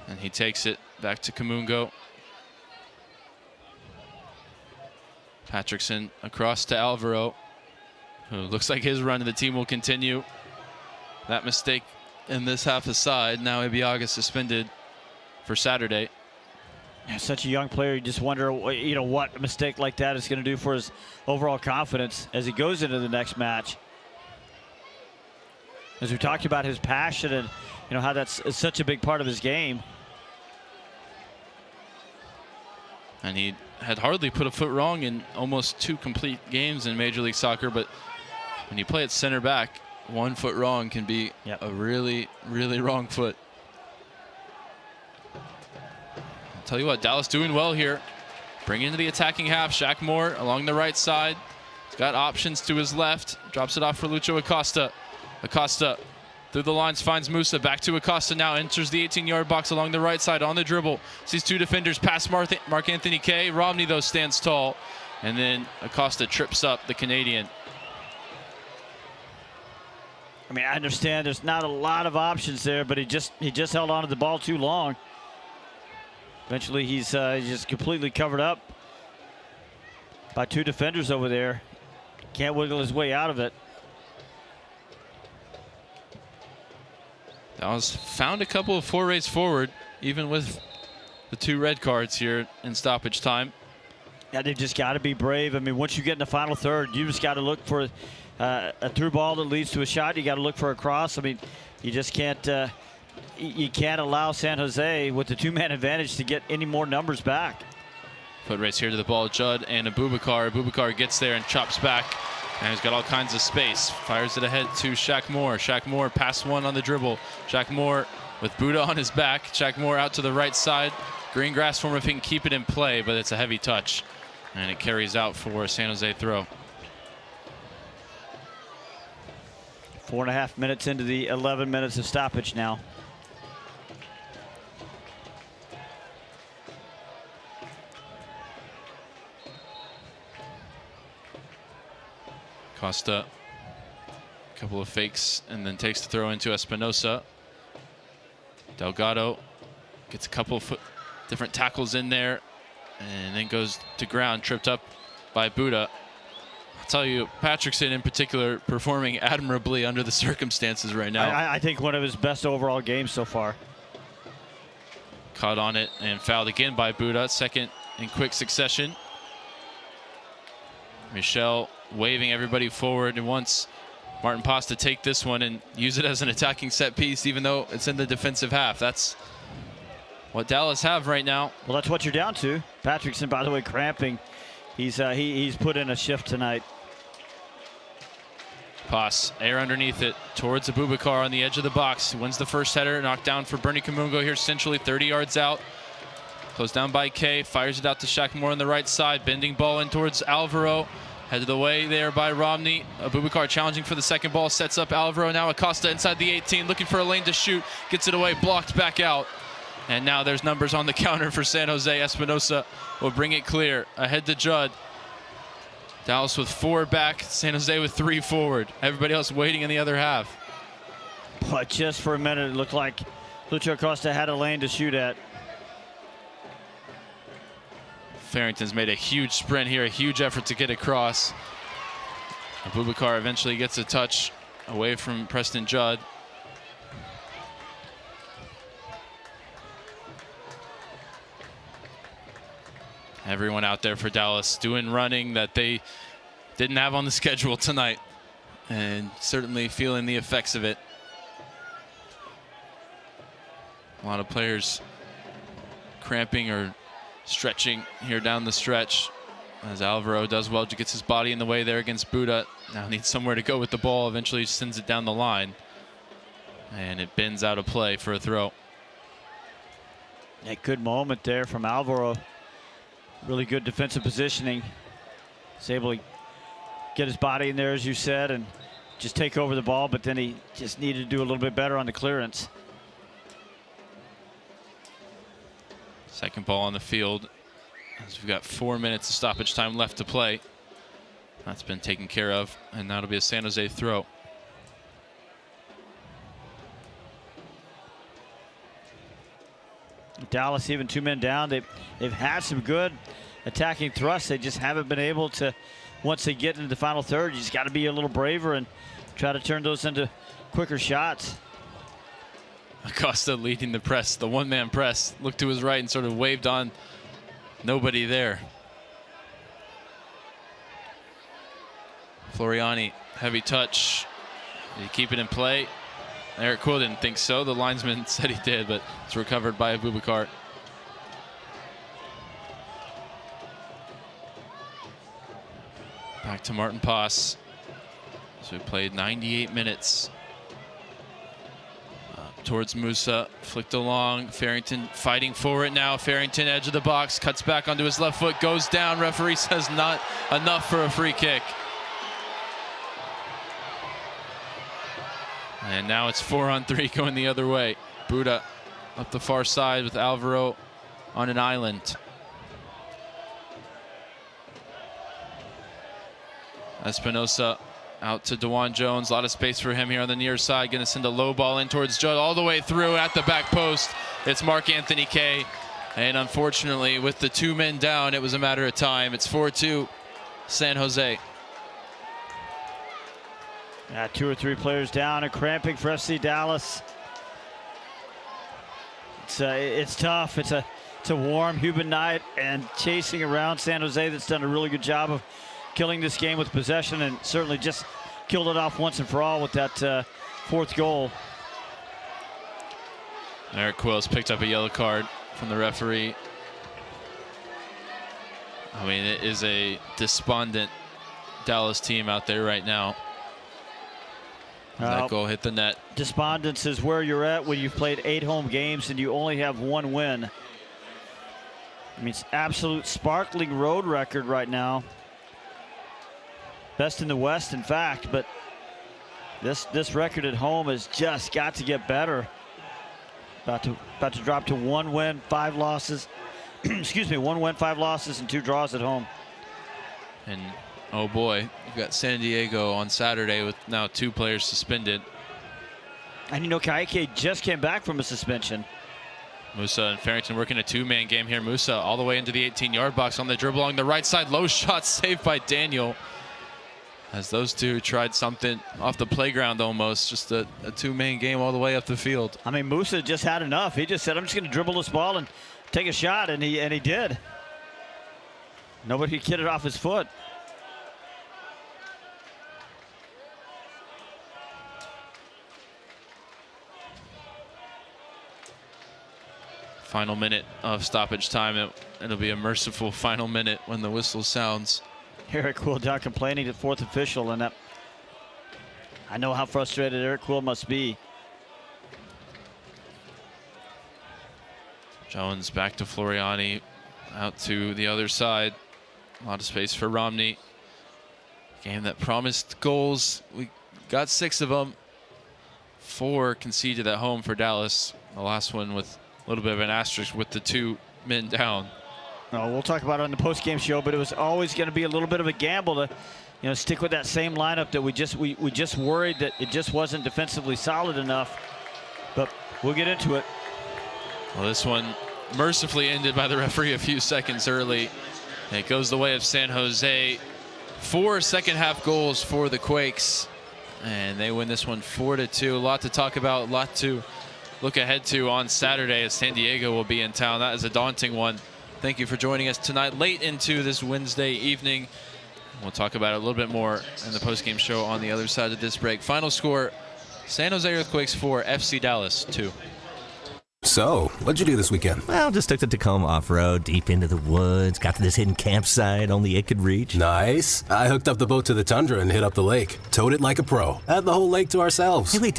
And he takes it back to Kamungo. Patrickson across to Alvaro, who looks like his run of the team will continue. That mistake in this half aside. Now Ibiaga suspended for Saturday. Yeah, such a young player, you just wonder, what a mistake like that is going to do for his overall confidence as he goes into the next match. As we talked about his passion and how that's such a big part of his game. And he had hardly put a foot wrong in almost 2 complete games in Major League Soccer, but when you play at center back, 1 foot wrong can be a really, really wrong foot. I'll tell you what, Dallas doing well here. Bring into the attacking half. Shaq Moore along the right side. He's got options to his left. Drops it off for Lucho Acosta. Acosta through the lines finds Musa. Back to Acosta now. Enters the 18-yard box along the right side on the dribble. Sees 2 defenders past Mark Anthony Kaye. Romney, though, stands tall. And then Acosta trips up the Canadian. I mean, I understand there's not a lot of options there, but he just held on to the ball too long. Eventually, he's just completely covered up by 2 defenders over there. Can't wiggle his way out of it. Dallas found a couple of forays forward, even with the 2 red cards here in stoppage time. Yeah, they've just got to be brave. I mean, once you get in the final third, you just got to look for a through ball that leads to a shot. You got to look for a cross. I mean, you just can't. You can't allow San Jose with the 2-man advantage to get any more numbers back. Foot race here to the ball. Judd and Abubakar. Abubakar gets there and chops back. And he's got all kinds of space. Fires it ahead to Shaq Moore. Shaq Moore pass 1 on the dribble. Shaq Moore with Buddha on his back. Shaq Moore out to the right side. Green grass for him if he can keep it in play, but it's a heavy touch. And it carries out for a San Jose throw. 4.5 minutes into the 11 minutes of stoppage now. Costa, a couple of fakes, and then takes the throw into Espinosa. Delgado gets a couple of different tackles in there, and then goes to ground, tripped up by Buddha. I'll tell you, Patrickson in particular performing admirably under the circumstances right now. I think one of his best overall games so far. Caught on it and fouled again by Buddha, 2nd in quick succession. Michel waving everybody forward and wants Martin Paz to take this one and use it as an attacking set piece, even though it's in the defensive half. That's what Dallas have right now. Well, that's what you're down to. Patrickson, by the way, cramping. He's put in a shift tonight. Paz, air underneath it towards Abubakar on the edge of the box. He wins the first header, knocked down for Bernie Kamungo here centrally, 30 yards out. Closed down by Kaye, fires it out to Shaq Moore on the right side, bending ball in towards Alvaro. Headed away there by Romney. Abubakar challenging for the second ball, sets up Alvaro. Now Acosta inside the 18, looking for a lane to shoot. Gets it away, blocked back out. And now there's numbers on the counter for San Jose. Espinosa will bring it clear. Ahead to Judd. Dallas with 4 back, San Jose with 3 forward. Everybody else waiting in the other half. But just for a minute, it looked like Lucho Acosta had a lane to shoot at. Farrington's made a huge sprint here, a huge effort to get across. Abubakar eventually gets a touch away from Preston Judd. Everyone out there for Dallas doing running that they didn't have on the schedule tonight, and certainly feeling the effects of it. A lot of players cramping or stretching here down the stretch, as Alvaro does well, gets his body in the way there against Buddha. Now needs somewhere to go with the ball, eventually sends it down the line, and it bends out of play for a throw. A good moment there from Alvaro. Really good defensive positioning. He's able to get his body in there, as you said, and just take over the ball, but then he just needed to do a little bit better on the clearance. Second ball on the field, as we've got 4 minutes of stoppage time left to play. That's been taken care of, and that'll be a San Jose throw. Dallas even 2 men down. They've had some good attacking thrusts. They just haven't been able to, once they get into the final third, you just got to be a little braver and try to turn those into quicker shots. Acosta leading the press, the one-man press. Looked to his right and sort of waved on. Nobody there. Floriani, heavy touch. Did he keep it in play? Eric Quill didn't think so. The linesman said he did, but it's recovered by Abubakar. Back to Martin Pass. So he played 98 minutes. Towards Musa, flicked along. Farrington fighting for it now. Farrington, edge of the box, cuts back onto his left foot, goes down. Referee says not enough for a free kick. And now it's 4-on-3 going the other way. Buda up the far side with Alvaro on an island. Espinosa out to DeJuan Jones. A lot of space for him here on the near side. Going to send a low ball in towards Judd all the way through at the back post. It's Mark Anthony Kay. And unfortunately, with the 2 men down, it was a matter of time. It's 4-2 San Jose. 2 or 3 players down and cramping for FC Dallas. It's tough. It's a warm, humid night, and chasing around San Jose that's done a really good job of killing this game with possession, and certainly just killed it off once and for all with that 4th goal. Eric Quills picked up a yellow card from the referee. I mean, it is a despondent Dallas team out there right now. That goal hit the net. Despondence is where you're at when you've played 8 home games and you only have 1 win. I mean, it's absolute sparkling road record right now. Best in the West, in fact, but this record at home has just got to get better. About to drop to 1 win, 5 losses. Excuse me, 1 win, 5 losses, and 2 draws at home. And oh boy, you've got San Diego on Saturday with now 2 players suspended. And you know, Kaike just came back from a suspension. Musa and Farrington working a 2-man game here. Musa all the way into the 18-yard box on the dribble along the right side. Low shot saved by Daniel. As those two tried something off the playground almost. Just a 2-man game all the way up the field. I mean, Musa just had enough. He just said, I'm just going to dribble this ball and take a shot, and he did. Nobody could get it off his foot. Final minute of stoppage time. It'll be a merciful final minute when the whistle sounds. Eric Quill down complaining to 4th official, and I know how frustrated Eric Quill must be. Jones back to Floriani, out to the other side. A lot of space for Romney. Game that promised goals. We got 6 of them. 4 conceded at home for Dallas. The last one with a little bit of an asterisk with the 2 men down. We'll talk about it on the post-game show, but it was always going to be a little bit of a gamble to, stick with that same lineup that we just worried that it just wasn't defensively solid enough. But we'll get into it. Well, this one mercifully ended by the referee a few seconds early. It goes the way of San Jose. 4 second-half goals for the Quakes, and they win this one 4-2. A lot to talk about, a lot to look ahead to on Saturday as San Diego will be in town. That is a daunting one. Thank you for joining us tonight, late into this Wednesday evening. We'll talk about it a little bit more in the postgame show on the other side of this break. Final score, San Jose Earthquakes 4, FC Dallas 2. So, what'd you do this weekend? Well, just took the Tacoma off-road, deep into the woods, got to this hidden campsite only it could reach. Nice. I hooked up the boat to the Tundra and hit up the lake. Towed it like a pro. Had the whole lake to ourselves. Hey, wait,